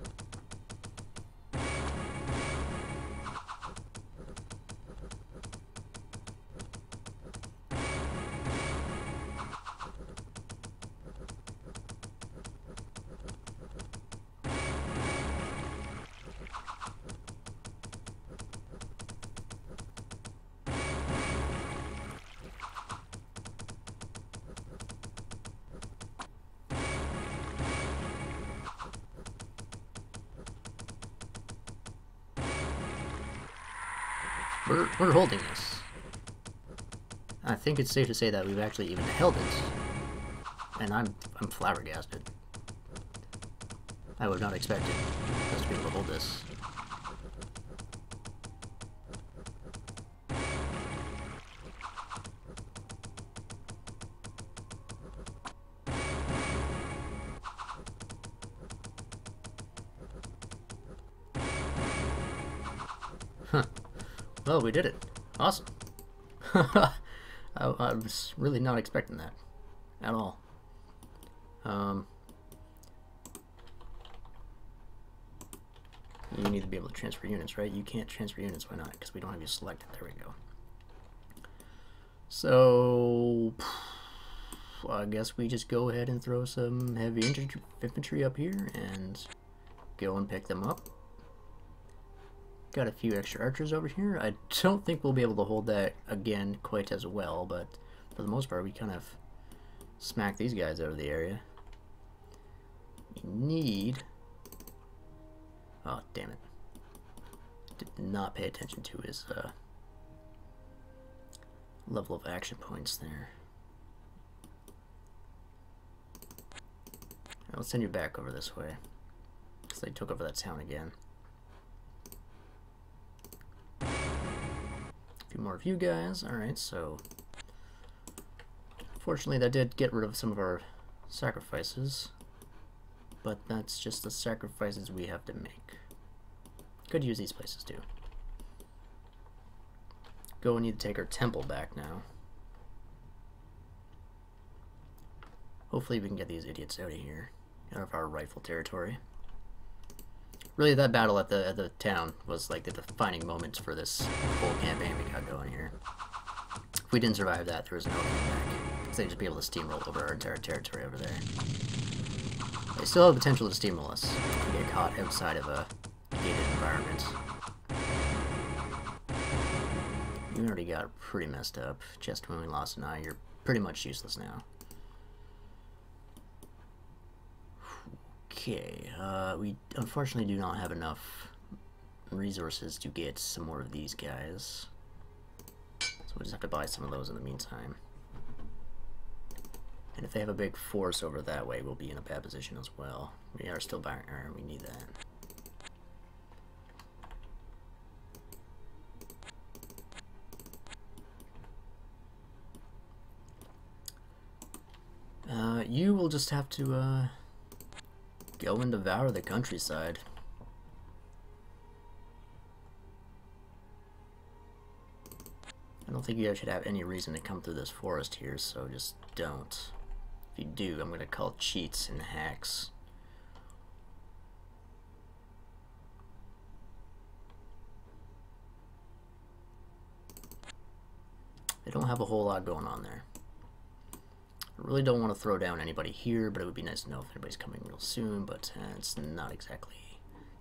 We're holding this. I think it's safe to say that we've actually even held it. And I'm flabbergasted. I would not expect us to be able to hold this. Huh. Well, we did it. Awesome. I was really not expecting that at all. You need to be able to transfer units, right? You can't transfer units, why not? Because we don't have you selected. There we go. So, I guess we just go ahead and throw some heavy infantry up here and go and pick them up. Got a few extra archers over here. I don't think we'll be able to hold that again quite as well, but for the most part we kind of smack these guys out of the area. We need... Oh, damn it. Did not pay attention to his level of action points there. I'll send you back over this way, because they took over that town again. A few more of you guys. Alright, so... Fortunately, that did get rid of some of our sacrifices. But that's just the sacrifices we have to make. Could use these places too. Go and need to take our temple back now. Hopefully we can get these idiots out of here, out of our rightful territory. Really, that battle at the town was like the defining moments for this whole campaign we got going here. If we didn't survive that, there was no coming back, because they'd just be able to steamroll over our entire territory over there. They still have the potential to steamroll us if we get caught outside of a gated environment. You already got pretty messed up. Just when we lost an eye, you're pretty much useless now. Okay, we unfortunately do not have enough resources to get some more of these guys. So we'll just have to buy some of those in the meantime. And if they have a big force over that way, we'll be in a bad position as well. We are still buying iron, we need that. You will just have to go and devour the countryside. I don't think you guys should have any reason to come through this forest here, so just don't. If you do, I'm gonna call cheats and hacks. They don't have a whole lot going on there. I really don't want to throw down anybody here, but it would be nice to know if anybody's coming real soon, but it's not exactly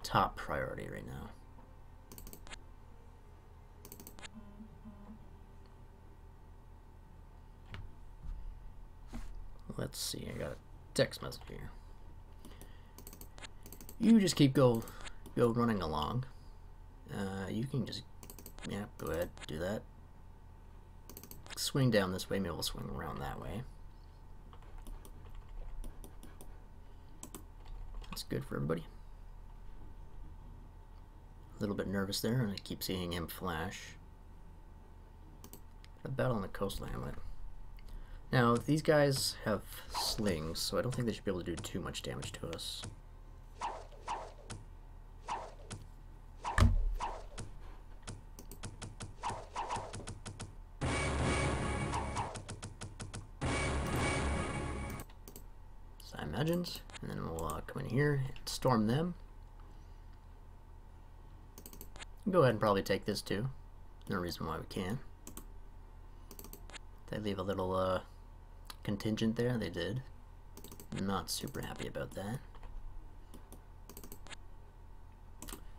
top priority right now. Let's see, I got a text message here. You just keep go running along. You can just, yeah, go ahead, do that. Swing down this way, maybe we'll swing around that way. That's good for everybody. A little bit nervous there, and I keep seeing him flash. A battle on the coastal hamlet. Now, these guys have slings, so I don't think they should be able to do too much damage to us. So I imagined, and then we'll come in here and storm them. Go ahead and probably take this too. No reason why we can't. They leave a little contingent there. They did. Not super happy about that.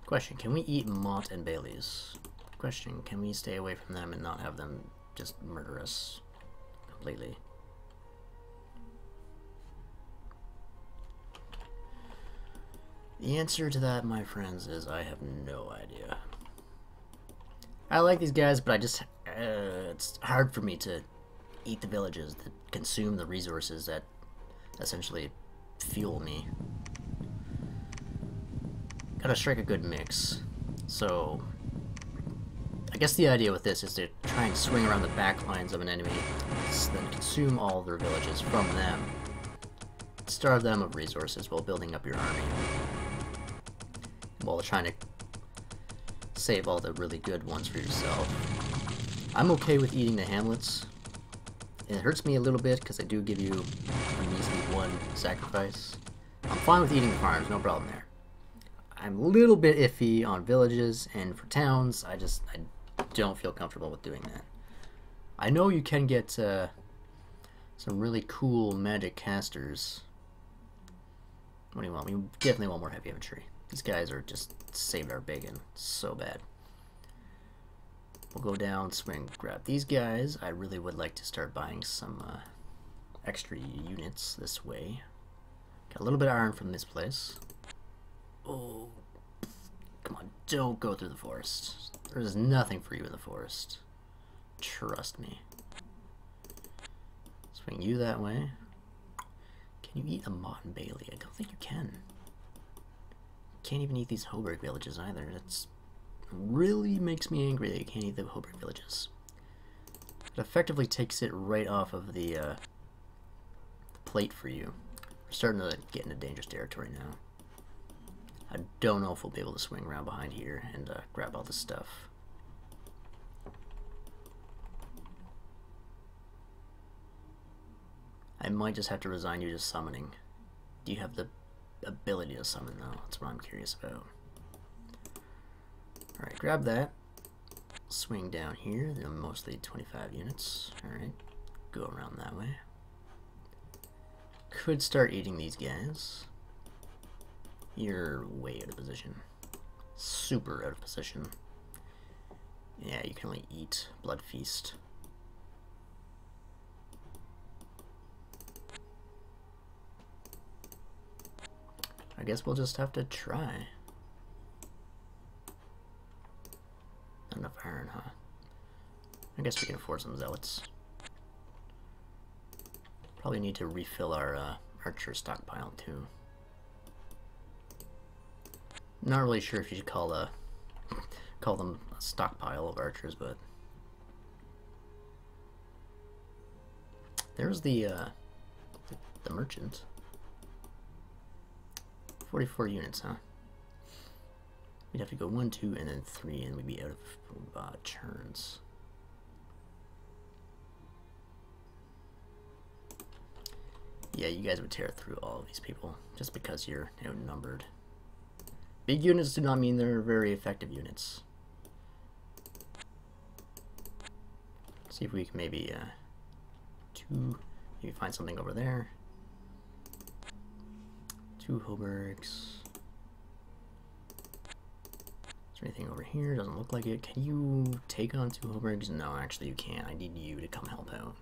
Question: can we eat Mott and Bailey's? Question: can we stay away from them and not have them just murder us completely? The answer to that, my friends, is I have no idea. I like these guys, but I just it's hard for me to eat the villages that consume the resources that essentially fuel me. Gotta strike a good mix. So I guess the idea with this is to try and swing around the back lines of an enemy, then consume all their villages from them, starve them of resources while building up your army, while trying to save all the really good ones for yourself. I'm okay with eating the hamlets. It hurts me a little bit because I do give you a measly one sacrifice. I'm fine with eating the farms, no problem there. I'm a little bit iffy on villages, and for towns, I don't feel comfortable with doing that. I know you can get some really cool magic casters. What do you want? We definitely want more heavy infantry. These guys are just saved our bacon so bad. We'll go down, swing, grab these guys. I really would like to start buying some extra units this way. Got a little bit of iron from this place. Oh, come on, don't go through the forest. There's nothing for you in the forest. Trust me. Swing you that way. Can you eat a Mott and Bailey? I don't think you can. Can't even eat these Hoburg villages either. That's really makes me angry that you can't eat the Hoburg villages. It effectively takes it right off of the plate for you. We're starting to get into dangerous territory now. I don't know if we'll be able to swing around behind here and grab all this stuff. I might just have to resign you to summoning. Do you have the ability to summon though? That's what I'm curious about. Alright, grab that. Swing down here. They're mostly 25 units. Alright, go around that way. Could start eating these guys. You're way out of position. Super out of position. Yeah, you can only eat Blood Feast. I guess we'll just have to try. Not enough iron, huh? I guess we can afford some zealots. Probably need to refill our archer stockpile too. Not really sure if you should call them a stockpile of archers, but there's the merchant. 44 units, huh? We'd have to go 1, 2, and then 3, and we'd be out of turns. Yeah, you guys would tear through all of these people just because you're outnumbered. Big units do not mean they're very effective units. Let's see if we can maybe maybe find something over there. 2 Hoburgs. Is there anything over here? Doesn't look like it. Can you take on 2 Hoburgs? No, actually you can't. I need you to come help out.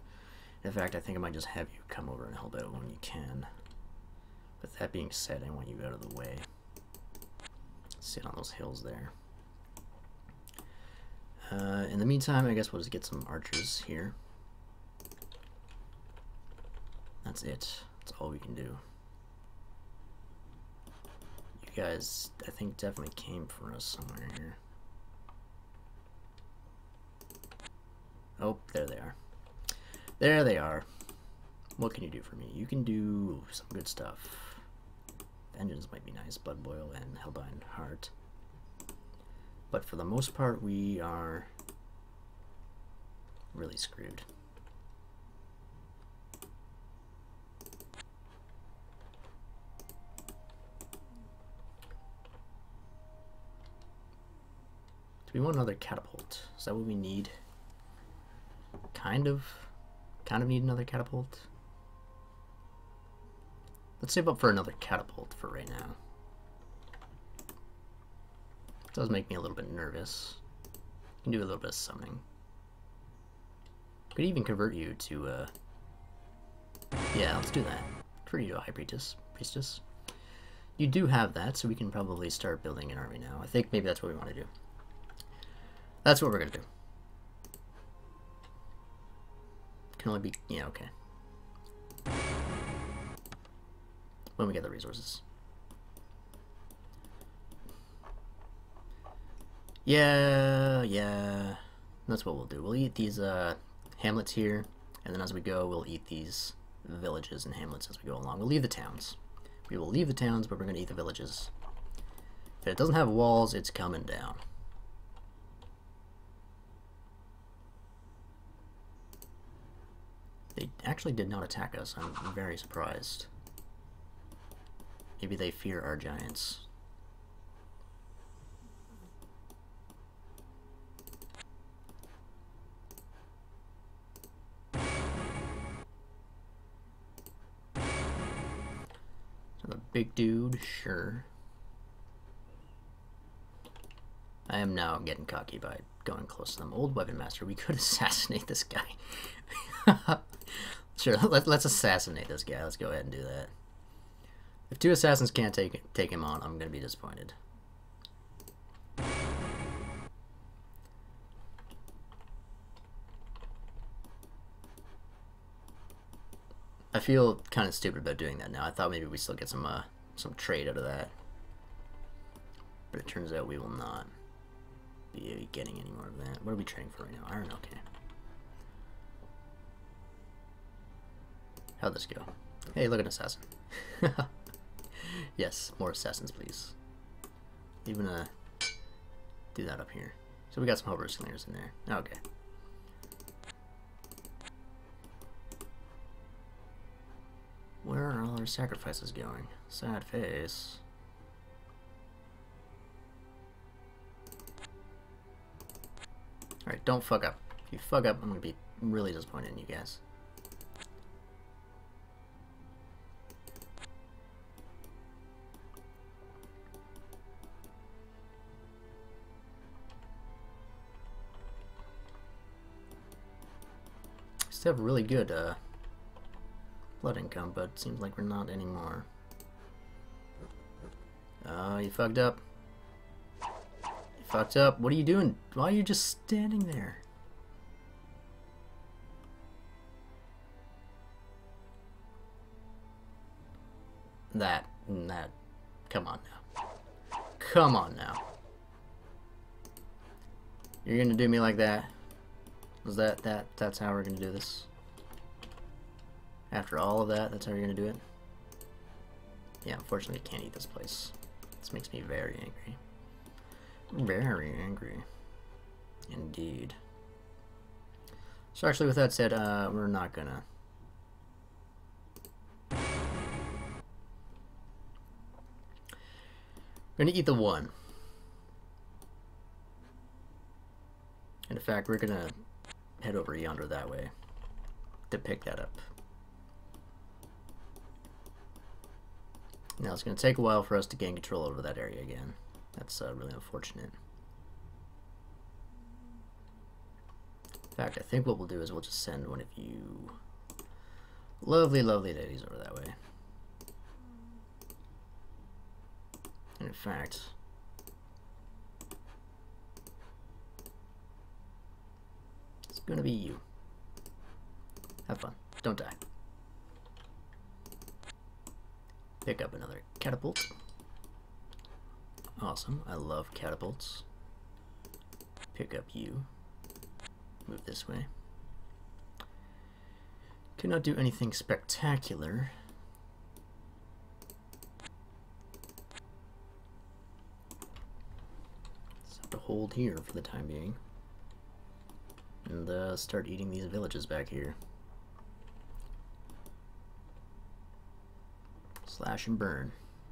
In fact, I think I might just have you come over and help out when you can. With that being said, I want you out of the way. Sit on those hills there. In the meantime, I guess we'll just get some archers here. That's it. That's all we can do. You guys, I think, definitely came for us somewhere here. Oh, there they are. There they are. What can you do for me? You can do some good stuff. Vengeance might be nice, Blood Boil and Hellbind Heart. But for the most part, we are really screwed. Do we want another catapult? Is that what we need? Kind of need another catapult. Let's save up for another catapult for right now. It does make me a little bit nervous. You can do a little bit of summoning. Could even convert you to yeah, let's do that. Convert you to a High Priestess. You do have that, so we can probably start building an army now. I think maybe that's what we want to do. That's what we're gonna do. Can only be, yeah, okay. When we get the resources. Yeah. That's what we'll do. We'll eat these hamlets here, and then as we go, we'll eat these villages and hamlets as we go along. We'll leave the towns. We will leave the towns, but we're going to eat the villages. If it doesn't have walls, it's coming down. They actually did not attack us. I'm very surprised. Maybe they fear our giants. big dude, sure. I am now getting cocky by going close to them. Old weapon master, we could assassinate this guy. Sure, let's assassinate this guy. Let's go ahead and do that. If 2 assassins can't take him on, I'm gonna be disappointed. I feel kind of stupid about doing that now. I thought maybe we still get some trade out of that, but it turns out we will not be getting any more of that. What are we trading for right now? Iron, okay. How'd this go? Hey, look at an assassin. Yes, more assassins, please. Even do that up here. So we got some hover slingers in there. Okay. Where are all our sacrifices going? Sad face. Alright, don't fuck up. If you fuck up, I'm gonna be really disappointed in you guys. Used to have really good blood income, but it seems like we're not anymore. Oh, you fucked up. You fucked up. What are you doing? Why are you just standing there? That. Come on now. Come on now. You're gonna do me like that? Was that's how we're gonna do this? After all of that, that's how you're gonna do it? Yeah, unfortunately, I can't eat this place. This makes me very angry. Very angry. Indeed. So actually, with that said, we're not gonna... We're gonna eat the 1. And in fact, we're gonna head over yonder that way to pick that up. Now it's going to take a while for us to gain control over that area again. That's really unfortunate. In fact, I think what we'll do is we'll just send one of you lovely, lovely ladies over that way. And in fact, it's going to be you. Have fun. Don't die. Pick up another catapult. Awesome. I love catapults. Pick up you. Move this way. Could not do anything spectacular. Just have to hold here for the time being. And start eating these villages back here. Slash and burn.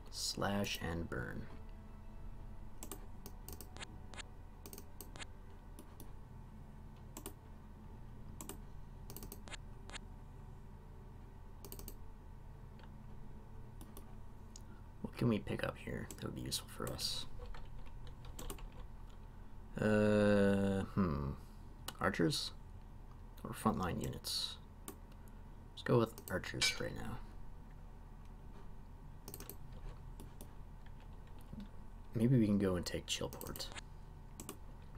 Slash and burn. What can we pick up here that would be useful for us? Archers? Or frontline units? Let's go with archers right now. Maybe we can go and take Chillport.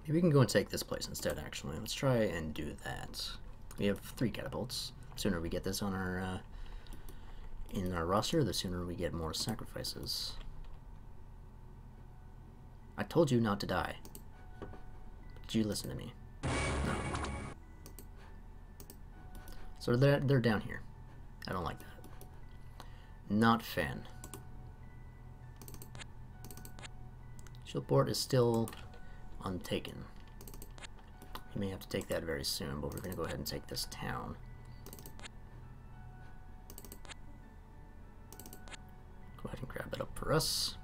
Maybe we can go and take this place instead, actually. Let's try and do that. We have 3 catapults. The sooner we get this on our in our roster, the sooner we get more sacrifices. I told you not to die. Did you listen to me? No. So they're down here. I don't like that. Not fan. Chillport is still untaken. We may have to take that very soon, but we're going to go ahead and take this town. Go ahead and grab that up for us.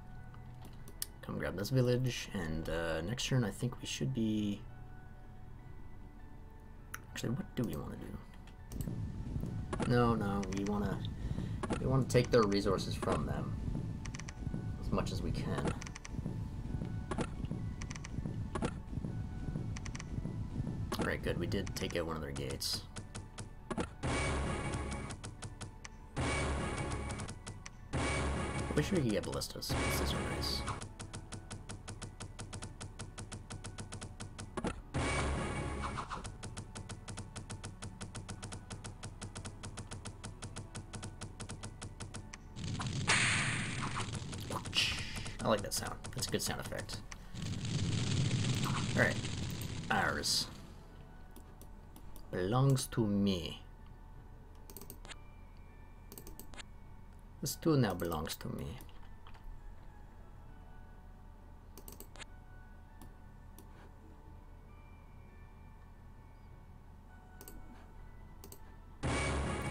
Come grab this village, and next turn I think we should be... Actually, what do we want to do? No, we want to take their resources from them. as much as we can. Alright, good. We did take out one of their gates. Wish we could get ballistas. Ballistas are nice. I like that sound. That's a good sound effect. Alright. Ours. Belongs to me. This too now belongs to me.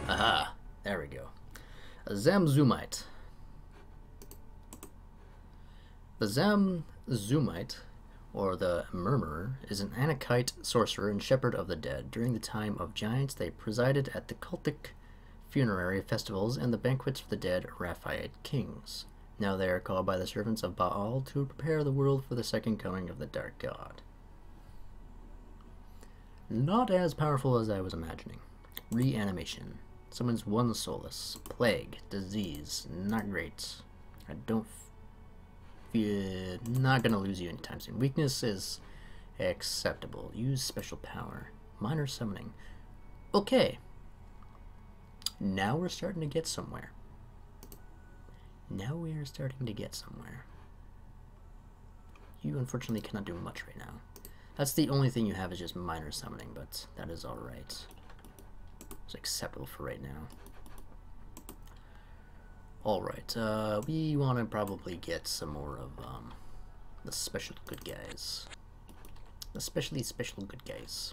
Aha! There we go. A Zamzoomite. The Zamzoomite, or the Murmurer, is an Anakite sorcerer and shepherd of the dead. During the time of giants, they presided at the cultic funerary festivals and the banquets for the dead Raphaite kings. Now they are called by the servants of Baal to prepare the world for the second coming of the dark god. Not as powerful as I was imagining. Reanimation. Summons one solace. Plague. Disease. Not great. I don't feel... Not gonna lose you anytime soon. Weakness is acceptable. Use special power. Minor summoning. Okay. Now we're starting to get somewhere. Now we are starting to get somewhere. You unfortunately cannot do much right now. That's the only thing you have is just minor summoning, but that is alright. It's acceptable for right now. Alright, we want to probably get some more of the special good guys. Especially special good guys.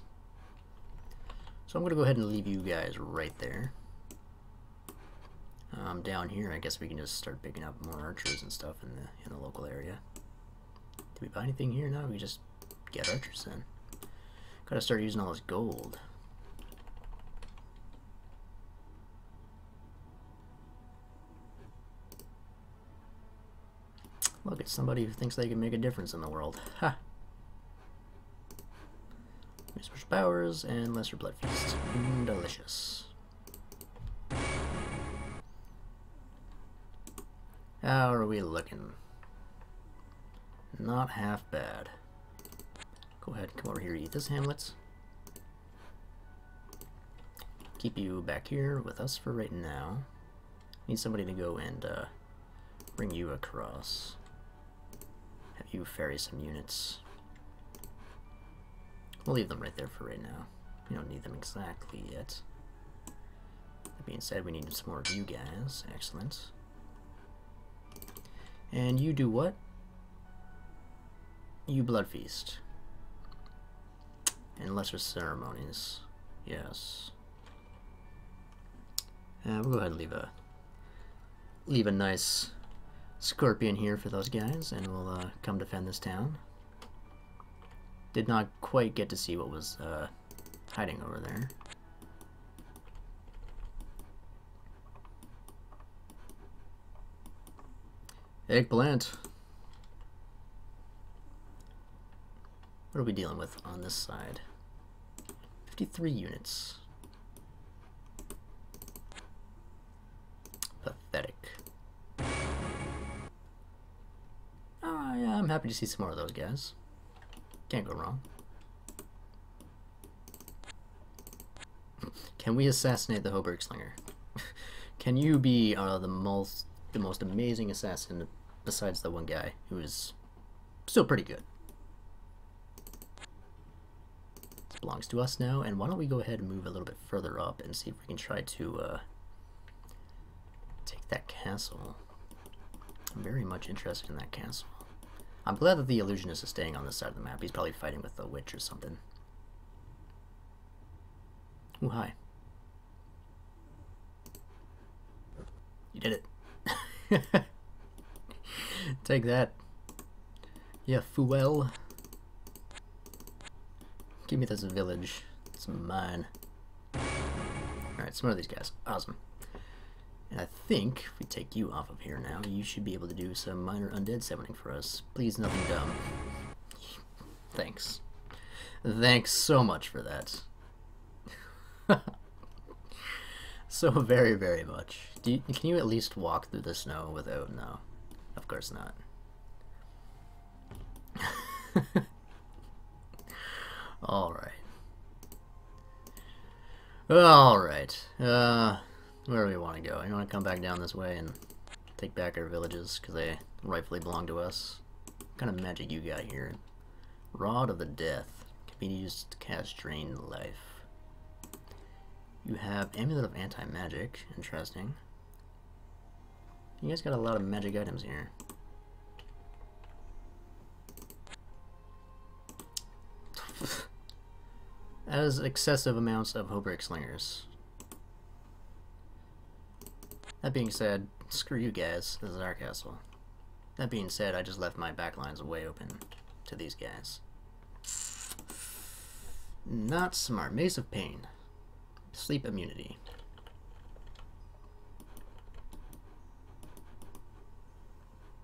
So I'm going to go ahead and leave you guys right there. Down here, I guess we can just start picking up more archers and stuff in the local area. Did we buy anything here? No, we just get archers then. Gotta start using all this gold. Look at somebody who thinks they can make a difference in the world. Ha! New special powers and lesser blood feast. Delicious. How are we looking? Not half bad. Go ahead and come over here, eat this, Hamlets. Keep you back here with us for right now. Need somebody to go and bring you across. Have you ferry some units. We'll leave them right there for right now. We don't need them exactly yet. That being said, we need some more of you guys. Excellent. And you do what? You blood feast. And lesser ceremonies. Yes. We'll go ahead and leave a nice scorpion here for those guys, and we'll come defend this town. Did not quite get to see what was hiding over there. Eggplant. What are we dealing with on this side? 53 units. Pathetic. Oh, yeah, I'm happy to see some more of those guys. Can't go wrong. Can we assassinate the Hoberg Slinger? Can you be the most amazing assassin besides the one guy who is still pretty good? This belongs to us now, and why don't we go ahead and move a little bit further up and see if we can try to take that castle. I'm very much interested in that castle. I'm glad that the illusionist is staying on this side of the map. He's probably fighting with the witch or something. Ooh, hi. You did it. Take that. Yeah, Fuel. Give me this village. It's mine. Alright, some of these guys. Awesome. And I think if we take you off of here now, you should be able to do some minor undead summoning for us. Please, nothing dumb. Thanks. Thanks so much for that. So very, very much. Can you at least walk through the snow without... No. Of course not. Alright. Alright. Where do we want to go? You want to come back down this way and take back our villages, because they rightfully belong to us. What kind of magic you got here? Rod of the Death. Can be used to cast Drain Life. You have Amulet of Anti-Magic. Interesting. You guys got a lot of magic items here. As excessive amounts of Hobrick Slingers. That being said, screw you guys, this is our castle. That being said, I just left my backlines way open to these guys. Not smart. Mace of Pain. Sleep immunity.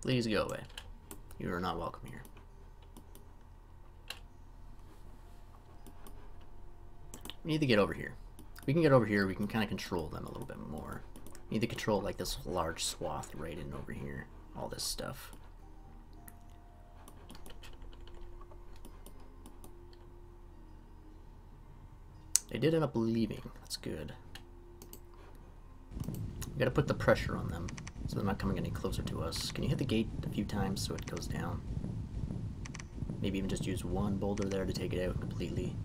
Please go away. You are not welcome here. We need to get over here. If we can get over here, we can kind of control them a little bit more. We need to control like this large swath right in over here. All this stuff. They did end up leaving. That's good. We gotta put the pressure on them so they're not coming any closer to us. Can you hit the gate a few times so it goes down? Maybe even just use one boulder there to take it out completely.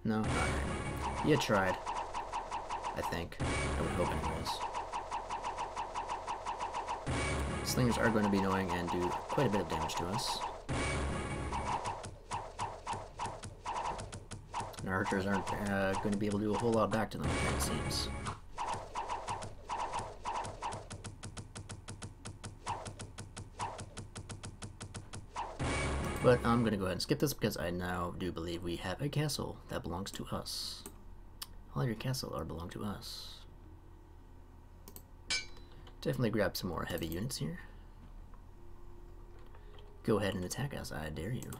No? Alright. You tried. I think. I would hope anyways. Slingers are going to be annoying and do quite a bit of damage to us. And our archers aren't going to be able to do a whole lot back to them, it seems. But I'm going to go ahead and skip this because I now do believe we have a castle that belongs to us. All of your castle belong to us. Definitely grab some more heavy units here. Go ahead and attack us, I dare you.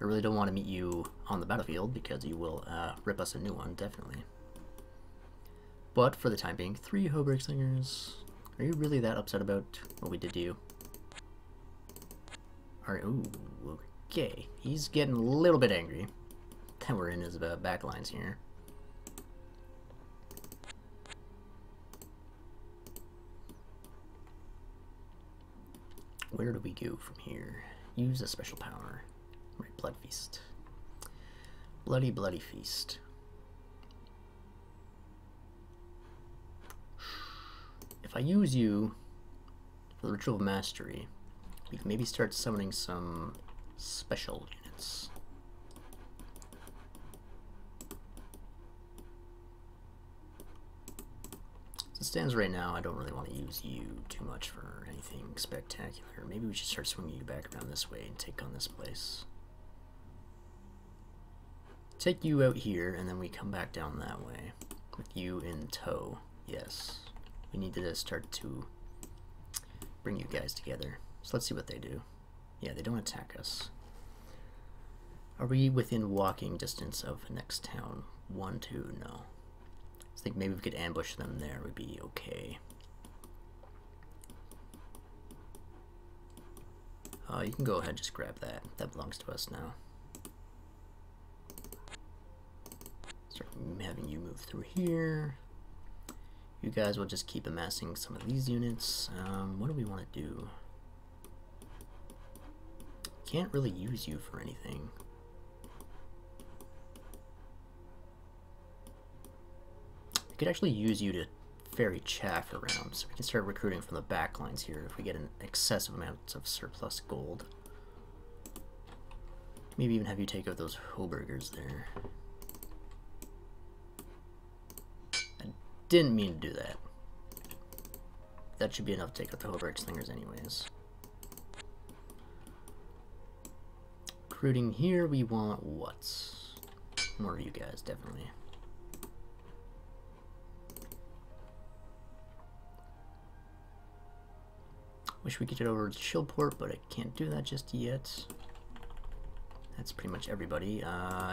I really don't want to meet you on the battlefield because you will rip us a new one, definitely. But for the time being, 3 Hobrick Slingers. Are you really that upset about what we did to you? Alright, ooh, okay. He's getting a little bit angry. Then we're in his backlines here. Where do we go from here? Use a special power. Right, Blood Feast. Bloody, bloody feast. If I use you for the Ritual of Mastery, we can maybe start summoning some special units. As it stands right now, I don't really want to use you too much for anything spectacular. Maybe we should start swinging you back around this way and take on this place. Take you out here, and then we come back down that way. With you in tow. Yes. We need to start to bring you guys together. So let's see what they do. Yeah, they don't attack us. Are we within walking distance of the next town? 1, 2, no. I think maybe we could ambush them there, would be okay. You can go ahead and just grab that. That belongs to us now. Start having you move through here. You guys will just keep amassing some of these units. What do we want to do? Can't really use you for anything. We could actually use you to ferry chaff around, so we can start recruiting from the back lines here if we get an excessive amount of surplus gold. Maybe even have you take out those Hoburgers there. I didn't mean to do that. That should be enough to take out the Hoburg Slingers anyways. Recruiting here, we want what? More of you guys, definitely. Wish we could get over to Shieldport, but I can't do that just yet. That's pretty much everybody.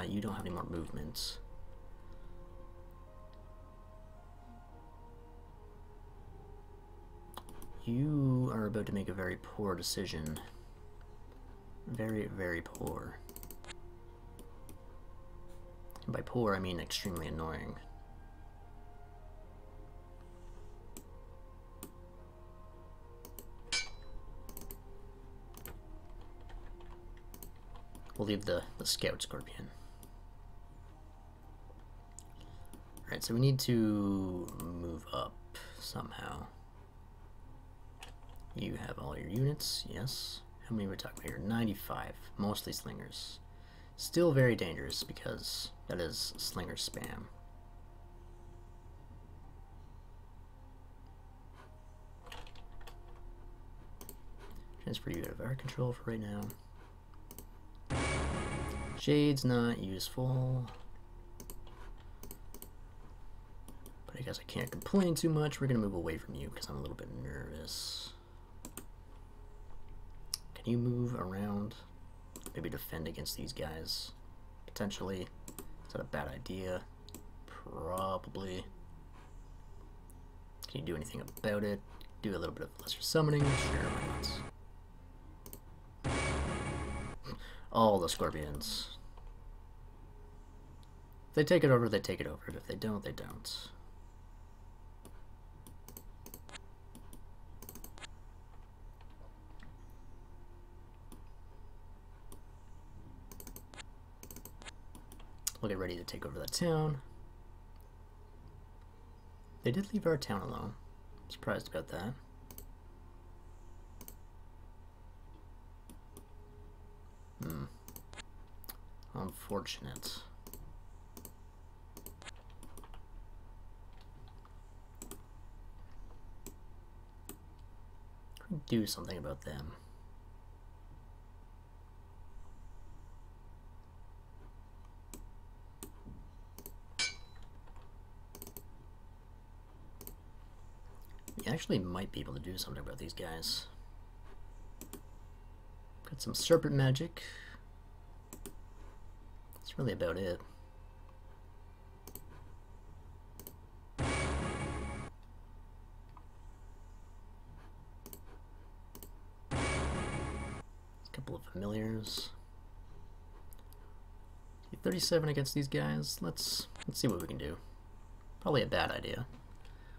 You don't have any more movements. You are about to make a very poor decision. Very, very poor. And by poor, I mean extremely annoying. We'll leave the scout scorpion. Alright, so we need to move up somehow. You have all your units, yes. How many we're talking about here? 95, mostly slingers. Still very dangerous because that is slinger spam. Transfer you out of our control for right now. Shade's not useful. But I guess I can't complain too much. We're gonna move away from you because I'm a little bit nervous. Can you move around? Maybe defend against these guys? Potentially. Is that a bad idea? Probably. Can you do anything about it? Do a little bit of lesser summoning? Sure, why not? All the scorpions. If they take it over, they take it over. If they don't, they don't. We'll get ready to take over that town. They did leave our town alone. Surprised about that. Unfortunate. Do something about them. You actually might be able to do something about these guys. Got some serpent magic. That's really about it. A couple of familiars. 37 against these guys. Let's see what we can do. Probably a bad idea,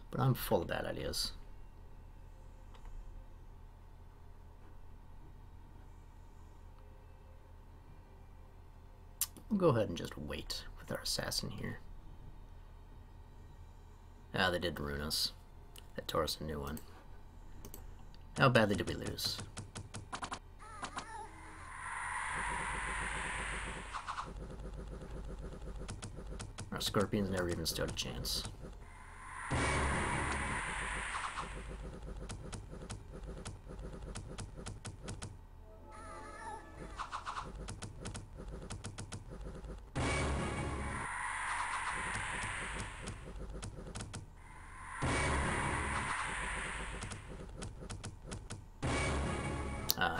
but I'm full of bad ideas. We'll go ahead and just wait with our assassin here. Ah, they did ruin us. That tore us a new one. How badly did we lose? Our scorpions never even stood a chance.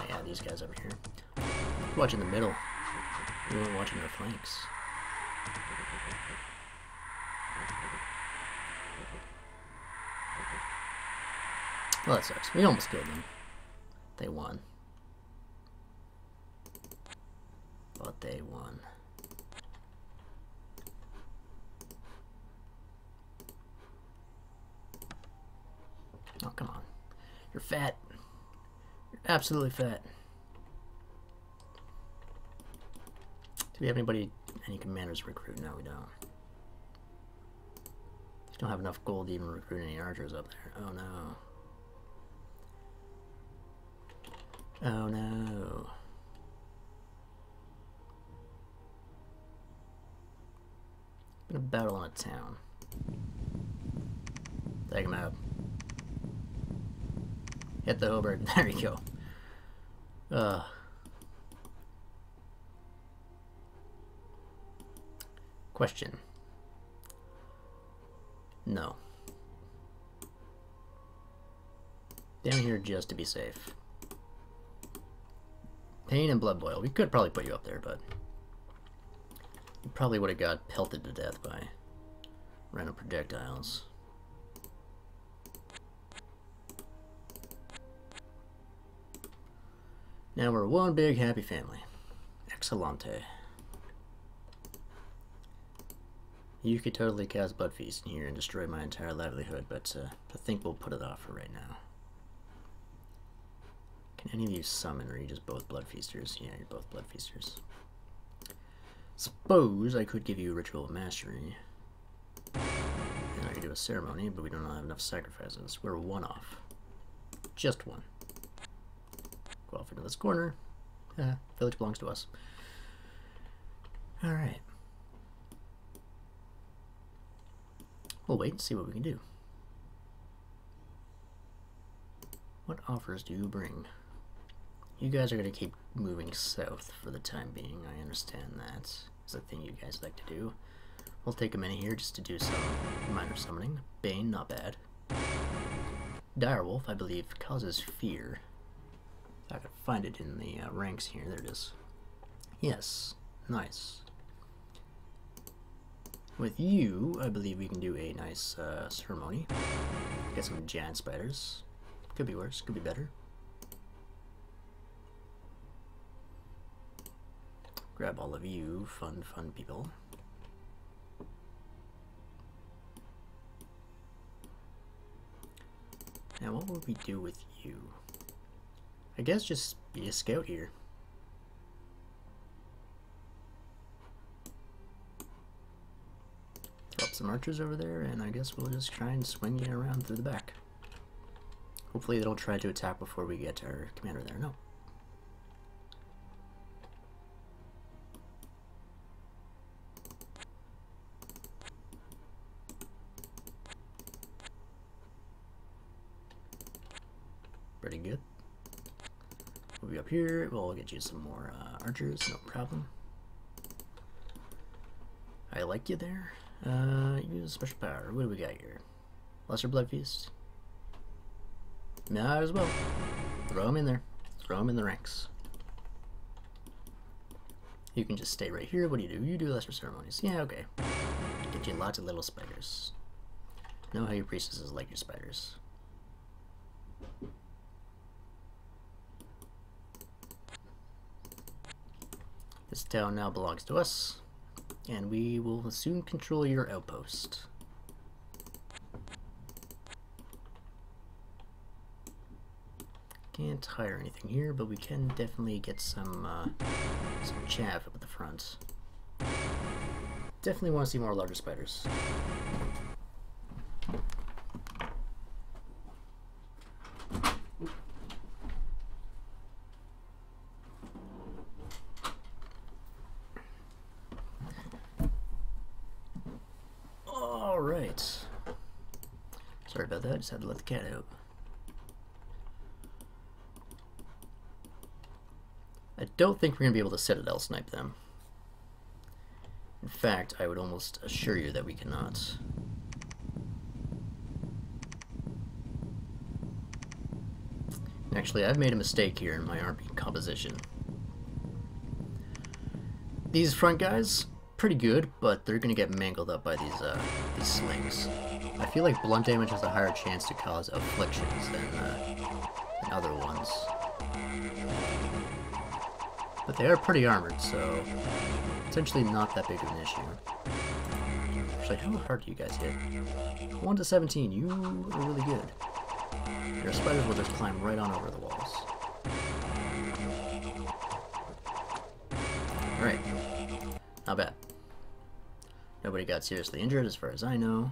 Yeah, these guys over here. Watching the middle. We weren't watching their flanks. Well, that sucks. We almost killed them. They won. But they won. Oh, come on. You're fat. You're absolutely fat. Do we have any commanders to recruit? No, we don't. We don't have enough gold to even recruit any archers up there. Oh no. Oh no. Been a battle in a town. Take him out. Hit the Hobart. There you go. Question. No. Down here just to be safe. Pain and blood boil. We could probably put you up there, but you probably would have got pelted to death by random projectiles. Now we're one big happy family. Excellente. You could totally cast Blood Feast in here and destroy my entire livelihood, but I think we'll put it off for right now. Can any of you summon, or are you just both Blood Feasters? Yeah, you're both Blood Feasters. Suppose I could give you Ritual of Mastery. And I could do a ceremony, but we don't have enough sacrifices. We're one off. Just one. Go off into this corner. Village belongs to us. Alright. We'll wait and see what we can do. What offers do you bring? You guys are going to keep moving south for the time being. I understand that. It's a thing you guys like to do. We'll take a minute here just to do some minor summoning. Bane, not bad. Direwolf, I believe, causes fear. If I could find it in the ranks here. There it is. Yes. Nice. With you, I believe we can do a nice ceremony. Get some giant spiders. Could be worse, could be better. Grab all of you, fun people. Now what would we do with you? I guess just be a scout here. Throw up some archers over there, and I guess we'll just try and swing you around through the back. Hopefully they don't try to attack before we get our commander there. No. Pretty good. We'll be up here. We'll get you some more archers. No problem. I like you there. Use special power. What do we got here? Lesser Blood Feast. Might as well. Throw him in there. Throw him in the ranks. You can just stay right here. What do? You do lesser ceremonies. Yeah, okay. Get you lots of little spiders. Know how your priestesses like your spiders. This town now belongs to us, and we will soon control your outpost. Can't hire anything here, but we can definitely get some chaff up at the front. Definitely want to see more larger spiders. Alright. Sorry about that, just had to let the cat out. I don't think we're going to be able to Citadel snipe them. In fact, I would almost assure you that we cannot. Actually, I've made a mistake here in my army composition. These front guys, pretty good, but they're going to get mangled up by these slings. I feel like blunt damage has a higher chance to cause afflictions than other ones. But they are pretty armored, so potentially not that big of an issue. Actually, how hard do you guys hit? 1 to 17, you are really good. Your spiders will just climb right on over the walls. Alright. Not bad. Nobody got seriously injured as far as I know.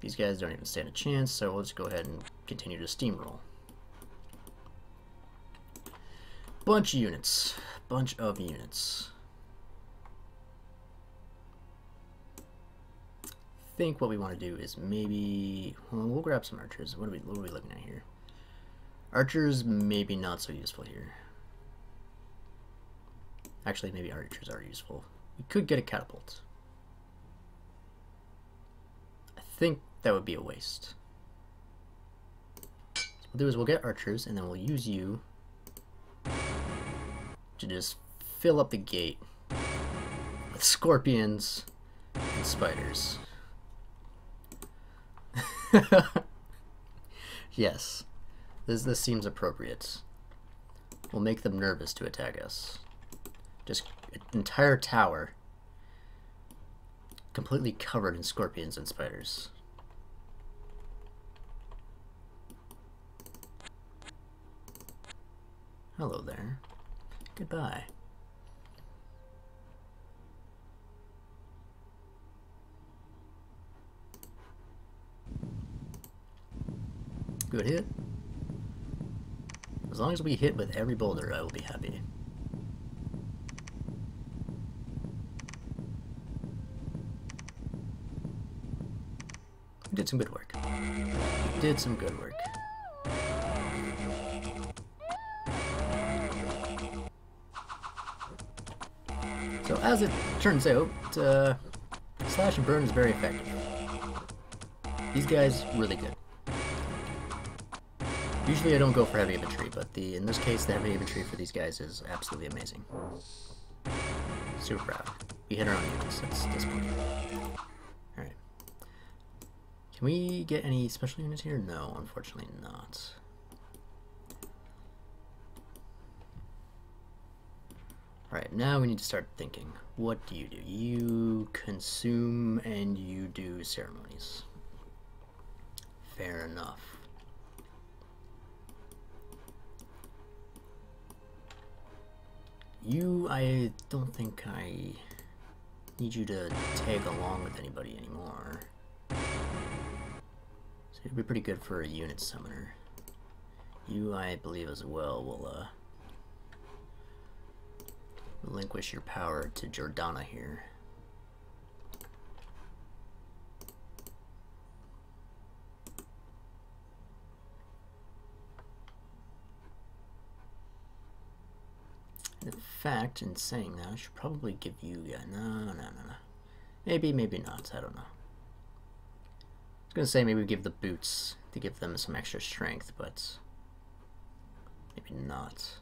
These guys don't even stand a chance, so we'll just go ahead and continue to steamroll. Bunch of units. Bunch of units. I think what we want to do is maybe... Well, we'll grab some archers. What are we looking at here? Archers maybe not so useful here. Actually, maybe archers are useful. We could get a catapult. I think that would be a waste. So we'll do is we'll get archers, and then we'll use you to just fill up the gate with scorpions and spiders. Yes, this seems appropriate. We'll make them nervous to attack us. Just an entire tower completely covered in scorpions and spiders. Hello there. Goodbye. Good hit. As long as we hit with every boulder, I will be happy. We did some good work. We did some good work. So as it turns out, slash and burn is very effective. These guys, really good. Usually I don't go for heavy infantry, but in this case, the heavy infantry for these guys is absolutely amazing. Super proud. We hit our own units at this point. Alright. Can we get any special units here? No, unfortunately not. Alright, now we need to start thinking. What do? You consume and you do ceremonies. Fair enough. I don't think I need you to tag along with anybody anymore. So it'd be pretty good for a unit summoner. You, I believe as well, will relinquish your power to Jordana here. In fact, in saying that, I should probably give you... no. Maybe not. I don't know. I was going to say maybe give the boots to give them some extra strength, but maybe not.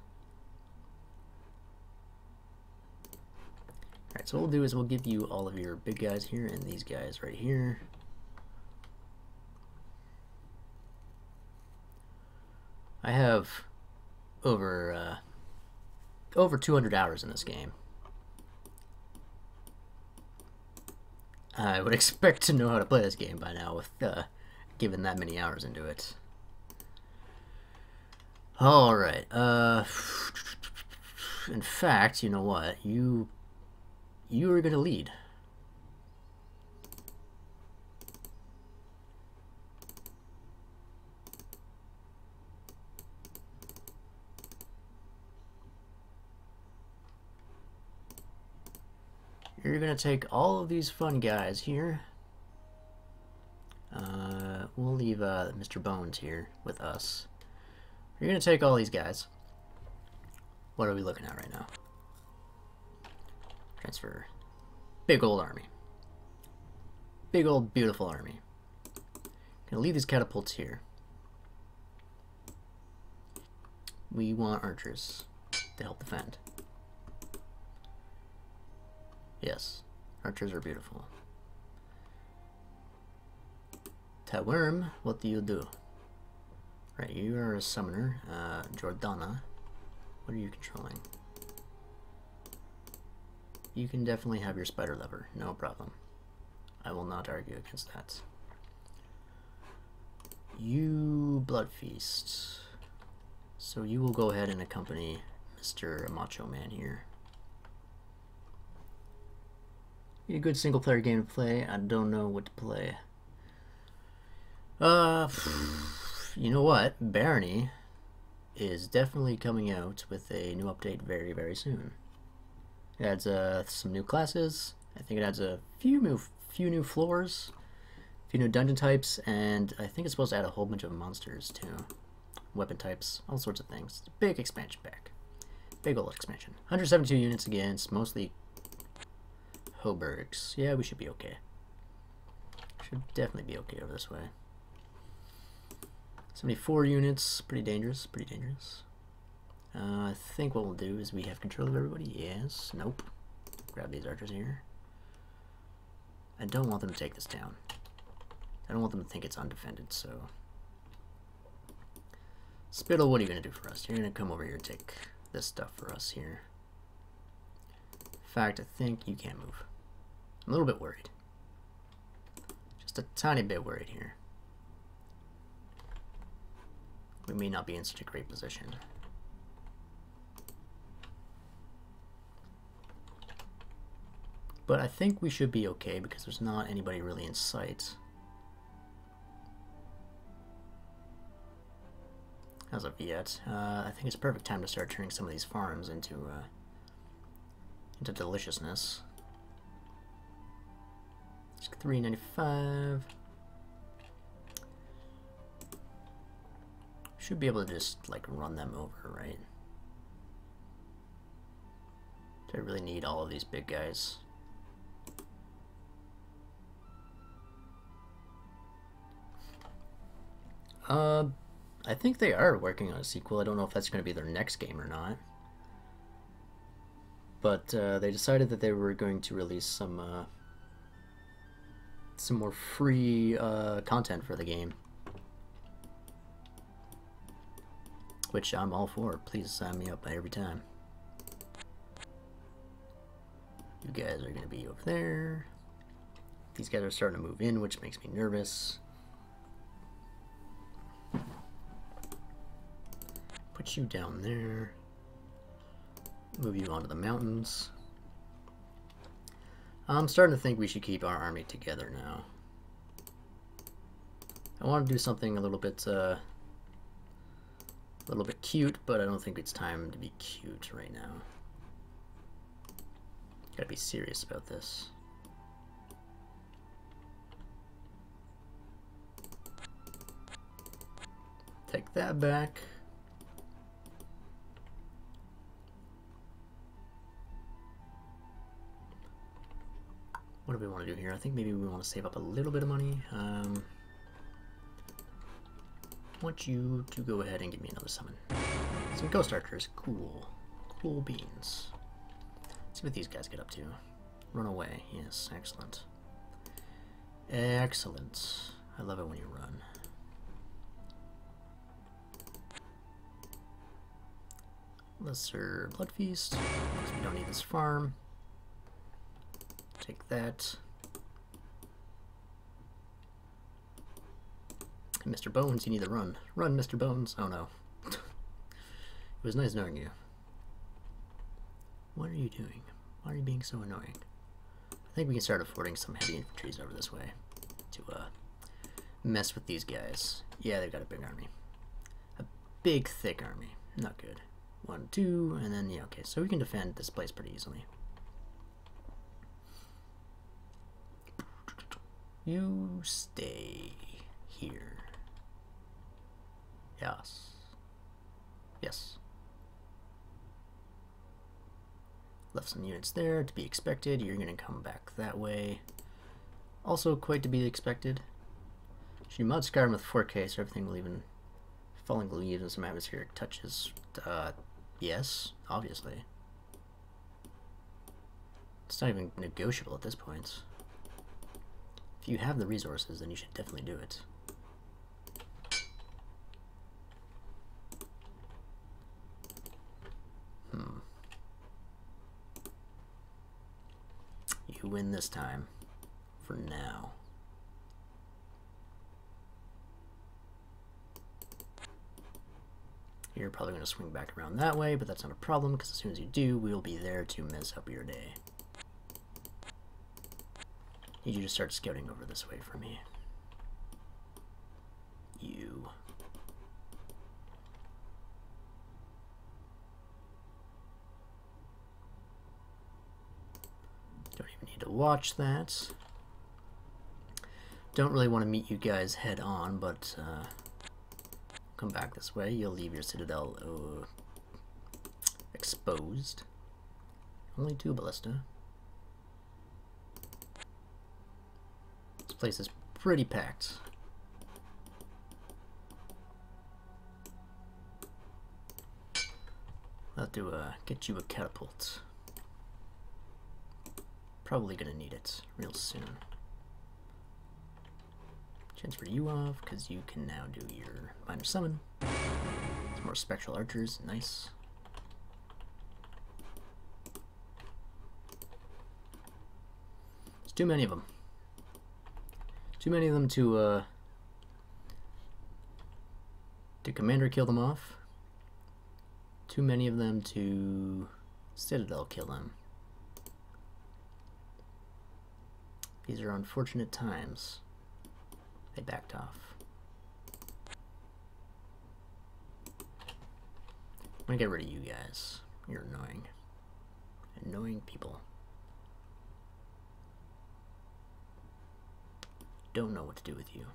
Alright, so what we'll do is we'll give you all of your big guys here and these guys right here. I have over 200 hours in this game. I would expect to know how to play this game by now with given that many hours into it. Alright, in fact, you know what? You are gonna lead. You're gonna take all of these fun guys here. We'll leave Mr. Bones here with us. You're gonna take all these guys. What are we looking at right now? Transfer. Big old army. Big old beautiful army. Gonna leave these catapults here. We want archers to help defend. Yes, archers are beautiful. Taworm, what do you do? Right, you are a summoner. Jordana, what are you controlling? You can definitely have your spider lever, no problem. I will not argue against that. You Blood Feast. So you will go ahead and accompany Mr. Macho Man here. A good single player game to play. I don't know what to play. You know what? Barony is definitely coming out with a new update very, very soon. It adds some new classes. I think it adds a few new floors, a few new dungeon types, and I think it's supposed to add a whole bunch of monsters too. Weapon types, all sorts of things. It's a big expansion pack. Big old expansion. 172 units against mostly Hobergs. Yeah, we should be okay. Should definitely be okay over this way. 74 units, pretty dangerous, pretty dangerous. I think what we'll do is we have control of everybody. Yes, nope. Grab these archers here. I don't want them to take this town. I don't want them to think it's undefended, so... Spittle, what are you going to do for us? You're going to come over here and take this stuff for us here. In fact, I think you can't move. I'm a little bit worried. Just a tiny bit worried here. We may not be in such a great position. But I think we should be okay because there's not anybody really in sight. As of yet. I think it's a perfect time to start turning some of these farms into deliciousness. It's $3.95. Should be able to just like run them over, right? Do I really need all of these big guys? I think they are working on a sequel. I don't know if that's going to be their next game or not. But they decided that they were going to release some more free content for the game. Which I'm all for. Please sign me up every time. You guys are going to be over there. These guys are starting to move in, which makes me nervous. Put you down there. Move you onto the mountains. I'm starting to think we should keep our army together now. I want to do something a little bit cute, but I don't think it's time to be cute right now. Gotta be serious about this. Take that back. What do we want to do here? I think maybe we want to save up a little bit of money. I want you to go ahead and give me another summon. Some ghost archers. Cool. Cool beans. Let's see what these guys get up to. Run away. Yes, excellent. Excellent. I love it when you run. Lesser Blood Feast, because we don't need this farm. Take that. And Mr. Bones, you need to run. Run, Mr. Bones. Oh no. It was nice knowing you. What are you doing? Why are you being so annoying? I think we can start affording some heavy infantries over this way to mess with these guys. Yeah, they've got a big army. A big, thick army. Not good. 1, 2, and then, yeah, okay, so we can defend this place pretty easily. You stay here. Yes. Yes. Left some units there, to be expected. You're going to come back that way. Also quite to be expected. Should mod Skyrim with 4K so everything will even... Falling leaves and some atmospheric touches. Yes, obviously. It's not even negotiable at this point. If you have the resources, then you should definitely do it. You win this time. For now. You're probably going to swing back around that way, but that's not a problem, because as soon as you do, we'll be there to mess up your day. Need you to start scouting over this way for me. You. Don't even need to watch that. Don't really want to meet you guys head on, but come back this way. You'll leave your citadel exposed. Only 2 ballista. This place is pretty packed. I'll have to get you a catapult. Probably gonna need it real soon. Transfer you off, because you can now do your minor summon. Some more spectral archers, nice. There's too many of them. Too many of them to Commander kill them off. Too many of them to Citadel kill them. These are unfortunate times. They backed off. I'm gonna get rid of you guys. You're annoying. Annoying people. Don't know what to do with you.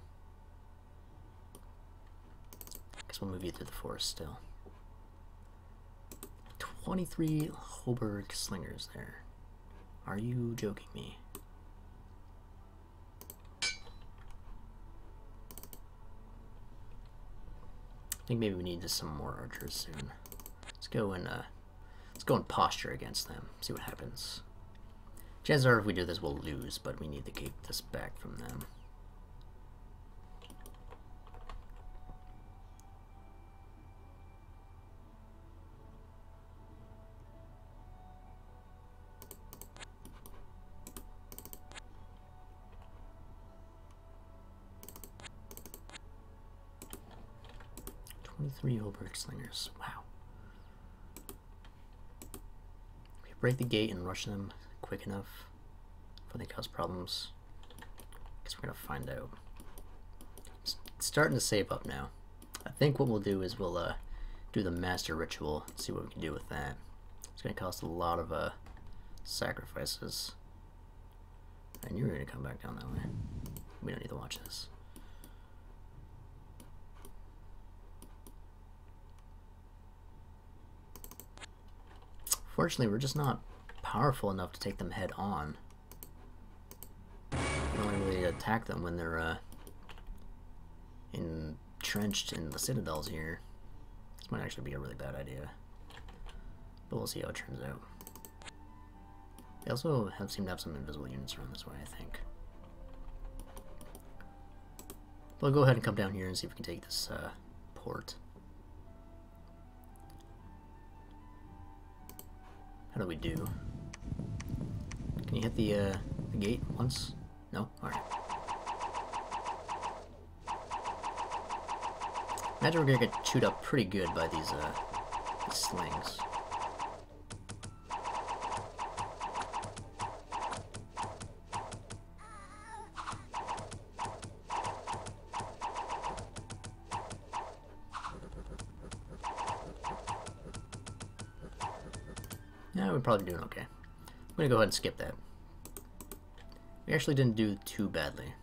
Guess we'll move you through the forest still. 23 Hoberg slingers there. Are you joking me? I think maybe we need just some more archers soon. Let's go and posture against them. See what happens. Chances are if we do this we'll lose, but we need to keep this back from them. Three Hoberg slingers. Wow. If we break the gate and rush them quick enough before they cause problems, guess we're gonna find out. It's starting to save up now. I think what we'll do is we'll do the master ritual, see what we can do with that. It's gonna cost a lot of sacrifices. And you're gonna come back down that way. We don't need to watch this. Fortunately, we're just not powerful enough to take them head on. We can only really attack them when they're entrenched in the citadels here. This might actually be a really bad idea, but we'll see how it turns out. They also seem to have some invisible units around this way, I think. We'll go ahead and come down here and see if we can take this port. How do we do? Can you hit the gate once? No? Alright. Imagine we're gonna get chewed up pretty good by these slings. Yeah, we're probably doing okay. I'm gonna go ahead and skip that. We actually didn't do too badly.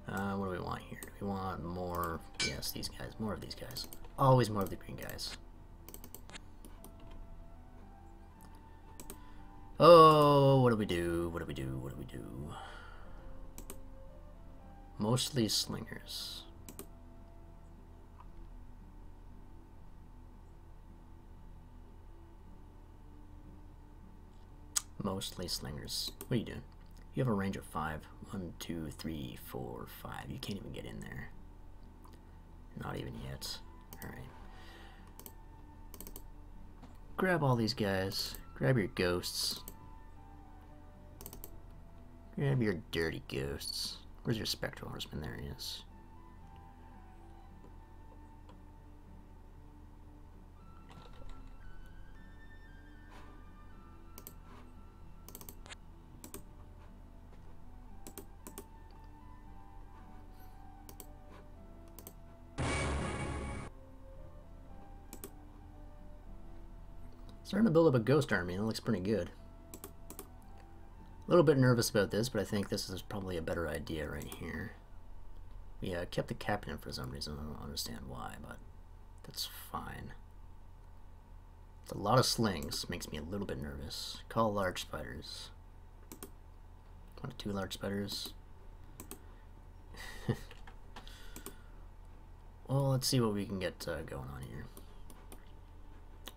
What do we want here? Do we want more? Yes, these guys. More of these guys. Always more of the green guys. Oh, what do we do? What do we do? What do we do? Mostly slingers. Mostly slingers. What are you doing? You have a range of 5. 1, 2, 3, 4, 5. You can't even get in there. Not even yet. Alright. Grab all these guys. Grab your ghosts. Grab your dirty ghosts. Where's your spectral horseman? There he is. Starting to build up a ghost army, and it looks pretty good. A little bit nervous about this, but I think this is probably a better idea right here. We kept the captain for some reason. I don't understand why, but that's fine. It's a lot of slings, makes me a little bit nervous. Call large spiders. 1 to 2 large spiders. Well, let's see what we can get going on here.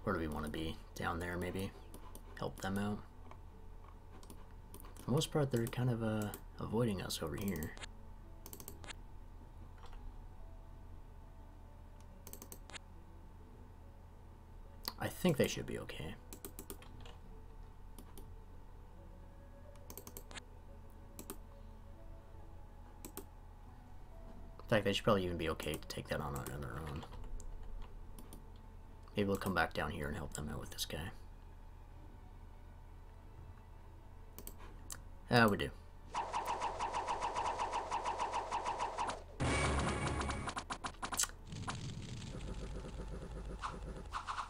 Where do we want to be? Down there, maybe? Help them out. For the most part, they're kind of avoiding us over here. I think they should be okay. In fact, they should probably even be okay to take that on their own. Maybe we'll come back down here and help them out with this guy. We do.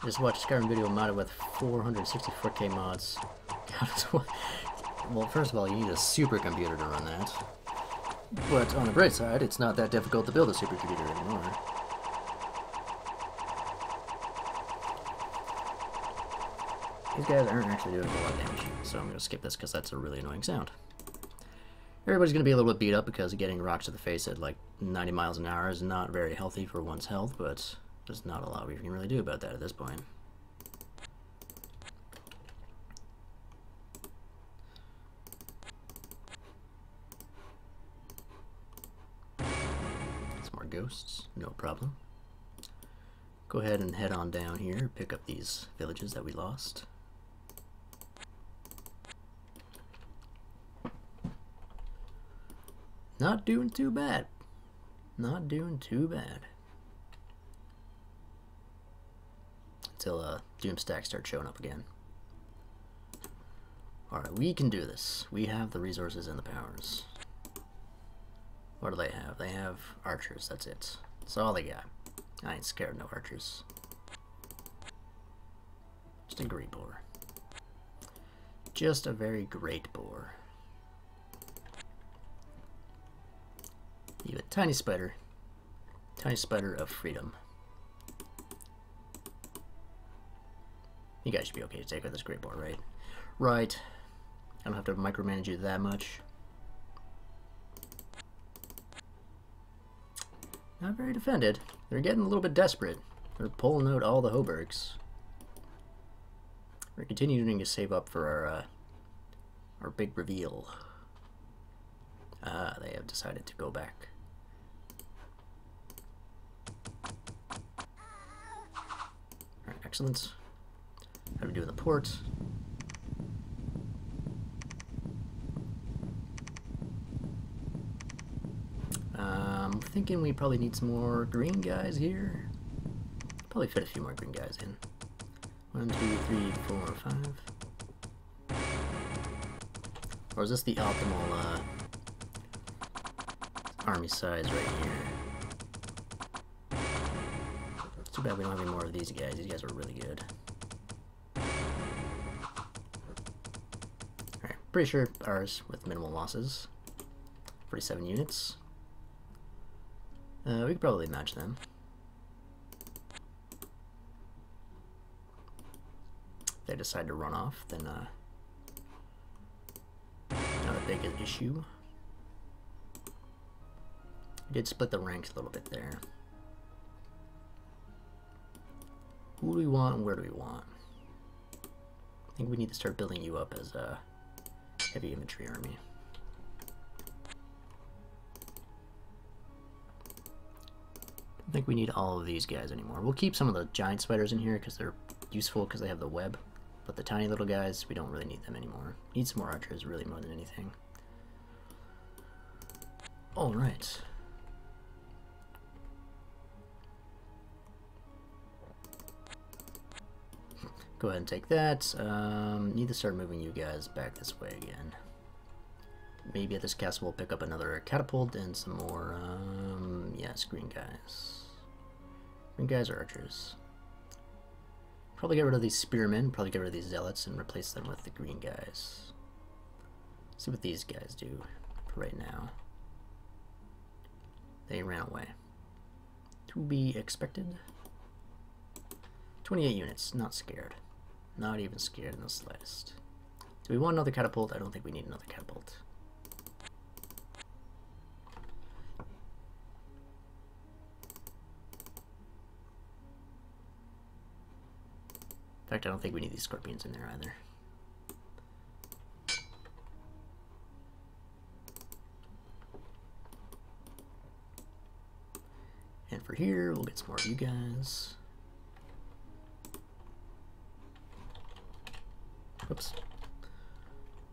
Just watched a Skyrim video modded with 464k mods. Well, first of all, you need a supercomputer to run that. But on the bright side, it's not that difficult to build a supercomputer anymore. These guys aren't actually doing a whole lot of damage, so I'm going to skip this because that's a really annoying sound. Everybody's going to be a little bit beat up because getting rocks to the face at like 90 miles an hour is not very healthy for one's health, but there's not a lot we can really do about that at this point. Some more ghosts, no problem. Go ahead and head on down here, pick up these villages that we lost. Not doing too bad. Not doing too bad. Until Doomstack starts showing up again. Alright, we can do this. We have the resources and the powers. What do they have? They have archers, that's it. That's all they got. I ain't scared of no archers. Just a great boar. Just a very great boar. You a tiny spider. Tiny spider of freedom. You guys should be okay to take with this great boar, right? Right. I don't have to micromanage you that much. Not very defended. They're getting a little bit desperate. They're pulling out all the Hobergs. We're continuing to save up for our big reveal. Ah, they have decided to go back. Alright, excellent. How do we do in the port? I'm thinking we probably need some more green guys here. Probably fit a few more green guys in. 1, 2, 3, 4, 5. Or is this the optimal army size right here? It's too bad we don't have any more of these guys. These guys are really good. Alright, pretty sure ours with minimal losses. 47 units. We could probably match them. If they decide to run off, then not a big issue. We did split the ranks a little bit there. Who do we want and where do we want? I think we need to start building you up as a heavy infantry army. I don't think we need all of these guys anymore. We'll keep some of the giant spiders in here because they're useful because they have the web. But the tiny little guys, we don't really need them anymore. Need some more archers really more than anything. Alright. Go ahead and take that. Need to start moving you guys back this way again. Maybe at this castle we'll pick up another catapult and some more, yes, green guys. Green guys are archers. Probably get rid of these spearmen, probably get rid of these zealots and replace them with the green guys. See what these guys do for right now. They ran away. To be expected. 28 units, not scared. Not even scared in the slightest. Do we want another catapult? I don't think we need another catapult. fact, I don't think we need these scorpions in there either. And for here, we'll get some more of you guys. Oops.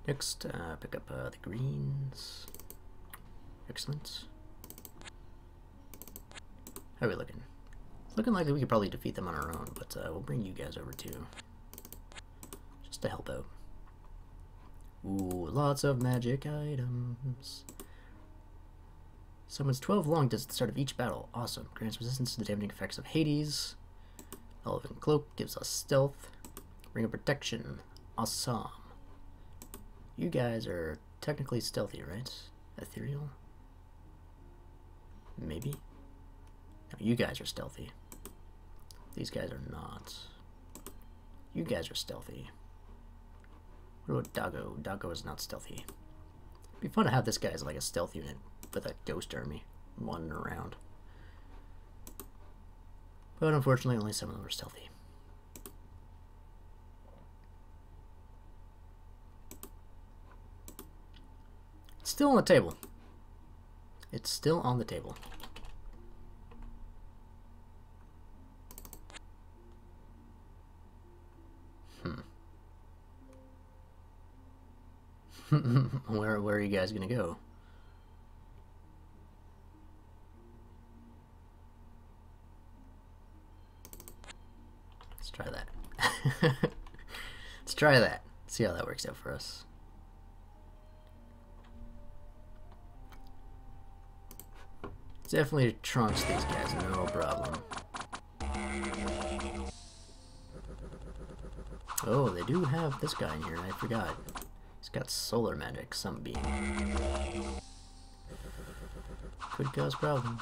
Next, pick up the greens. Excellent. How are we looking? It's looking like we could probably defeat them on our own, but we'll bring you guys over too. Just to help out. Ooh, lots of magic items. Summons 12 long deaths at the start of each battle. Awesome. Grants resistance to the damaging effects of Hades. Elven Cloak gives us stealth. Ring of Protection. Awesome. You guys are technically stealthy, right? Ethereal? Maybe? No, you guys are stealthy. These guys are not. You guys are stealthy. What about Doggo? Doggo is not stealthy. It'd be fun to have this guy as like a stealth unit with a ghost army wandering around. But unfortunately, only some of them are stealthy. It's still on the table. It's still on the table. Where are you guys gonna go? Let's try that. Let's try that. See how that works out for us. Definitely trunks these guys, no problem. Oh, they do have this guy in here, I forgot. He's got solar magic, Sunbeam. Could cause problems.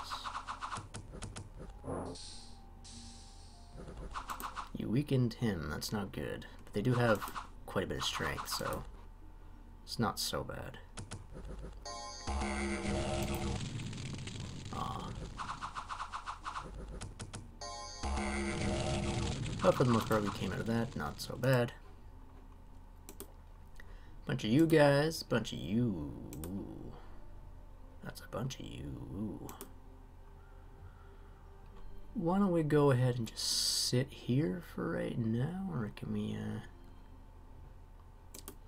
You weakened him, that's not good. But they do have quite a bit of strength, so it's not so bad. But for the most part, we came out of that, not so bad. Bunch of you guys, bunch of you. That's a bunch of you. Why don't we go ahead and just sit here for right now, or can we,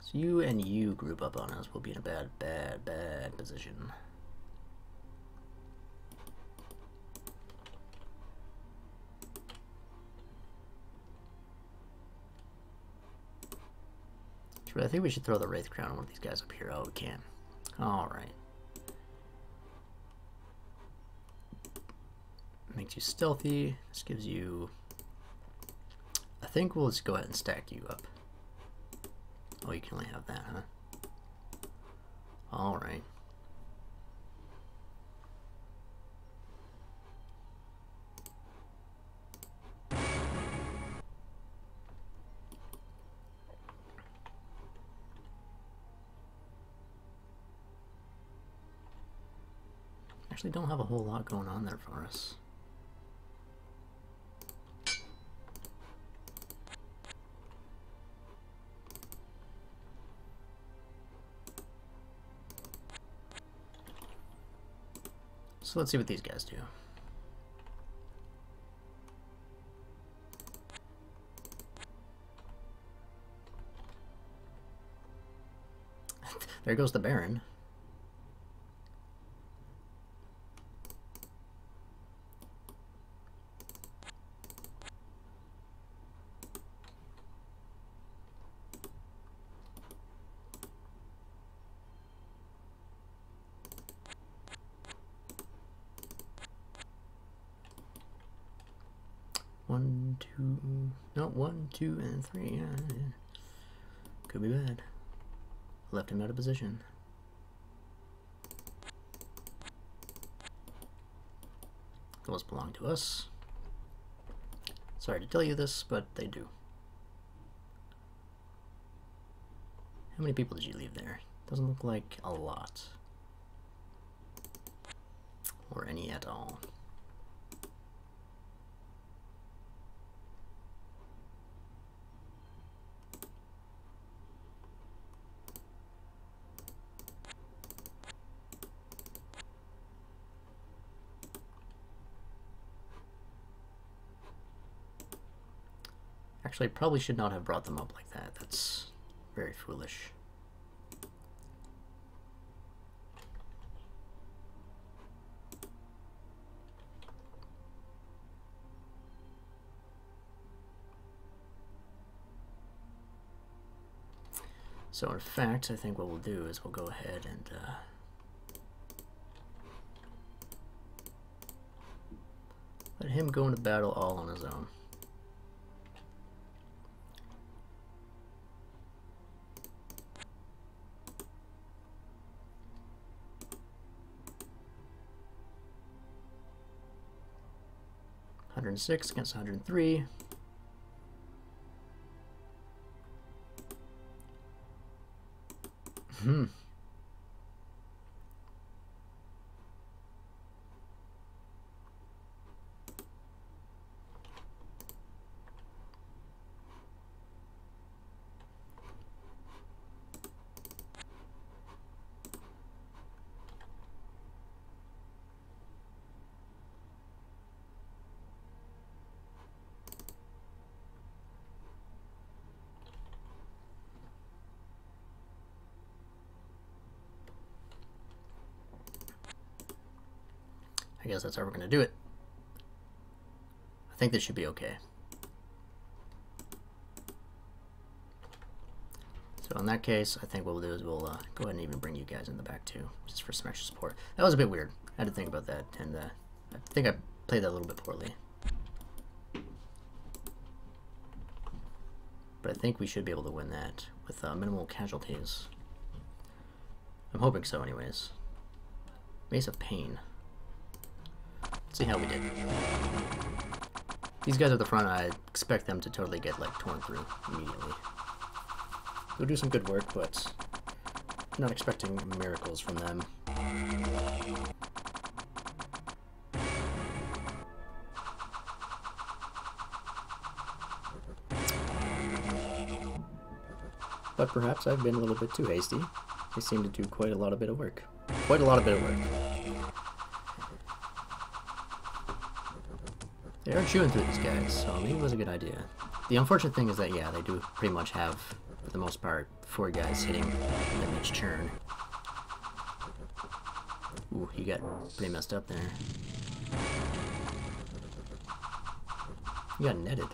so you and you group up on us, we'll be in a bad position. I think we should throw the Wraith Crown on one of these guys up here. Oh, we can. Alright. Makes you stealthy. This gives you... I think we'll just go ahead and stack you up. Oh, you can only have that, huh? Alright. Actually don't have a whole lot going on there for us. So let's see what these guys do. There goes the Baron. One, two, no, 1, 2, and 3. Yeah. Could be bad. Left him out of position. Those belong to us. Sorry to tell you this, but they do. How many people did you leave there? Doesn't look like a lot. Or any at all. Actually, I probably should not have brought them up like that. That's very foolish. So in fact, I think what we'll do is we'll go ahead and let him go into battle all on his own. (106 against 103). I guess that's how we're going to do it. I think this should be okay. So in that case, I think what we'll do is we'll go ahead and even bring you guys in the back too, just for some extra support. That was a bit weird. I had to think about that, and I think I played that a little bit poorly. But I think we should be able to win that with minimal casualties. I'm hoping so anyways. Mace of Pain. Let's see how we did. These guys at the front, I expect them to totally get like torn through immediately. They'll do some good work, but I'm not expecting miracles from them. But perhaps I've been a little bit too hasty. They seem to do quite a lot of bit of work. Quite a lot of bit of work. They are chewing through these guys, so maybe it was a good idea. The unfortunate thing is that, yeah, they do pretty much have, for the most part, 4 guys hitting them each turn. Ooh, you got pretty messed up there. You got netted.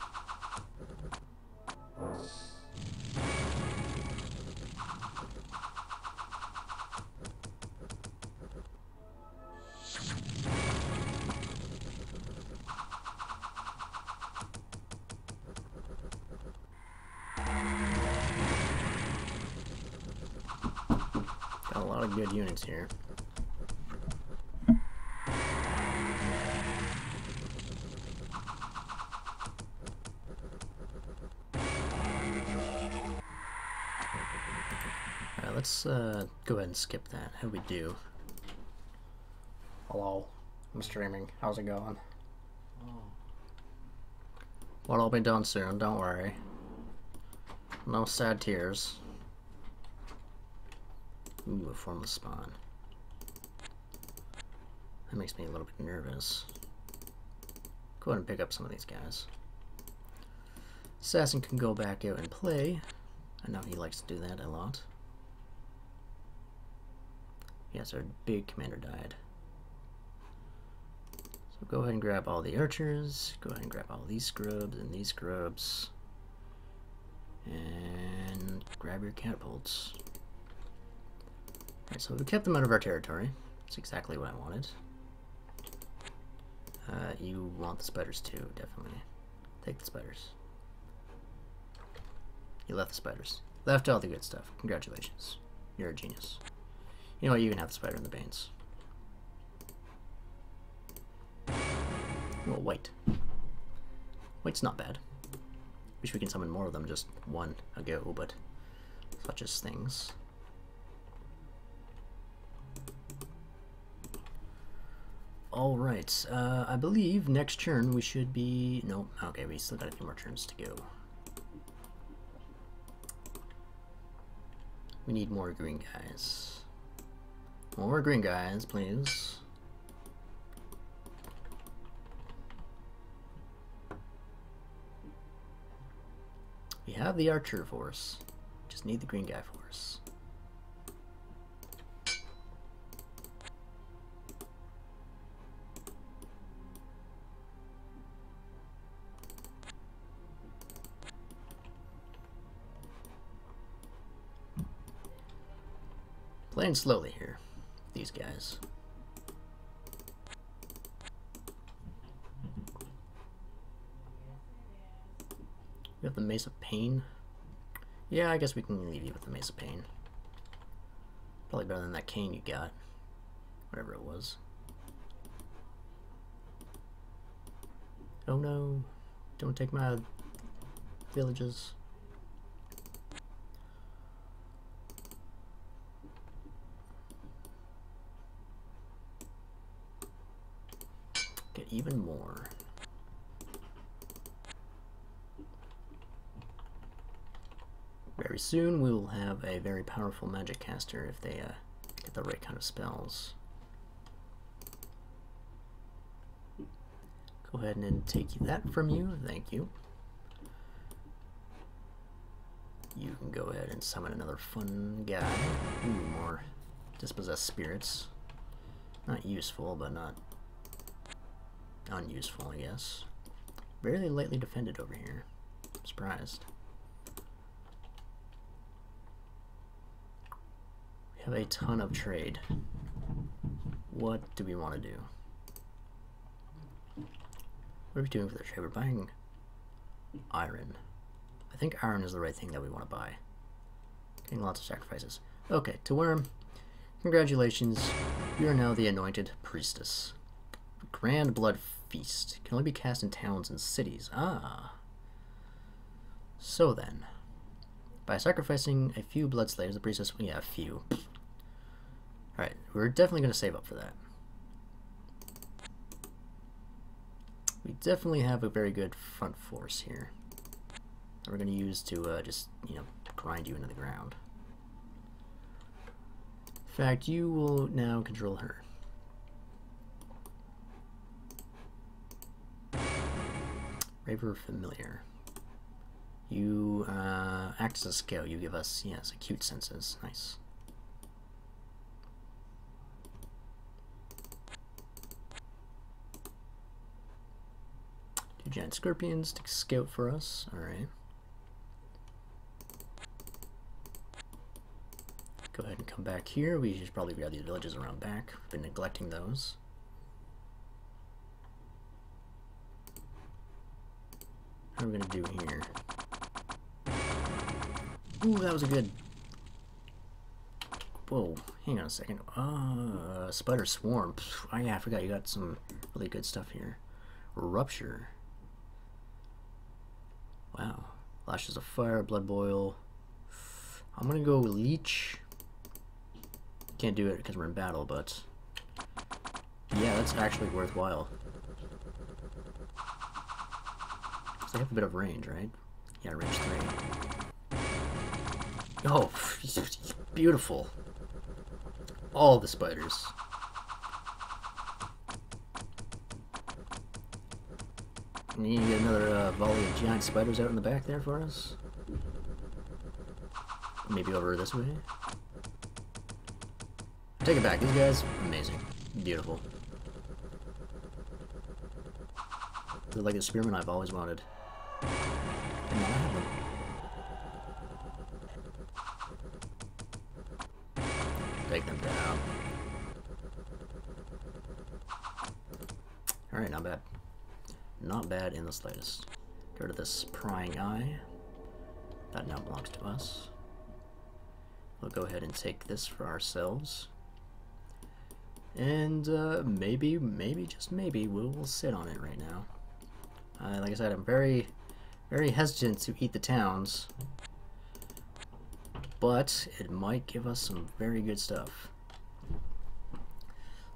Got a lot of good units here. Alright, let's go ahead and skip that. How'd we do? Hello, I'm streaming. How's it going? Well, I'll be done soon, don't worry. No sad tears. Ooh, a formless spawn. That makes me a little bit nervous. Go ahead and pick up some of these guys. Assassin can go back out and play. I know he likes to do that a lot. Yes, our big commander died. So go ahead and grab all the archers. Go ahead and grab all these scrubs and these scrubs. And grab your catapults. Alright, so we kept them out of our territory. That's exactly what I wanted. You want the spiders too, definitely. Take the spiders. You left the spiders. Left all the good stuff. Congratulations. You're a genius. You know what, you can have the spider in the veins. Well, white. White's not bad. Wish we can summon more of them, just one a go, but such as things. Alright, I believe next turn we should be... No, okay, we still got a few more turns to go. We need more green guys. More green guys, please. have the archer force. Just need the green guy force. Playing slowly here, these guys. We have the Mace of Pain. Yeah, I guess we can leave you with the Mace of Pain. Probably better than that cane you got. Whatever it was. Oh no. Don't take my villages. Get even more. Very soon we will have a very powerful magic caster if they get the right kind of spells. Go ahead and take that from you, thank you. You can go ahead and summon another fun guy. Ooh, more dispossessed spirits. Not useful, but not unuseful, I guess. Very lightly defended over here. I'm surprised. We have a ton of trade. What do we want to do? What are we doing for the trade? We're buying iron. I think iron is the right thing that we want to buy. Getting lots of sacrifices. Okay, to Worm, congratulations. You are now the anointed priestess. Grand blood feast. Can only be cast in towns and cities. Ah. So then, by sacrificing a few blood slaves, the priestess, yeah, a few. Alright, we're definitely going to save up for that. We definitely have a very good front force here. That we're going to use to just, you know, grind you into the ground. In fact, you will now control her. Raver Familiar. You act as a scout. You give us, yes, acute senses. Nice. Two giant scorpions to scout for us. Alright. Go ahead and come back here. We should probably grab these villages around back. We've been neglecting those. What are we gonna do here? Ooh, that was a good... Whoa, hang on a second. Spider Swarm. Oh yeah, I forgot you got some really good stuff here. Rupture. Wow. Lashes of Fire, Blood Boil. I'm gonna go Leech. Can't do it because we're in battle, but... yeah, that's actually worthwhile. They have a bit of range, right? Yeah, range 3. Oh, beautiful. All the spiders. And you get another volley of giant spiders out in the back there for us? Maybe over this way? Take it back. These guys, amazing. Beautiful. They're like the spearmen I've always wanted. And now I have them. Take them down. Alright, not bad. Not bad in the slightest. Get rid of this prying eye. That now belongs to us. We'll go ahead and take this for ourselves. And maybe, just maybe, we'll sit on it right now. Like I said, I'm very hesitant to eat the towns, but it might give us some very good stuff.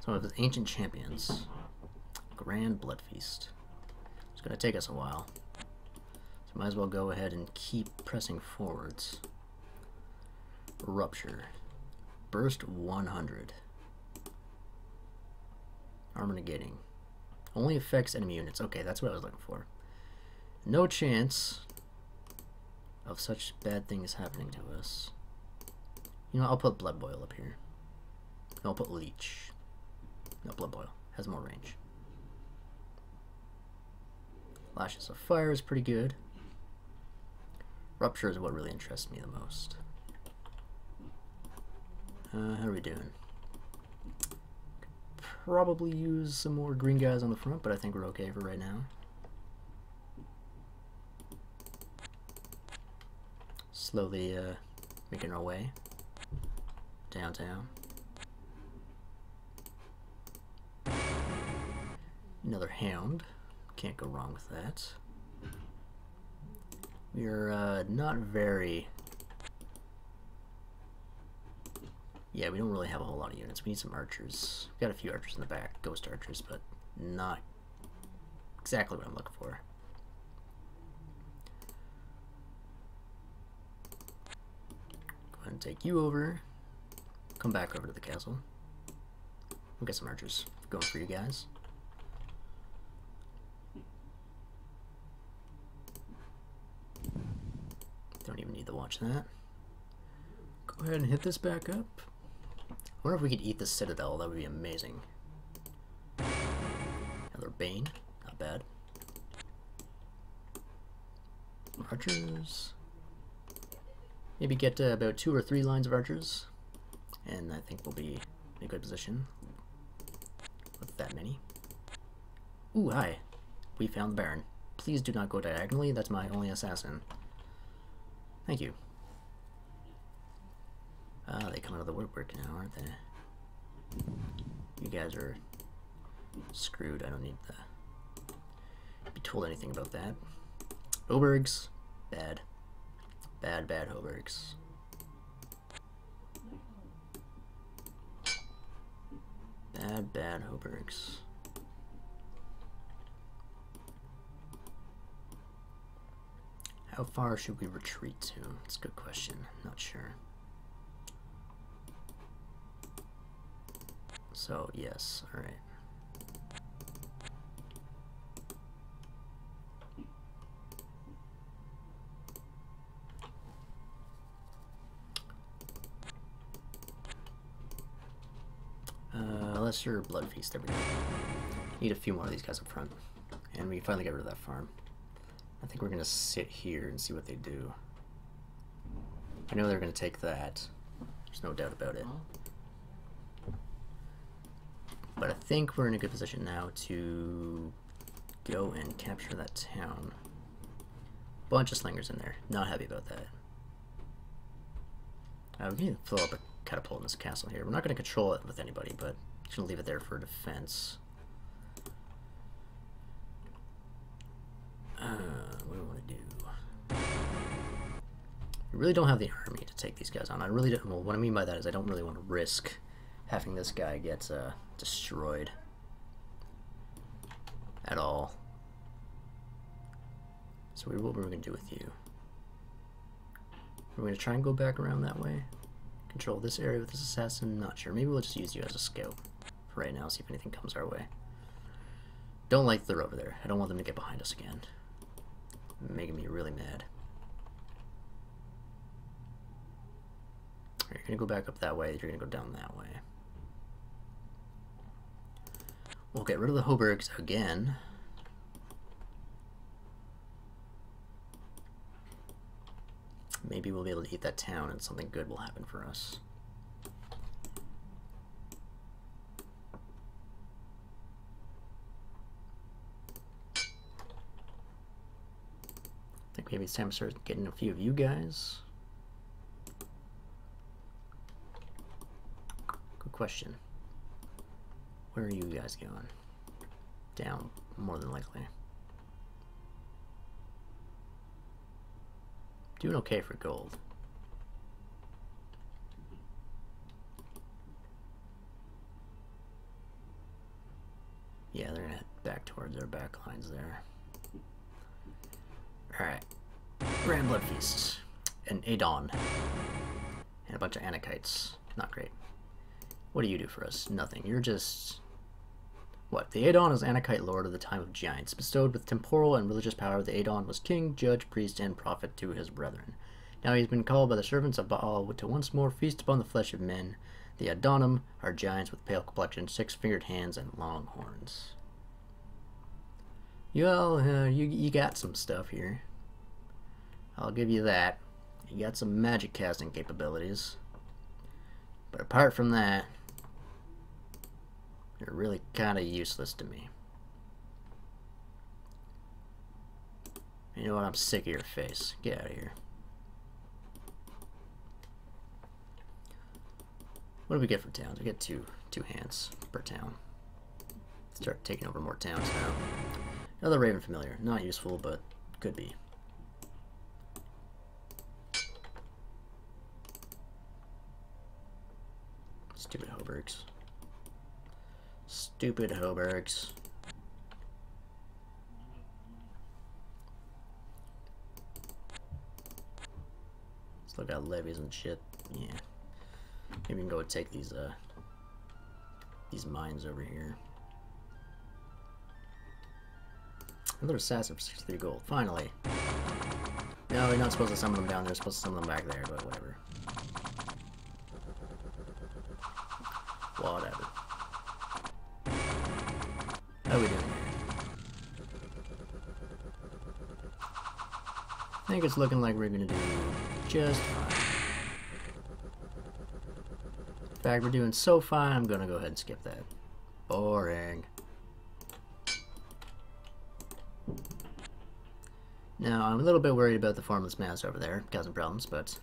Some of the ancient champions. Grand Blood Feast. It's going to take us a while, so might as well go ahead and keep pressing forwards. Rupture. Burst 100. Armor negating. Only affects enemy units. Okay, that's what I was looking for. No chance of such bad things happening to us. You know, I'll put Blood Boil up here. No, I'll put Leech. No, Blood Boil. Has more range. Lashes of Fire is pretty good. Rupture is what really interests me the most. How are we doing? Probably use some more green guys on the front, but I think we're okay for right now. Slowly making our way downtown. Another hound. Can't go wrong with that. We're not very... Yeah, we don't really have a whole lot of units. We need some archers. We've got a few archers in the back, ghost archers, but not exactly what I'm looking for. Go ahead and take you over. Come back over to the castle. We'll get some archers going for you guys. Don't even need to watch that. Go ahead and hit this back up. I wonder if we could eat the citadel. That would be amazing. Another Bane. Not bad. Archers. Maybe get about 2 or 3 lines of archers. And I think we'll be in a good position with that many. Ooh, hi. We found the Baron. Please do not go diagonally. That's my only assassin. Thank you. They come out of the woodwork now, aren't they? You guys are screwed. I don't need to be told anything about that. Hobergs. Bad. Bad, bad Hobergs. Bad, bad Hobergs. How far should we retreat to? That's a good question. Not sure. So, yes. Alright. Lesser Blood Feast. There we go. Need a few more of these guys up front. And we finally get rid of that farm. I think we're going to sit here and see what they do. I know they're going to take that. There's no doubt about it. But I think we're in a good position now to go and capture that town. Bunch of slingers in there. Not happy about that. We can fill up a catapult in this castle here. We're not going to control it with anybody, but just going to leave it there for defense. What do we want to do? We really don't have the army to take these guys on. I really don't. Well, what I mean by that is I don't really want to risk having this guy get destroyed at all. So what we're going to do with you? We're going to try and go back around that way. Control this area with this assassin. Not sure. Maybe we'll just use you as a scout for right now. See if anything comes our way. Don't like they're over there. I don't want them to get behind us again. Making me really mad. You're gonna go back up that way. You're gonna go down that way. We'll get rid of the Hobergs again. Maybe we'll be able to eat that town and something good will happen for us. I think maybe it's time to start getting a few of you guys. Good question. Where are you guys going? Down, more than likely. Doing okay for gold. Yeah, they're gonna head back towards their back lines there. Alright. Grand Blood Feast. An Adon. And a bunch of Anakites. Not great. What do you do for us? Nothing. You're just What? The Adon is Anarchite lord of the time of giants. Bestowed with temporal and religious power, the Adon was king, judge, priest, and prophet to his brethren. Now he has been called by the servants of Baal to once more feast upon the flesh of men. The Adonim are giants with pale complexion, six-fingered hands, and long horns. Well, you got some stuff here. I'll give you that. You got some magic casting capabilities. But apart from that, you're really kind of useless to me. You know what? I'm sick of your face. Get out of here. What do we get for towns? We get two hands per town. Start taking over more towns now. Another Raven Familiar. Not useful, but could be. Stupid Hobergs. Stupid Hobergs. Still got levies and shit. Yeah. Maybe we can go and take these mines over here. Another assassin for 63 gold. Finally. No, we're not supposed to summon them down there. We're supposed to summon them back there, but whatever. Whatever. How are we doing here? I think it's looking like we're gonna do just fine. In fact, we're doing so fine, I'm gonna go ahead and skip that. Boring. Now, I'm a little bit worried about the formless mass over there, causing problems, but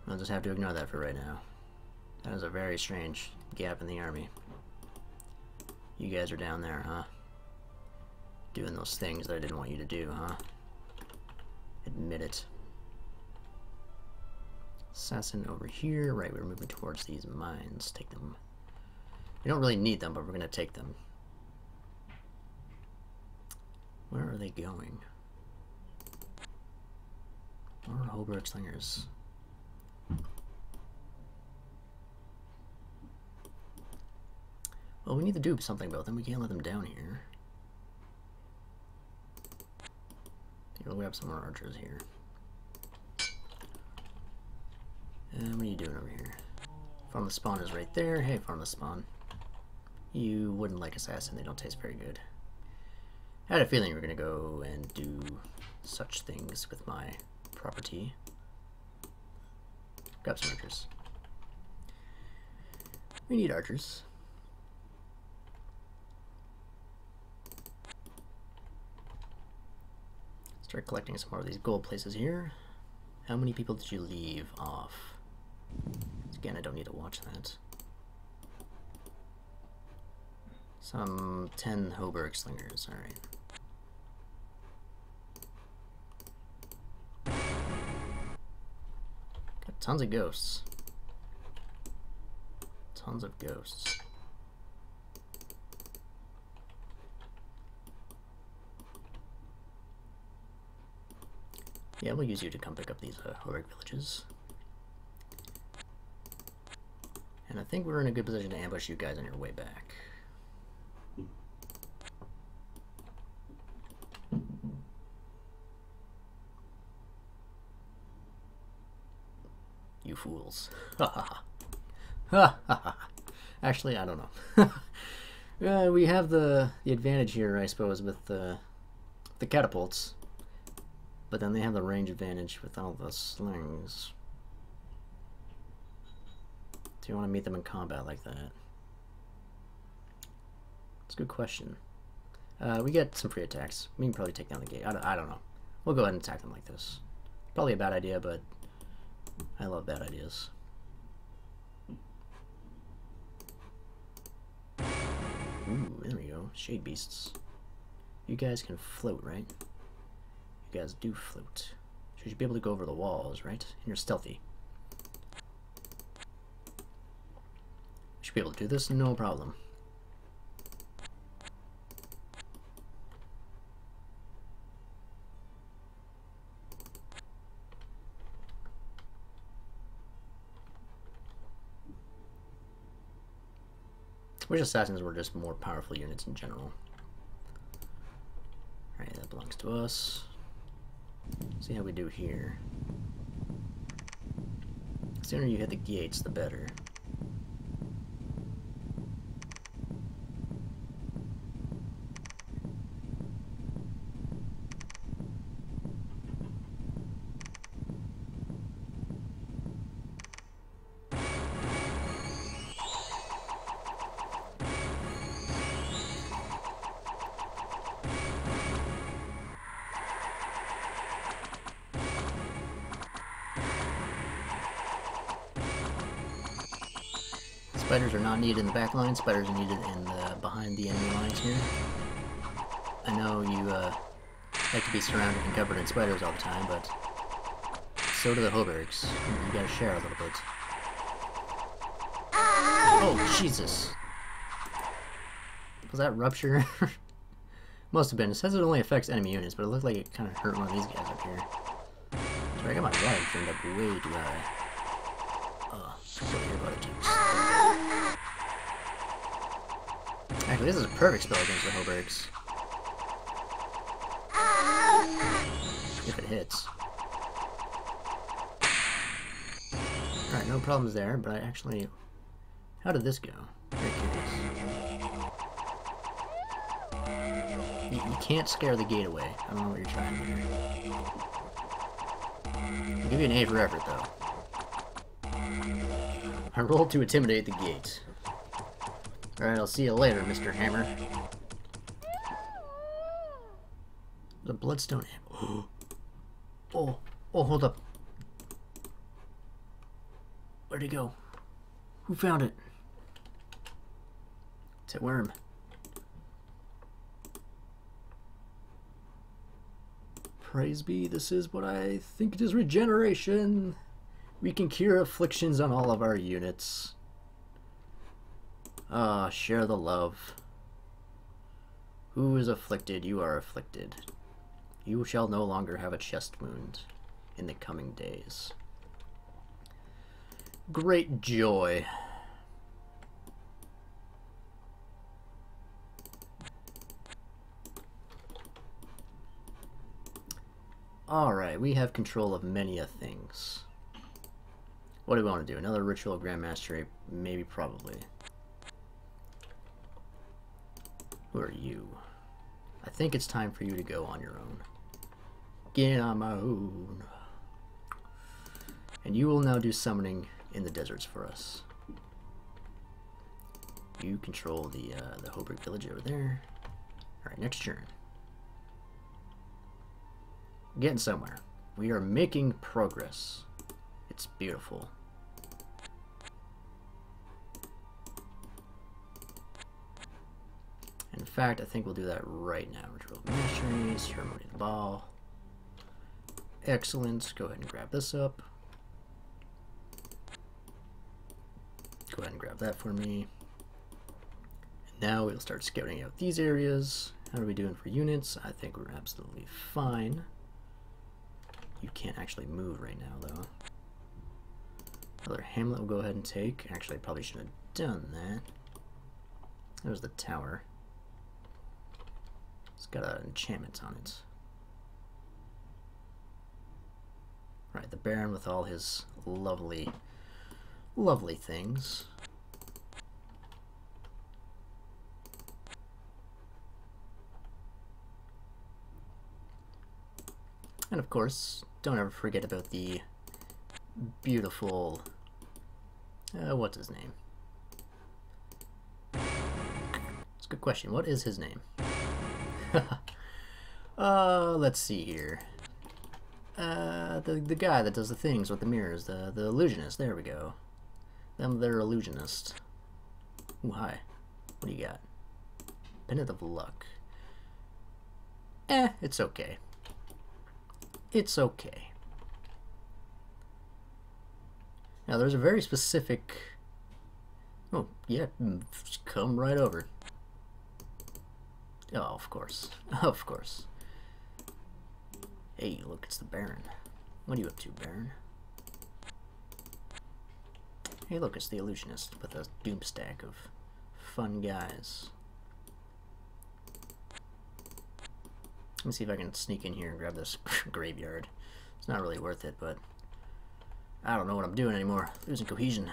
I'll just have to ignore that for right now. That is a very strange gap in the army. You guys are down there, huh? Doing those things that I didn't want you to do, huh? Admit it. Assassin over here. Right, we're moving towards these mines. Take them. We don't really need them, but we're going to take them. Where are they going? More Hoberg Slingers. Well, we need to do something about them. We can't let them down here. We'll grab some more archers here. And what are you doing over here? Farm the Spawn is right there. Hey, Farm the Spawn. You wouldn't like assassin. They don't taste very good. I had a feeling you were going to go and do such things with my property. Grab some archers. We need archers. Start collecting some more of these gold places here. How many people did you leave off? Again, I don't need to watch that. Some 10 Hoberg Slingers, alright. Got tons of ghosts. Tons of ghosts. Yeah, we'll use you to come pick up these Hoberg villages. And I think we're in a good position to ambush you guys on your way back. You fools. Actually, I don't know. We have the advantage here, I suppose, with the catapults. But then they have the range advantage with all the slings. Do you want to meet them in combat like that? It's a good question. We get some free attacks. We can probably take down the gate. I don't know. We'll go ahead and attack them like this. Probably a bad idea, but I love bad ideas. Ooh, there we go. Shade beasts. You guys can float, right? You guys do float. So you should be able to go over the walls, right? And you're stealthy. You should be able to do this, no problem. Wish assassins were just more powerful units in general. Alright, that belongs to us. See how we do here. The sooner you hit the gates, the better. Spiders are not needed in the back line, spiders are needed in the behind the enemy lines here. I know you like to be surrounded and covered in spiders all the time, but so do the Hobergs. You gotta share a little bit. Oh, Jesus! Was that rupture? Must have been. It says it only affects enemy units, but it looked like it kind of hurt one of these guys up here. Sorry, I got my rod turned up way too high. Actually, this is a perfect spell against the Hobergs. If it hits. Alright, no problems there, but I actually... How did this go? Very curious. You can't scare the gate away. I don't know what you're trying to do. I'll give you an A for effort, though. I rolled to intimidate the gate. Alright, I'll see you later, Mr. Hammer. The bloodstone hammer. Oh, hold up. Where'd he go? Who found it? It's a worm. Praise be, this is what I think it is, regeneration. We can cure afflictions on all of our units. Ah, share the love. Who is afflicted? You are afflicted. You shall no longer have a chest wound in the coming days. Great joy. Alright, we have control of many a things. What do we want to do? Another ritual grand mastery? Maybe, probably. Who are you? I think it's time for you to go on your own. Get on my own. And you will now do summoning in the deserts for us. You control the Hoberg village over there. Alright, next turn. We're getting somewhere. We are making progress. It's beautiful. In fact, I think we'll do that right now. Ritual Mastery, Ceremony of the Ball. Excellent. Go ahead and grab this up. Go ahead and grab that for me. And now we'll start scouting out these areas. How are we doing for units? I think we're absolutely fine. You can't actually move right now, though. Another hamlet we'll go ahead and take. Actually, I probably should have done that. There's the tower. It's got an enchantment on it. Right, the Baron with all his lovely, lovely things. And of course, don't ever forget about the beautiful... what's his name? It's a good question. What is his name? Let's see here. The guy that does the things with the mirrors, the illusionist. There we go. They're illusionist. Ooh, hi. What do you got? Pendant of Luck. It's okay. It's okay. Now there's a very specific... Oh, yeah, come right over. Oh, of course. Of course. Hey, look, it's the Baron. What are you up to, Baron? Hey, look, it's the illusionist with a doom stack of fun guys. Let me see if I can sneak in here and grab this graveyard. It's not really worth it, but I don't know what I'm doing anymore. Losing cohesion.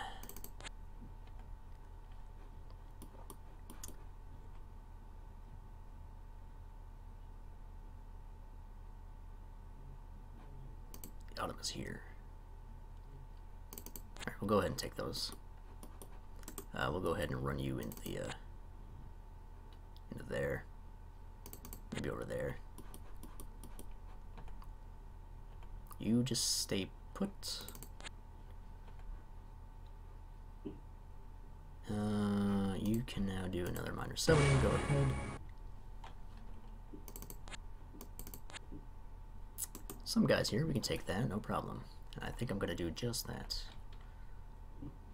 The autumn is here. Alright, we'll go ahead and take those. We'll go ahead and run you into the into there. Maybe over there. You just stay put. You can now do another minor summoning. Go ahead. Some guys here, we can take that, no problem. I think I'm gonna do just that.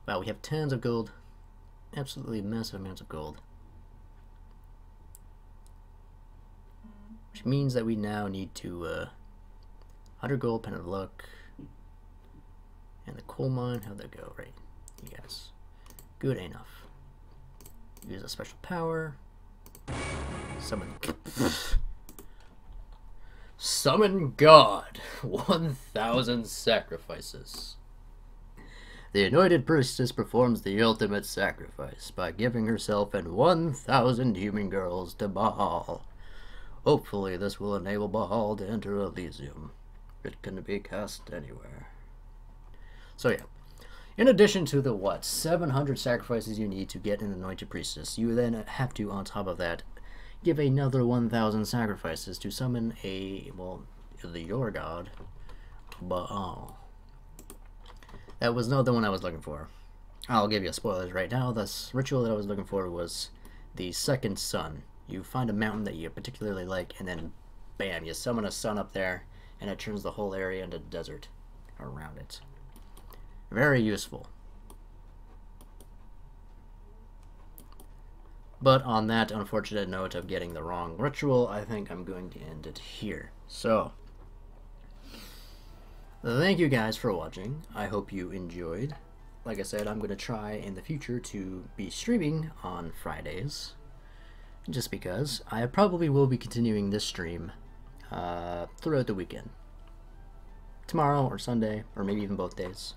Wow, we have tons of gold. Absolutely massive amounts of gold. Which means that we now need to 100 gold, pen of luck, and the coal mine. How'd that go? Right, yes, good enough. Use a special power. Summon. Summon God. 1,000 sacrifices. The anointed priestess performs the ultimate sacrifice by giving herself and 1,000 human girls to Baal. Hopefully this will enable Baal to enter Elysium. It can be cast anywhere. So yeah, in addition to the 700 sacrifices you need to get an anointed priestess, you then have to, on top of that, give another 1,000 sacrifices to summon your god, Baal. That was not the one I was looking for. I'll give you spoilers right now. This ritual that I was looking for was the second sun. You find a mountain that you particularly like, and then bam, you summon a sun up there, and it turns the whole area into desert around it. Very useful. But on that unfortunate note of getting the wrong ritual, I think I'm going to end it here. So, thank you guys for watching. I hope you enjoyed. Like I said, I'm going to try in the future to be streaming on Fridays. Just because I probably will be continuing this stream throughout the weekend. Tomorrow or Sunday, or maybe even both days.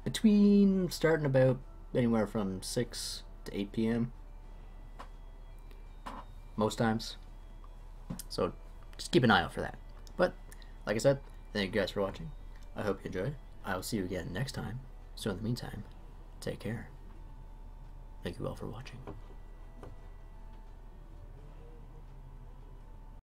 Between starting about anywhere from 6 to 8 p.m. most times. So just keep an eye out for that. But like I said, thank you guys for watching. I hope you enjoyed. I will see you again next time. So in the meantime, take care. Thank you all for watching.